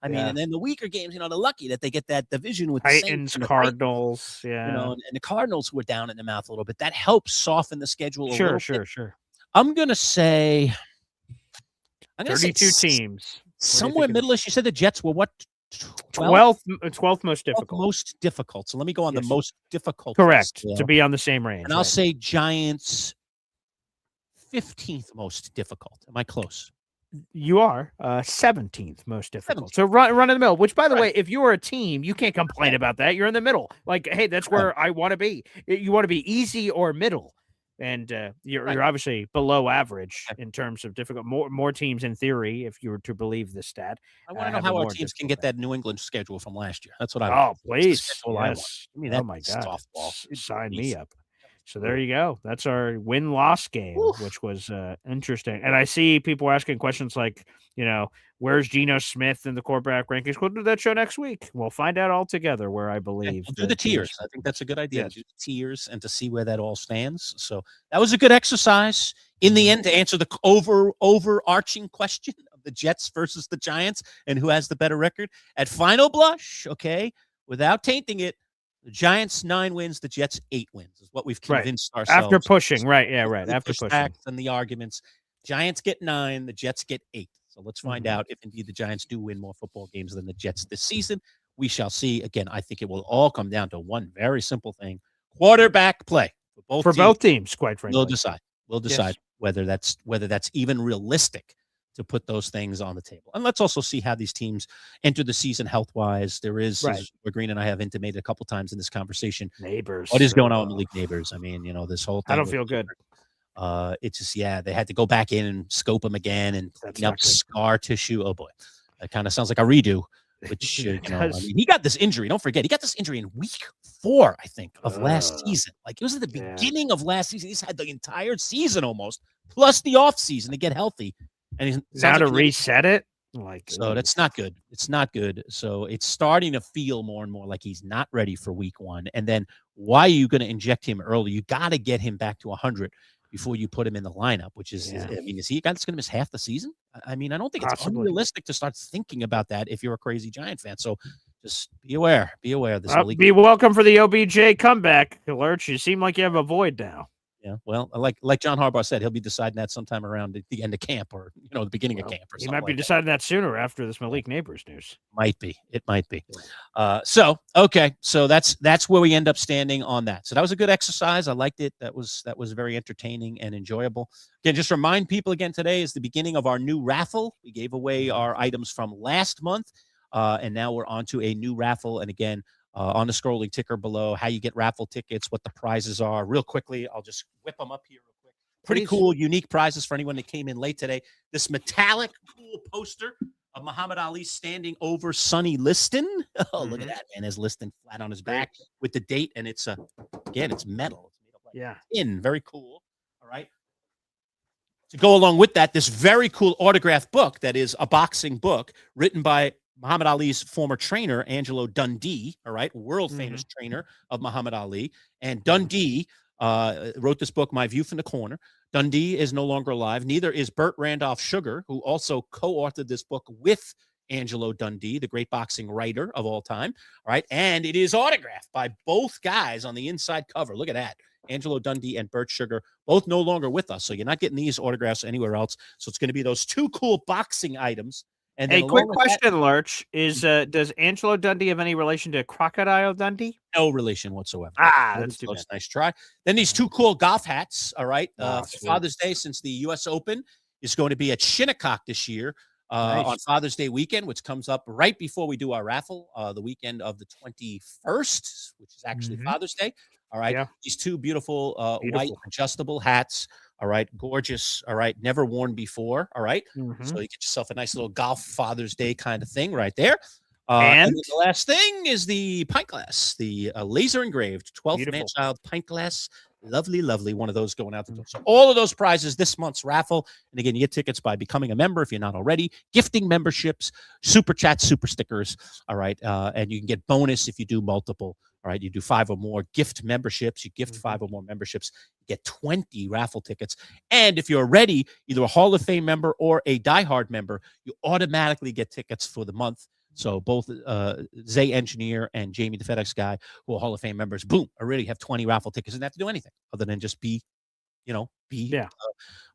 mean, and then the weaker games, they're lucky that they get that division with Titans, the Saints and Cardinals, and the Cardinals who are down in the mouth a little bit. That helps soften the schedule a little bit. Sure. I'm gonna say 32 teams. Somewhere middle-ish. You said the Jets were what? 12th most difficult. Most difficult. So let me go on the most difficult. Correct. To be on the same range. And I'll say Giants 15th most difficult. Am I close? You are 17th most difficult. So run in the middle, which, by the way, if you are a team, you can't complain about that. You're in the middle. Like, hey, that's where I want to be. You want to be easy or middle. And you're obviously below average in terms of difficult. More teams, in theory, if you were to believe this stat. I want to know how our teams can get that New England schedule from last year. That's what I want. Oh, please. Yes. I mean, oh, my God. Softball. Sign me up. So there you go. That's our win-loss game, which was interesting. And I see people asking questions like, where's Geno Smith in the quarterback rankings? We'll do that show next week. We'll find out all together where I believe. We'll do the tiers. I think that's a good idea. Do the tiers and to see where that all stands. So that was a good exercise. In the end, to answer the overarching question of the Jets versus the Giants and who has the better record at final blush, without tainting it, the Giants 9 wins, the Jets 8 wins is what we've convinced ourselves. After pushing, after pushing. And the arguments. Giants get 9, the Jets get 8. So let's find out if indeed the Giants do win more football games than the Jets this season. We shall see. Again, I think it will all come down to one very simple thing: quarterback play for both teams. Quite frankly, We'll decide whether that's even realistic to put those things on the table. And let's also see how these teams enter the season health-wise. There is, as Green and I have intimated a couple times in this conversation, neighbors. What is going on with the league neighbors? I mean, this whole thing. I don't feel good. It's just, they had to go back in and scope them again and clean up scar tissue. Oh boy, that kind of sounds like a redo. Which I mean, he got this injury. Don't forget, he got this injury in week 4, I think, of last season. Like it was at the beginning of last season. He's had the entire season almost, plus the off season to get healthy. And he's now to reset it. That's not good. It's not good. So it's starting to feel more and more like he's not ready for week 1. And then why are you going to inject him early? You got to get him back to 100 before you put him in the lineup, which is, is he a guy that's going to miss half the season? I mean, I don't think it's unrealistic to start thinking about that if you're a crazy Giant fan. So just be aware. Be aware of this. Be welcome for the OBJ comeback. Lurch, you seem like you have a void now. Yeah. Well, like John Harbaugh said, he'll be deciding that sometime around the end of camp or the beginning of Well, camp or he something might be like that. deciding that sooner after this Malik Neighbors news. Might be. It might be. Yeah. Okay. So that's where we end up standing on that. So that was a good exercise. I liked it. That was very entertaining and enjoyable. Again, just remind people again, today is the beginning of our new raffle. We gave away our items from last month, and now we're on to a new raffle. And again, on the scrolling ticker below, how you get raffle tickets, what the prizes are. Real quickly, I'll just whip them up here real quick. Pretty Please. cool, unique prizes for anyone that came in late today. This metallic cool poster of Muhammad Ali standing over Sonny Liston. Oh, look at that, man. There's Liston flat on his back with the date, and it's again, it's metal. It's made of like tin. Very cool. All right. To go along with that, this very cool autographed book that is a boxing book written by Muhammad Ali's former trainer, Angelo Dundee, all right, world famous trainer of Muhammad Ali. And Dundee wrote this book, My View from the Corner. Dundee is no longer alive. Neither is Burt Randolph Sugar, who also co-authored this book with Angelo Dundee, the great boxing writer of all time. All right. And it is autographed by both guys on the inside cover. Look at that. Angelo Dundee and Burt Sugar, both no longer with us. So you're not getting these autographs anywhere else. So it's going to be those two cool boxing items. And a quick question, Lurch, is does Angelo Dundee have any relation to Crocodile Dundee? No relation whatsoever. That's too bad. Nice try. Then these two cool golf hats, all right, for sweet. Father's Day, since the U.S. Open is going to be at Shinnecock this year on Father's Day weekend, which comes up right before we do our raffle, the weekend of the 21st, which is actually Father's Day. All right. Yeah. These two beautiful white adjustable hats. All right. Gorgeous. All right. Never worn before. All right. So you get yourself a nice little golf Father's Day kind of thing right there. And the last thing is the pint glass, the laser engraved 12th Manchild pint glass. Lovely, lovely. One of those going out the door. So all of those prizes this month's raffle. And again, you get tickets by becoming a member if you're not already, gifting memberships, super chats, super stickers. All right. And you can get bonus if you do multiple. All right. You do 5 or more gift memberships. You gift 5 or more memberships. You get 20 raffle tickets. And if you're already either a Hall of Fame member or a diehard member, you automatically get tickets for the month. So both Zay Engineer and Jamie, the FedEx guy, who are Hall of Fame members, boom, already have 20 raffle tickets and have to do anything other than just be Hall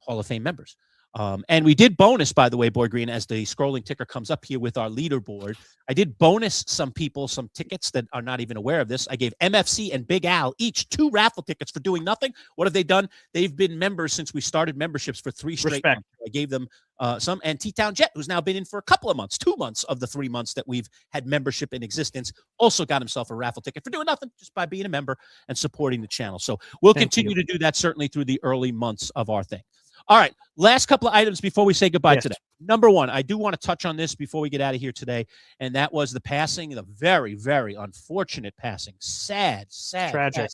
of Fame members. And we did bonus, by the way, Boy Green, as the scrolling ticker comes up here with our leaderboard. I did bonus some people some tickets that are not even aware of this. I gave MFC and Big Al each 2 raffle tickets for doing nothing. What have they done? They've been members since we started memberships for 3 straight months. I gave them some. And T-Town Jet, who's now been in for a couple of months, 2 months of the 3 months that we've had membership in existence, also got himself a raffle ticket for doing nothing, just by being a member and supporting the channel. So we'll continue to do that certainly through the early months of our thing. All right, last couple of items before we say goodbye today. Number one, I do want to touch on this before we get out of here today, and that was the passing, the very, very unfortunate passing, sad, tragic,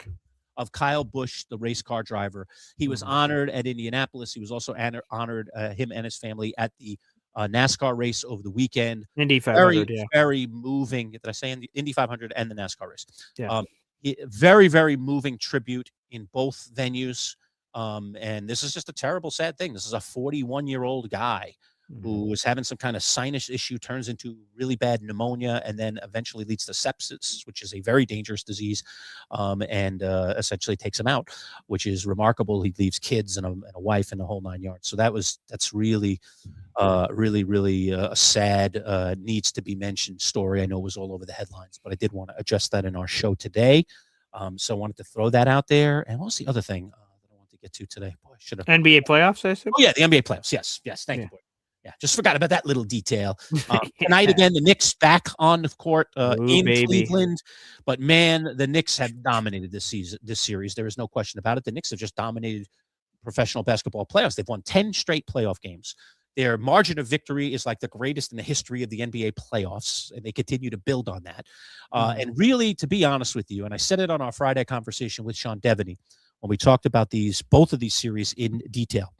of Kyle Busch, the race car driver. He was honored at Indianapolis. He was also honored, him and his family, at the NASCAR race over the weekend. Indy 500, very moving. Did I say in the Indy 500 and the NASCAR race? Yeah. Very, very moving tribute in both venues. And this is just a terrible, sad thing. This is a 41-year-old guy who was having some kind of sinus issue, turns into really bad pneumonia, and then eventually leads to sepsis, which is a very dangerous disease, and essentially takes him out, which is remarkable. He leaves kids and a wife and the whole 9 yards. So that's really, really a sad, needs to be mentioned story. I know it was all over the headlines, but I did want to address that in our show today. So I wanted to throw that out there. And what was the other thing to get to today? Boy, should have NBA playoffs, I assume? Oh, yeah, the NBA playoffs. Yes. Thank you, boy. Yeah, just forgot about that little detail. Tonight, again, the Knicks back on the court in Cleveland. But, man, the Knicks have dominated this series. There is no question about it. The Knicks have just dominated professional basketball playoffs. They've won 10 straight playoff games. Their margin of victory is like the greatest in the history of the NBA playoffs, and they continue to build on that. And really, to be honest with you, and I said it on our Friday conversation with Sean Devaney when we talked about both of these series in detail.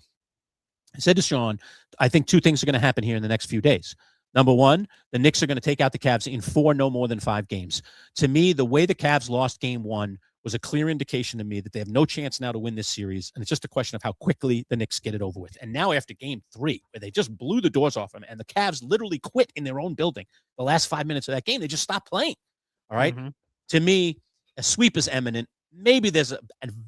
I said to Sean, I think 2 things are going to happen here in the next few days. Number one, the Knicks are going to take out the Cavs in 4 no more than 5 games. To me, the way the Cavs lost game 1 was a clear indication to me that they have no chance now to win this series, and it's just a question of how quickly the Knicks get it over with. And now after game 3, where they just blew the doors off them, and the Cavs literally quit in their own building, the last 5 minutes of that game, they just stopped playing. All right? To me, a sweep is imminent. maybe there's a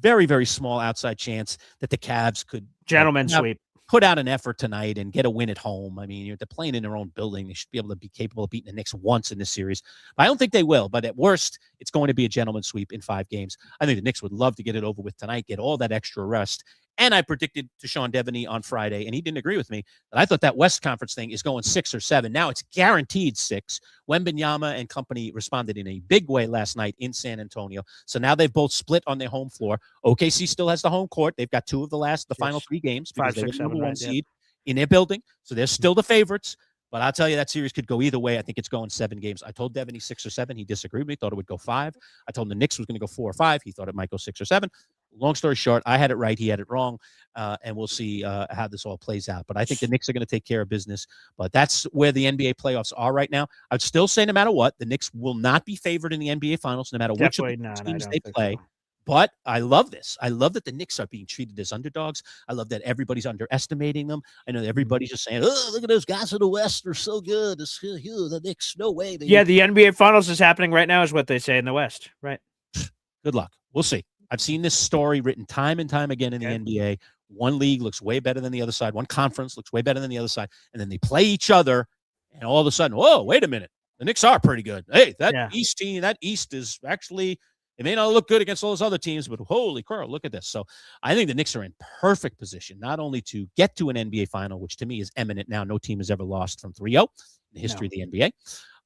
very, very small outside chance that the Cavs could Gentlemen sweep. put out an effort tonight and get a win at home. I mean, they're playing in their own building. They should be able to be capable of beating the Knicks once in this series. But I don't think they will. But at worst, it's going to be a gentleman's sweep in 5 games. I think the Knicks would love to get it over with tonight, get all that extra rest. And I predicted to Sean Devaney on Friday, and he didn't agree with me, that I thought that West Conference thing is going 6 or 7. Now it's guaranteed 6. Wembanyama and company responded in a big way last night in San Antonio. So now they've both split on their home floor. OKC still has the home court. They've got 2 of the final 3 games because 5, 6, they were 7, number 1 right, seed in their building. So they're still the favorites. But I'll tell you, that series could go either way. I think it's going 7 games. I told Devaney 6 or 7. He disagreed with me, thought it would go 5. I told him the Knicks was going to go 4 or 5. He thought it might go 6 or 7. Long story short, I had it right. He had it wrong. And we'll see how this all plays out. But I think the Knicks are going to take care of business. But that's where the NBA playoffs are right now. I'd still say no matter what, the Knicks will not be favored in the NBA Finals, no matter which of the teams they play. So. But I love this. I love that the Knicks are being treated as underdogs. I love that everybody's underestimating them. I know everybody's just saying, oh, look at those guys in the West. They're so good. It's the Knicks. No way. Yeah, the NBA Finals is happening right now is what they say in the West. Right. Good luck. We'll see. I've seen this story written time and time again in the NBA. One league looks way better than the other side. One conference looks way better than the other side. And then they play each other. And all of a sudden, whoa, wait a minute. The Knicks are pretty good. Hey, that East team, that East is actually – it may not look good against all those other teams, but holy crow, look at this. So I think the Knicks are in perfect position, not only to get to an NBA final, which to me is eminent now. No team has ever lost from 3-0 in the history of the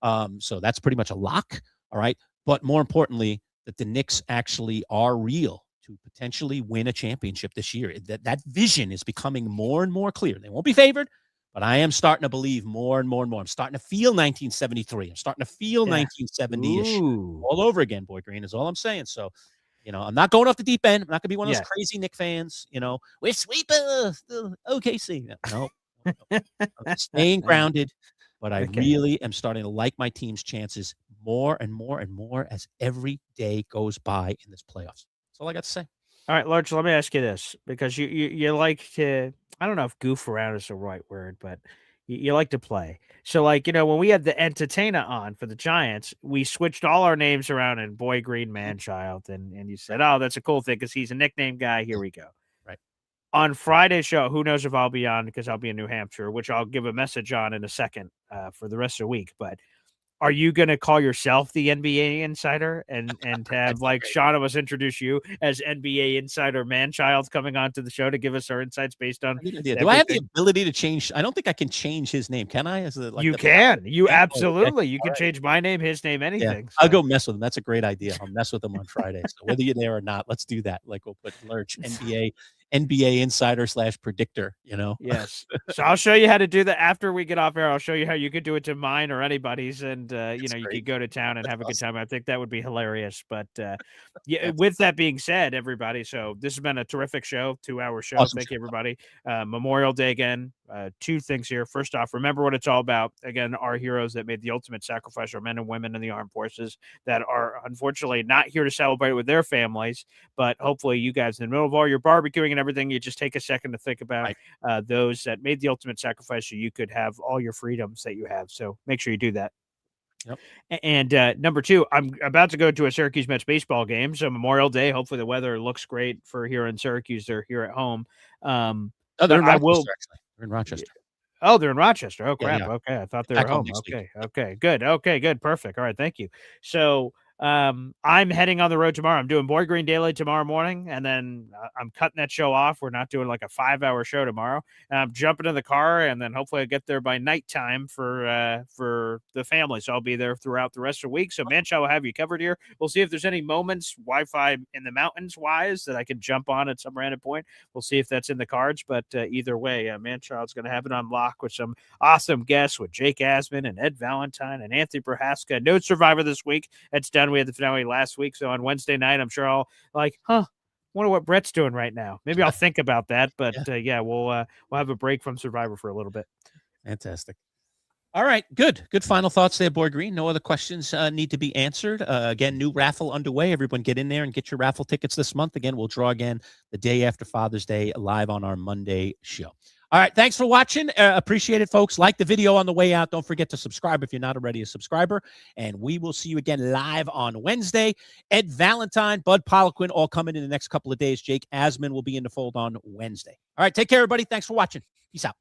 NBA. So that's pretty much a lock, all right? But more importantly, that the Knicks actually are real to potentially win a championship this year. That vision is becoming more and more clear. They won't be favored, but I am starting to believe more and more and more. I'm starting to feel 1973. I'm starting to feel 1970-ish all over again, Boy Green, is all I'm saying. So, I'm not going off the deep end. I'm not going to be one of those crazy Knick fans. We're sweeping the OKC. No. I'm staying grounded, but I really am starting to like my team's chances more and more and more as every day goes by in this playoffs. That's all I got to say. All right, Larch, let me ask you this, because you like to, I don't know if goof around is the right word, but you like to play. So, when we had the entertainer on for the Giants, we switched all our names around in Boy Green, Manchild, and you said, oh, that's a cool thing because he's a nickname guy. Here we go. Right. On Friday's show, who knows if I'll be on because I'll be in New Hampshire, which I'll give a message on in a second for the rest of the week, but are you going to call yourself the NBA insider and have Shauna was introduce you as NBA insider Manchild coming onto the show to give us our insights based on everything? Do I have the ability to change? I don't think I can change his name. Can I? You can. You absolutely. You can change my name, his name, anything. Yeah. So. I'll go mess with him. That's a great idea. I'll mess with him on Friday. So whether you're there or not, let's do that. We'll put Lurch NBA insider / predictor, Yes. So I'll show you how to do that after we get off air. I'll show you how you could do it to mine or anybody's. And, you could go to town and have a good time. I think that would be hilarious. But with that being said, everybody, so this has been a terrific show, 2-hour show. Awesome. Thank you, everybody. Memorial Day again. 2 things here. First off, remember what it's all about. Again, our heroes that made the ultimate sacrifice, our men and women in the armed forces that are unfortunately not here to celebrate with their families. But hopefully you guys, in the middle of all your barbecuing and everything, you just take a second to think about those that made the ultimate sacrifice so you could have all your freedoms that you have. So make sure you do that. Yep. And number 2, I'm about to go to a Syracuse Mets baseball game. So Memorial Day, hopefully the weather looks great for here in Syracuse. They're here at home. They're in Rochester, actually. They're in Rochester. Oh, they're in Rochester. Oh, crap. Yeah. Okay. I thought they were home. Okay. Good. Okay, good. Perfect. All right. Thank you. So I'm heading on the road tomorrow. I'm doing Boy Green Daily tomorrow morning, and then I'm cutting that show off. We're not doing like a 5-hour show tomorrow. And I'm jumping in the car, and then hopefully I get there by nighttime for the family. So I'll be there throughout the rest of the week. So Manchild will have you covered here. We'll see if there's any moments, Wi-Fi in the mountains wise, that I can jump on at some random point. We'll see if that's in the cards. But either way, Manchild's going to have it on lock with some awesome guests with Jake Asman and Ed Valentine and Anthony Prohaska. No Survivor this week. It's done. We had the finale last week. So on Wednesday night, I'm sure I'll wonder what Brett's doing right now. Maybe I'll think about that. But we'll have a break from Survivor for a little bit. Fantastic. All right, good final thoughts there, Boy Green. No other questions need to be answered. Again, new raffle underway. Everyone get in there and get your raffle tickets this month. Again, we'll draw again the day after Father's Day live on our Monday show. All right. Thanks for watching. Appreciate it, folks. Like the video on the way out. Don't forget to subscribe if you're not already a subscriber. And we will see you again live on Wednesday. Ed Valentine, Bud Poliquin, all coming in the next couple of days. Jake Asman will be in the fold on Wednesday. All right. Take care, everybody. Thanks for watching. Peace out.